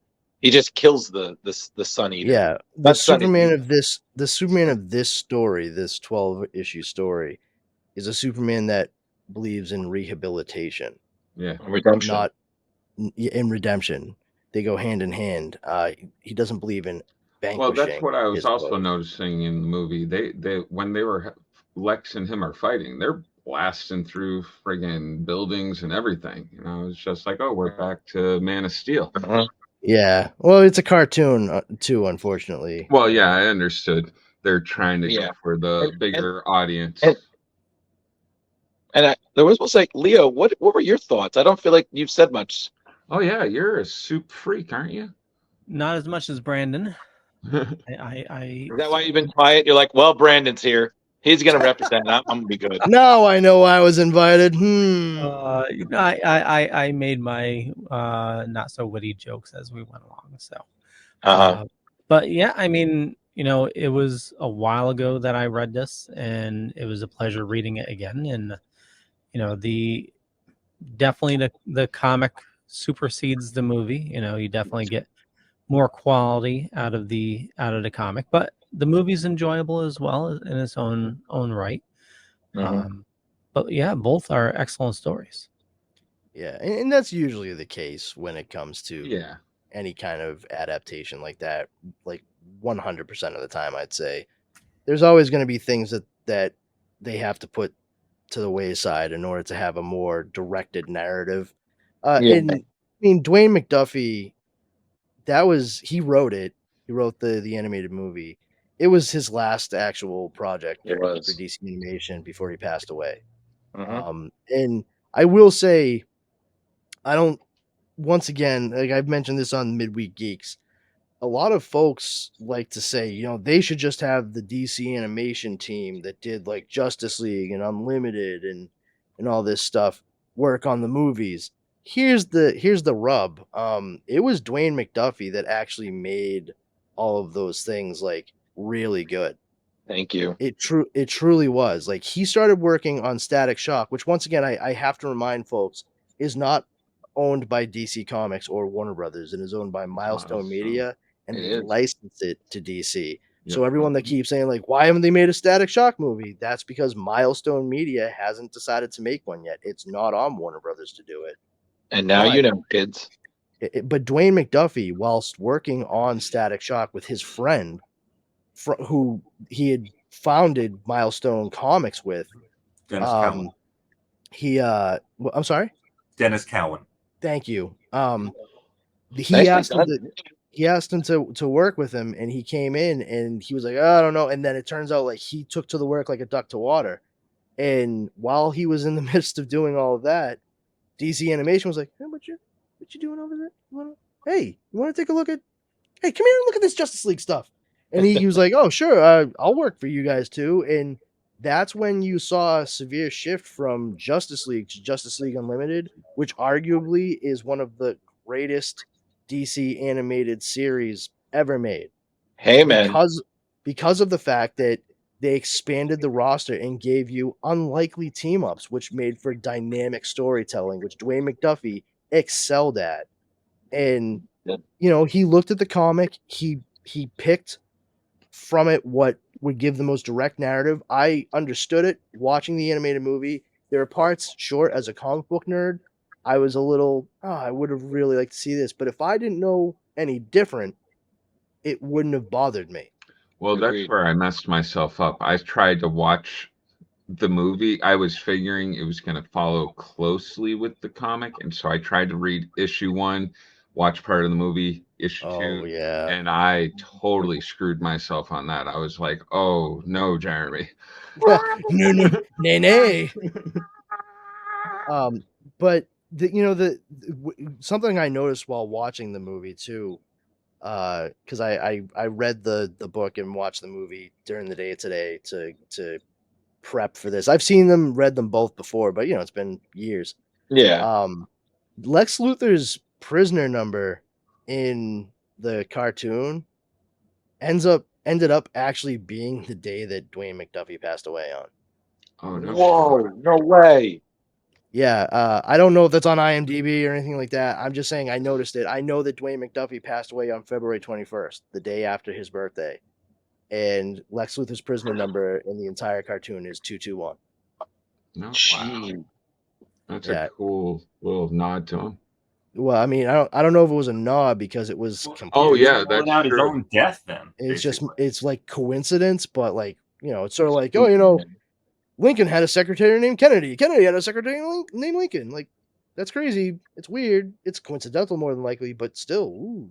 he just kills the Sun Eater. Yeah, That's Sun Eater. the Superman of this story, this 12-issue story, is a Superman that believes in rehabilitation, Yeah. Redemption. not in redemption. They go hand in hand. He doesn't believe in vanquishing. Well, that's what I was his also foes. noticing in the movie. They when they were Lex and him are fighting, they're blasting through friggin' buildings and everything. You know, it's just like, oh, we're back to Man of Steel. Uh-huh. Yeah, well, it's a cartoon too, unfortunately. Well, yeah, I understood. They're trying to Yeah. go for the bigger audience. And I was like, Leo, what were your thoughts? I don't feel like you've said much. Oh yeah, you're a soup freak, aren't you? Not as much as Brandon. Is that why you've been quiet? You're like, well, Brandon's here. He's going to represent. I'm going to be good. Now I know I was invited. I made my not so witty jokes as we went along. So, but yeah, I mean, it was a while ago that I read this, and it was a pleasure reading it again. And the comic supersedes the movie. You definitely get more quality out of the comic, but the movie's enjoyable as well in its own right. But yeah, both are excellent stories. Yeah, and that's usually the case when it comes to Yeah. any kind of adaptation like that. Like 100% of the time, I'd say there's always going to be things that they have to put to the wayside in order to have a more directed narrative. And I mean, Dwayne McDuffie, he wrote it. He wrote the animated movie. It was his last actual project for DC Animation before he passed away. And I will say, once again, like I've mentioned this on Midweek Geeks, a lot of folks like to say, they should just have the DC animation team that did like Justice League and Unlimited and all this stuff work on the movies. Here's the rub. It was Dwayne McDuffie that actually made all of those things like really good. Thank you. It truly was. Like he started working on Static Shock, which once again I have to remind folks is not owned by DC Comics or Warner Brothers. It is owned by Milestone Media, and they licensed it to DC. Yep. So everyone that keeps saying like, why haven't they made a Static Shock movie? That's because Milestone Media hasn't decided to make one yet. It's not on Warner Brothers to do it. And now you know, kids. But Dwayne McDuffie, whilst working on Static Shock with his friend, who he had founded Milestone Comics with, Dennis Cowan. I'm sorry, Dennis Cowan. Thank you. He asked him to work with him, and he came in, and he was like, oh, I don't know. And then it turns out like he took to the work like a duck to water. And while he was in the midst of doing all of that, DC Animation was like, hey, what you doing over there? You want to take a look at? Hey, come here and look at this Justice League stuff. And he was like, oh, sure, I'll work for you guys too. And that's when you saw a severe shift from Justice League to Justice League Unlimited, which arguably is one of the greatest DC animated series ever made. Hey, man. Because of the fact that they expanded the roster and gave you unlikely team-ups, which made for dynamic storytelling, which Dwayne McDuffie excelled at. And, he looked at the comic, he picked from it what would give the most direct narrative. I understood it watching the animated movie. There are parts, sure, as a comic book nerd, I was a little, I would have really liked to see this. But if I didn't know any different, it wouldn't have bothered me. Well, that's Agreed. where I messed myself up. I tried to watch the movie. I was figuring it was going to follow closely with the comic, and so I tried to read issue 1, watch part of the movie, issue 2, Yeah. and I totally screwed myself on that. I was like, "Oh no, Jeremy!" Nay. But something I noticed while watching the movie too, because I read the book and watched the movie during the day today to prep for this. I've read them both before, but it's been years. Yeah. Lex Luthor's prisoner number in the cartoon ended up actually being the day that Dwayne McDuffie passed away on. Oh no! Whoa! No way. Yeah, I don't know if that's on IMDb or anything like that. I'm just saying I noticed it. I know that Dwayne McDuffie passed away on February 21st, the day after his birthday. And Lex Luthor's prisoner number in the entire cartoon is 221. No, wow. Gee. That's Yeah. a cool little nod to him. Well, I mean, I don't know if it was a nod because it was Well, completely. Oh yeah, Calling that's out his true. own death. Then It's basically. it's like coincidence, but like it's sort of like Lincoln had a secretary named Kennedy. Kennedy had a secretary named Lincoln. Like, that's crazy. It's weird. It's coincidental more than likely, but still. Ooh.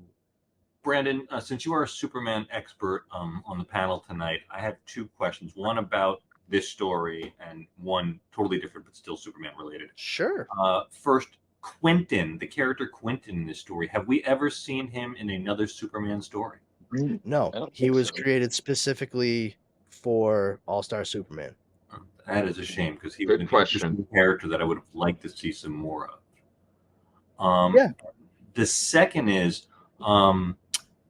Brandon, since you are a Superman expert on the panel tonight, I have 2 questions. One about this story and one totally different but still Superman related. Sure. First, Quentin, the character Quentin in this story. Have we ever seen him in another Superman story? No, he was created specifically for All-Star Superman. That is a shame because he Good was an question. interesting character that I would have liked to see some more of. Yeah. The second is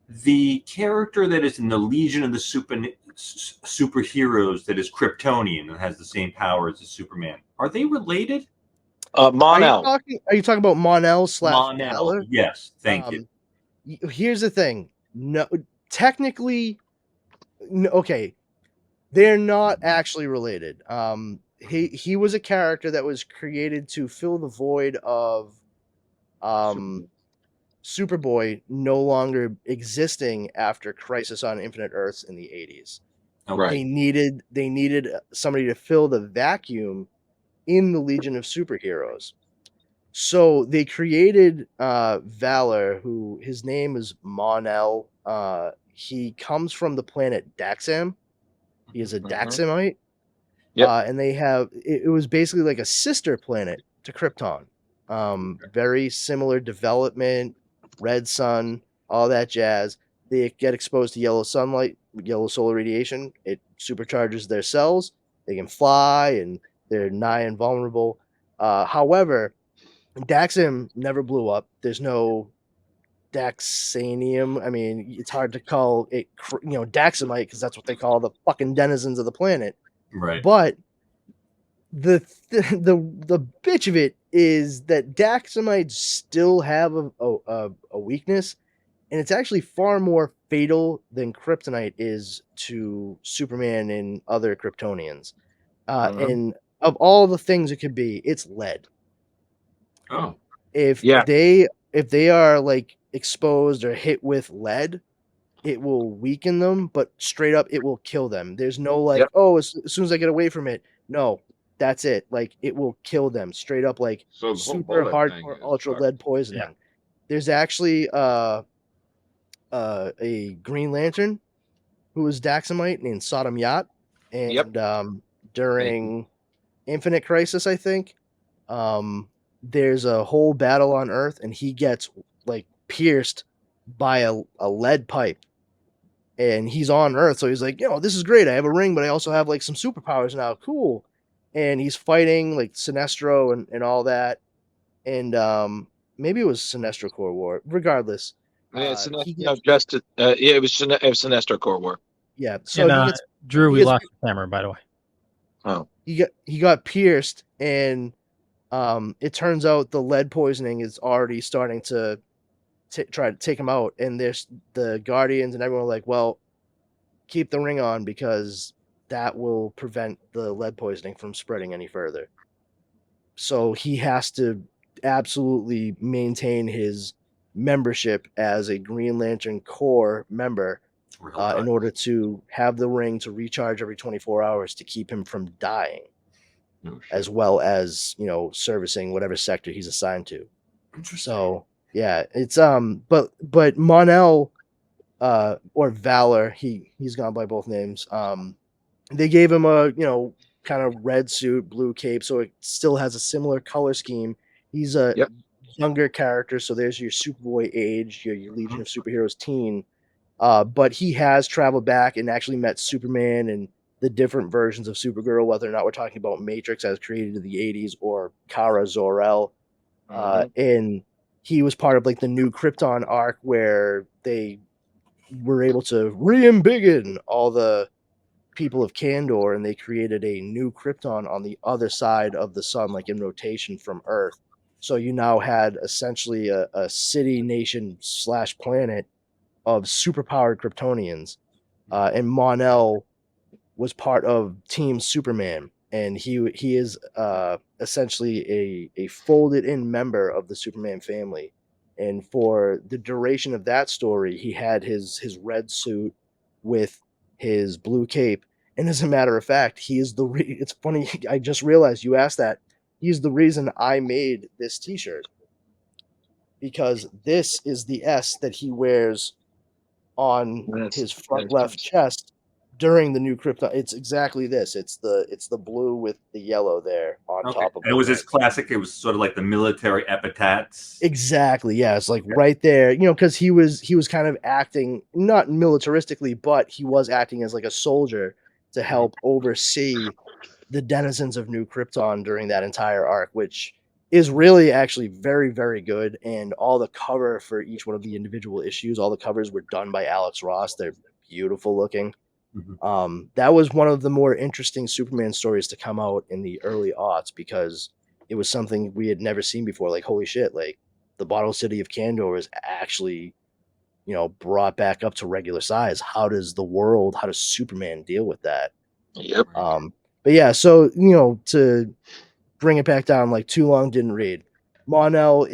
the character that is in the Legion of the Superheroes that is Kryptonian and has the same powers as Superman. Are they related? Mon-El. Are you talking about Mon-El / Mon-El. Valor? Yes, thank you. Here's the thing. No, technically, no, okay, they're not actually related. He was a character that was created to fill the void of Superboy no longer existing after Crisis on Infinite Earths in the 80s. Okay. They needed somebody to fill the vacuum in the Legion of Superheroes. So they created Valor, who his name is Mon-El. He comes from the planet Daxam. He is a Daxamite. Yep. And they have it was basically like a sister planet to Krypton. Very similar development, red sun, all that jazz. They get exposed to yellow sunlight, yellow solar radiation. It supercharges their cells. They can fly and they're nigh invulnerable. However, Daxam never blew up. There's no Daxanium. I mean, it's hard to call it, Daxamite because that's what they call the fucking denizens of the planet. Right. But the bitch of it is that Daxamites still have a weakness, and it's actually far more fatal than Kryptonite is to Superman and other Kryptonians. And of all the things it could be, it's lead. Oh, If they are like exposed or hit with lead, it will weaken them, but straight up it will kill them. There's no like, as soon as I get away from it, no, that's it. Like, it will kill them straight up, like so super hardcore ultra lead poisoning. Yeah. There's actually a Green Lantern who was Daxamite named Sodom Yacht, and during Infinite Crisis, I think, there's a whole battle on Earth, and he gets like pierced by a lead pipe, and he's on Earth, so he's like, this is great. I have a ring, but I also have like some superpowers now. Cool. And he's fighting like Sinestro and all that, and maybe it was Sinestro Corps War. Regardless, it was Sinestro Corps War. Yeah. So and, Drew, we lost the camera, by the way. Oh. He got pierced, and it turns out the lead poisoning is already starting to try to take him out, and there's the Guardians and everyone are like, well, keep the ring on because that will prevent the lead poisoning from spreading any further. So he has to absolutely maintain his membership as a Green Lantern Corps member in order to have the ring to recharge every 24 hours to keep him from dying, No shit. as well as, you know, servicing whatever sector he's assigned to. So yeah, it's but Mon-El or Valor, he's gone by both names. They gave him a, you know, kind of red suit, blue cape, so it still has a similar color scheme. He's a Yep. younger character, so there's your Superboy age, your Legion of Superheroes teen. But he has traveled back and actually met Superman and the different versions of Supergirl, whether or not we're talking about Matrix as created in the 80s or Kara Zor-El. And he was part of like the new Krypton arc where they were able to re-embiggen all the people of Kandor, and they created a new Krypton on the other side of the sun, like in rotation from Earth. So you now had essentially a city, nation / planet of superpowered Kryptonians, and Mon-El was part of Team Superman, and he is essentially a folded in member of the Superman family. And for the duration of that story, he had his red suit with his blue cape. And as a matter of fact, he is the it's funny, I just realized you asked that. He's the reason I made this t-shirt, because this is the S that he wears on his front left chest during the new Krypton. It's exactly this. It's the blue with the yellow there on top of it. And it was his classic. It was sort of like the military epithets. Exactly. Yeah, it's like right there. You know, because he was kind of acting not militaristically, but he was acting as like a soldier to help oversee the denizens of New Krypton during that entire arc, which is really actually very, very good. And all the cover for each one of the individual issues, all the covers were done by Alex Ross. They're beautiful looking. That was one of the more interesting Superman stories to come out in the early aughts, because it was something we had never seen before. Like, holy shit, like the bottle city of Kandor is actually, you know, brought back up to regular size. How does Superman deal with that? Yep. But yeah, so, you know, to bring it back down, like too long didn't read. Mon-El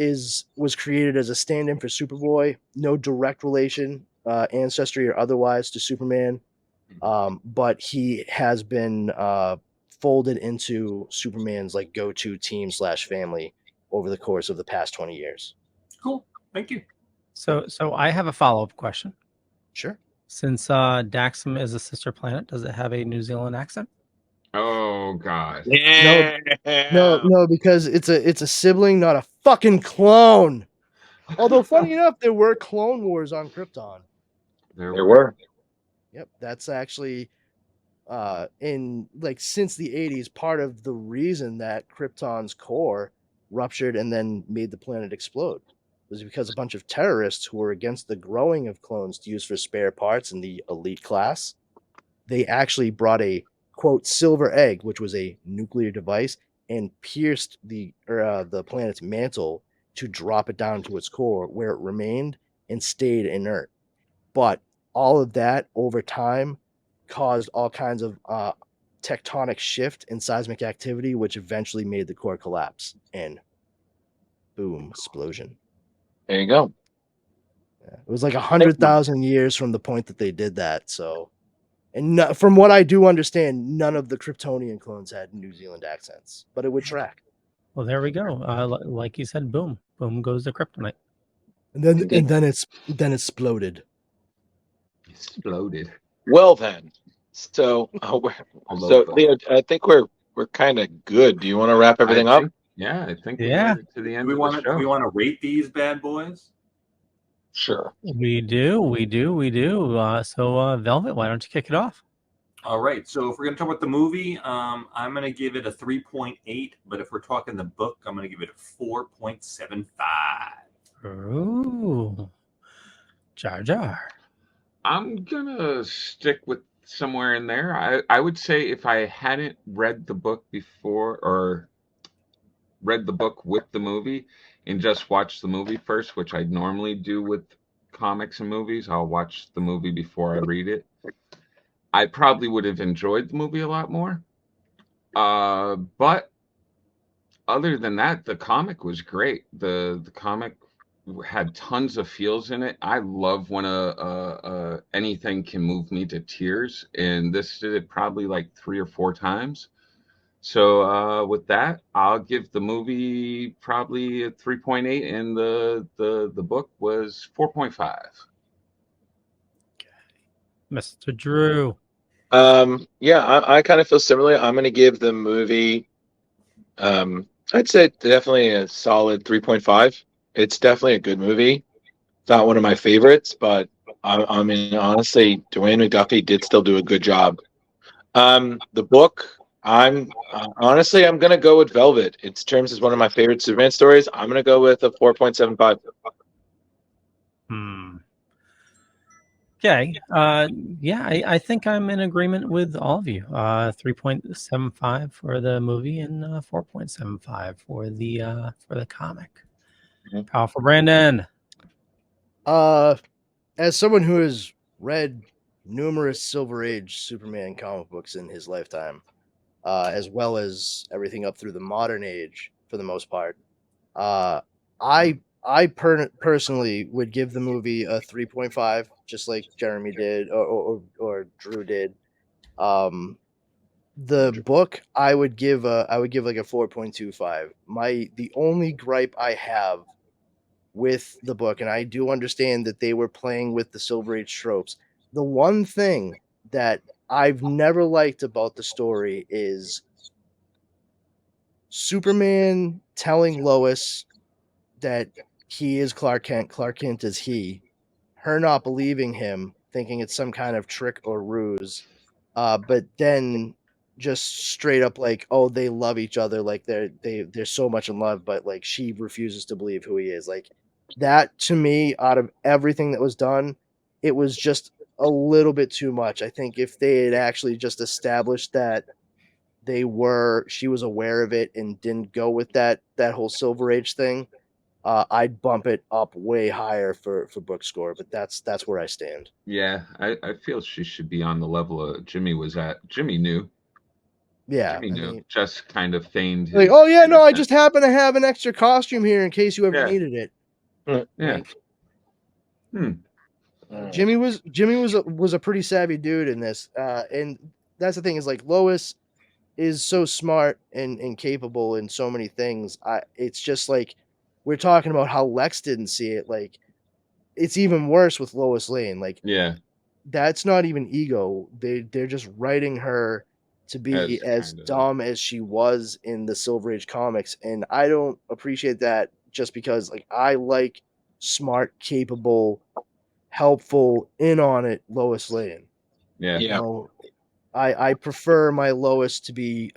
was created as a stand-in for Superboy, no direct relation, ancestry or otherwise, to Superman. But he has been folded into Superman's like go-to team / family over the course of the past 20 years. Cool. Thank you. So I have a follow-up question. Sure. Since Daxam is a sister planet, does it have a New Zealand accent? Oh God. Yeah. No, because it's a sibling, not a fucking clone. Although funny enough, there were Clone Wars on Krypton. There There were. Yep, that's actually in like since the 80s, part of the reason that Krypton's core ruptured and then made the planet explode was because a bunch of terrorists who were against the growing of clones to use for spare parts in the elite class, they actually brought a quote silver egg, which was a nuclear device, and pierced the planet's mantle to drop it down to its core, where it remained and stayed inert. But all of that over time caused all kinds of tectonic shift and seismic activity, which eventually made the core collapse, and boom, explosion. There you go. Yeah, it was like 100,000 years from the point that they did that. So, and from what I do understand, none of the Kryptonian clones had New Zealand accents, but it would track. Well, there we go. Like you said, boom goes the kryptonite. And then it exploded. Exploded. Well then, so Leo, I think we're kind of good. Do you want to wrap everything up? Yeah, I think Yeah. we made it to the end Do of the show. we want to rate these bad boys? Sure. We do. So Velvet, why don't you kick it off? All right. So if we're going to talk about the movie, I'm going to give it a 3.8. But if we're talking the book, I'm going to give it a 4.75. Ooh. Jar Jar. I'm gonna stick with somewhere in there. I would say if I hadn't read the book before, or read the book with the movie and just watched the movie first, which I normally do with comics and movies, I'll watch the movie before I read it, I probably would have enjoyed the movie a lot more. But other than that, the comic was great. The comic had tons of feels in it. I love when anything can move me to tears, and this did it probably like 3 or 4 times. So with that, I'll give the movie probably a 3.8, and the book was 4.5. Mr. Drew. Yeah, I kind of feel similarly. I'm going to give the movie, I'd say definitely a solid 3.5. It's definitely a good movie. It's not one of my favorites, but I mean, honestly, Dwayne McDuffie did still do a good job. The book, I'm honestly, I'm going to go with Velvet. Its terms as one of my favorite Superman stories. I'm going to go with a 4.75. Okay. Yeah, I think I'm in agreement with all of you. 3.75 for the movie and 4.75 for the comic. Mhm. Powerful, Brandon. As someone who has read numerous Silver Age Superman comic books in his lifetime, as well as everything up through the modern age for the most part, I personally would give the movie a 3.5, just like Jeremy did or Drew did. The book I would give like a 4.25. The only gripe I have with the book, and I do understand that they were playing with the Silver Age tropes. The one thing that I've never liked about the story is Superman telling Lois that he is Clark Kent is he, her not believing him, thinking it's some kind of trick or ruse, but then just straight up like, oh, they love each other, like they're so much in love, but like she refuses to believe who he is. Like that to me, out of everything that was done, it was just a little bit too much. I think if they had actually just established that she was aware of it and didn't go with that whole Silver Age thing, I'd bump it up way higher for book score, but that's where I stand. Yeah, I feel she should be on the level of Jimmy was at. Jimmy knew. Yeah, Jimmy I knew. mean, Just kind of feigned his like, oh yeah, no, I innocence. just happen to have an extra costume here in case you ever Yeah. needed it. Yeah. Like, Mm. Jimmy was a pretty savvy dude in this, and that's the thing is like Lois is so smart and capable in so many things. It's just like we're talking about how Lex didn't see it. Like it's even worse with Lois Lane. Like Yeah. that's not even ego. They're just writing her to be as kinda- dumb as she was in the Silver Age comics, and I don't appreciate that just because like I like smart, capable, helpful, in on it Lois Lane. Yeah. You know, I prefer my Lois to be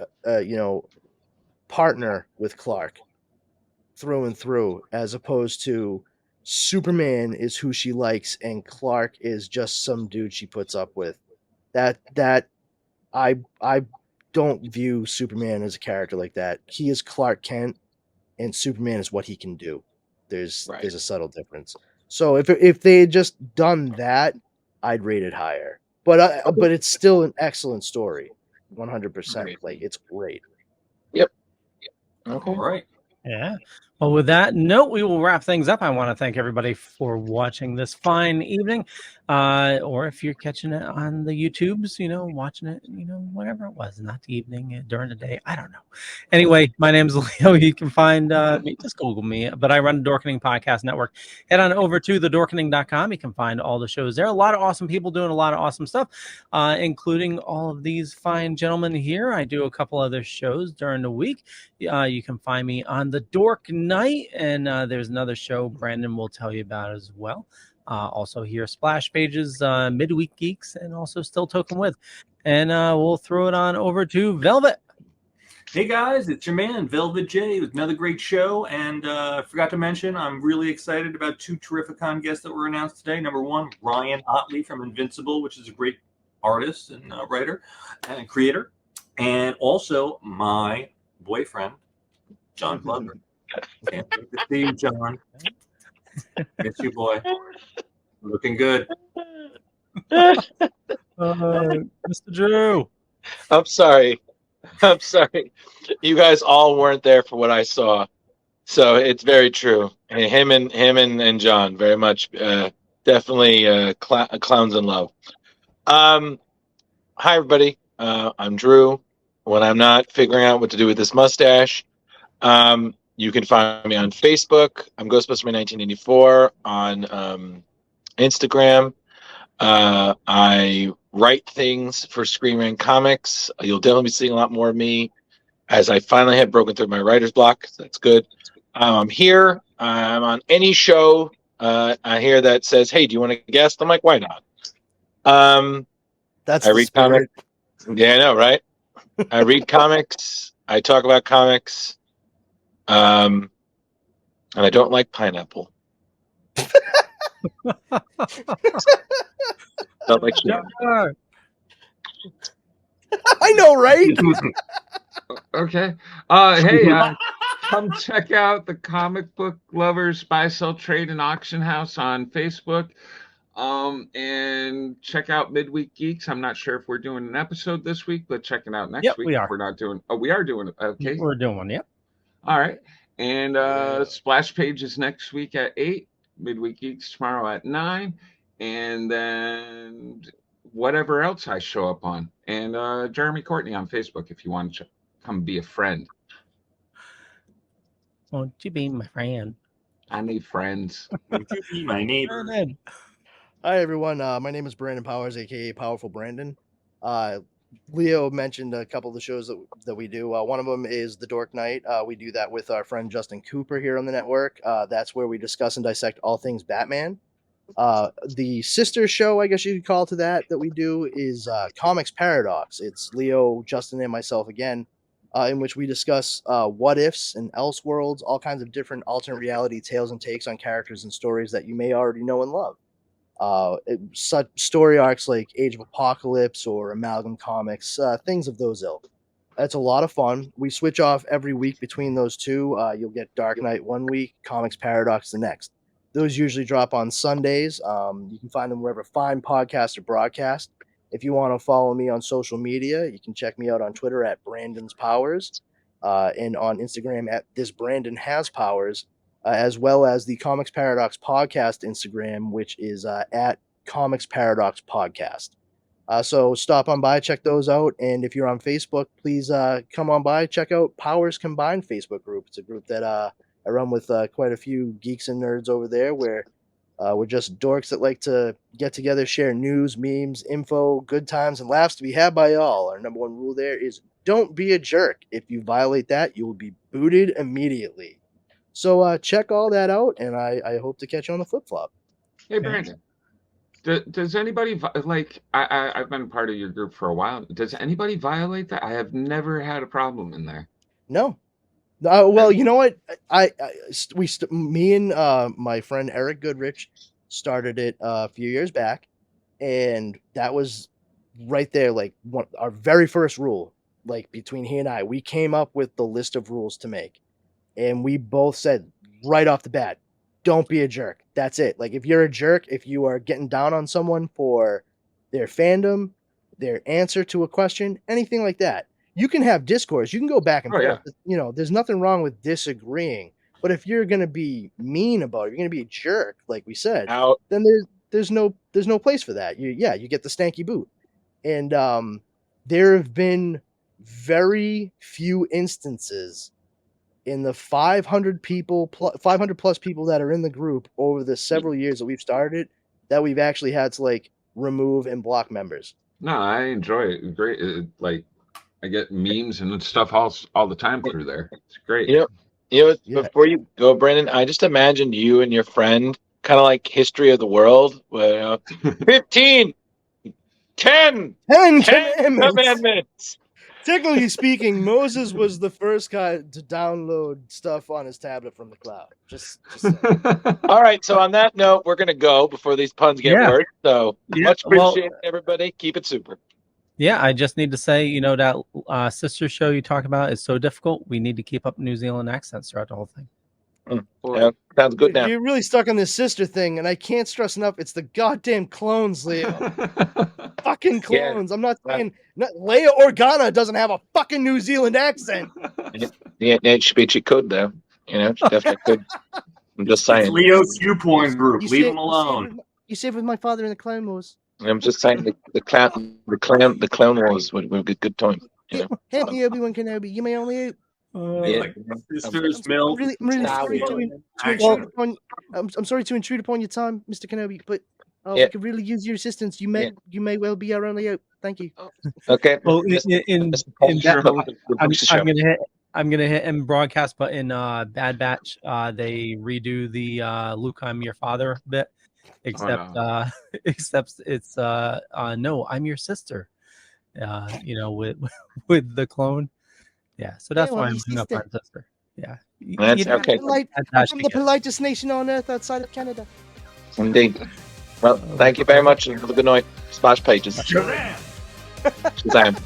partner with Clark through and through, as opposed to Superman is who she likes and Clark is just some dude she puts up with. That I don't view Superman as a character like that. He is Clark Kent, and Superman is what he can do. There's Right. a subtle difference. So if they had just done that, I'd rate it higher. But it's still an excellent story, 100%. Right. Like it's great. Okay. All right. Yeah. Well, with that note, we will wrap things up. I want to thank everybody for watching this fine evening. Or if you're catching it on the YouTubes, watching it, whatever it was, not the evening, during the day. I don't know. Anyway, my name's Leo. You can find me, just Google me. But I run the Dorkening Podcast Network. Head on over to thedorkening.com. You can find all the shows there. A lot of awesome people doing a lot of awesome stuff, including all of these fine gentlemen here. I do a couple other shows during the week. You can find me on the Dork Night, and there's another show Brandon will tell you about as well. Also here, Splash Pages, Midweek Geeks, and also Still Token With. And we'll throw it on over to Velvet. Hey guys, it's your man Velvet J with another great show, and I forgot to mention I'm really excited about 2 Terrificon guests that were announced today. Number 1, Ryan Otley from Invincible, which is a great artist and writer and creator, and also my boyfriend John Glover. Can't wait to see you, John. Miss you, boy. Looking good. Mr. Drew. I'm sorry. You guys all weren't there for what I saw. So it's very true. Him and John very much definitely clowns in love. Hi everybody. I'm Drew. When I'm not figuring out what to do with this mustache, you can find me on Facebook. I'm Ghostbuster 1984 on Instagram. I write things for Screen Rant Comics. You'll definitely be seeing a lot more of me as I finally have broken through my writer's block. So that's good. I'm here. I'm on any show I hear that says, "Hey, do you want to guest?" I'm like, "Why not?" That's I the read spirit. comics. Yeah, I know, right? I read comics. I talk about comics. And I don't like pineapple. Don't like shit. I know, right? Okay. Hey, come check out the Comic Book Lovers Buy, Sell, Trade, and Auction House on Facebook. And check out Midweek Geeks. I'm not sure if we're doing an episode this week, but check it out next Yep, week. we are. If we're not doing. Oh, we are doing it. Okay. We're doing one. Yep. All right. And Splash Pages next week at 8. Midweek Geeks tomorrow at 9. And then whatever else I show up on. And Jeremy Courtney on Facebook if you want to come be a friend. Won't you be my friend? I need friends. Would you be my neighbor? Hi, everyone. My name is Brandon Powers, a.k.a. Powerful Brandon. Leo mentioned a couple of the shows that we do. One of them is The Dork Night. We do that with our friend Justin Cooper here on the network. That's where we discuss and dissect all things Batman. The sister show, I guess you could call to that we do is Comics Paradox. It's Leo, Justin, and myself again, in which we discuss what ifs and Elseworlds, all kinds of different alternate reality tales and takes on characters and stories that you may already know and love. Such story arcs like Age of Apocalypse or Amalgam Comics, things of those ilk. That's a lot of fun. We switch off every week between those two. You'll get Dark Knight one week, Comics Paradox the next. Those usually drop on Sundays. You can find them wherever fine podcasts are broadcast. If you want to follow me on social media, you can check me out on Twitter at Brandon's Powers and on Instagram at This Brandon Has Powers. As well as the Comics Paradox podcast Instagram, which is at Comics Paradox Podcast. So stop on by, check those out. And if you're on Facebook, please come on by, check out Powers Combined Facebook group. It's a group that I run with quite a few geeks and nerds over there where we're just dorks that like to get together, share news, memes, info, good times, and laughs to be had by all. Our number one rule there is don't be a jerk. If you violate that, you will be booted immediately. So check all that out, and I hope to catch you on the flip-flop. Hey, Brandon. Does anybody, I've been part of your group for a while. Does anybody violate that? I have never had a problem in there. No. Well, you know what? Me and my friend Eric Goodrich started it a few years back, and that was right there, like our very first rule. Like between he and I, we came up with the list of rules to make. And we both said right off the bat, don't be a jerk. That's it. Like if you're a jerk, if you are getting down on someone for their fandom, their answer to a question, anything like that, you can have discourse. You can go back and forth. Yeah. You know, there's nothing wrong with disagreeing. But if you're going to be mean about it, you're going to be a jerk, like we said, then there's no place for that. You get the stanky boot. And there have been very few instances in the 500 plus people that are in the group over the several years that we've started that we've actually had to like remove and block members. No, I enjoy it. Great. Like I get memes and stuff all the time through there. It's great. Before you go, Brandon, I just imagined you and your friend kind of like History of the World, where 15, 10 commandments. Technically speaking, Moses was the first guy to download stuff on his tablet from the cloud. Just All right. So on that note, we're going to go before these puns get worse. So much appreciated, everybody. Keep it super. Yeah, I just need to say, that sister show you talk about is so difficult. We need to keep up New Zealand accents throughout the whole thing. Yeah, sounds good now. You're really stuck on this sister thing, and I can't stress enough. It's the goddamn clones, Leo. Fucking clones. Yeah. I'm not saying Leia Organa doesn't have a fucking New Zealand accent. Yeah, it should be cheat code though. You know, she definitely could. I'm just It's saying. Leo's Q porn group. You Leave saved- him alone. You saved with my father in the Clone Wars. I'm just saying the Clone Wars would be a good time. You know? Help me, Obi-Wan Kenobi. You may only hope. Yeah. Like Sisters Milk. I'm really Star sorry Wars. to intrude upon. I'm sorry to intrude upon your time, Mr. Kenobi, but Yeah. we could really use your assistance. You may well be our only hope. Thank you. Okay. Well, in that, I'm gonna hit in broadcast, but in Bad Batch, they redo the Luke, I'm your father bit, except no. except it's no, I'm your sister. You know, with the clone. Yeah, so that's Yeah, well, why I'm he's hung up sister. on sister. Yeah, That's okay. I'm from the politest nation on earth outside of Canada. Indeed. Well, thank you very much and have a good night. Splash Pages. Shazam! Shazam.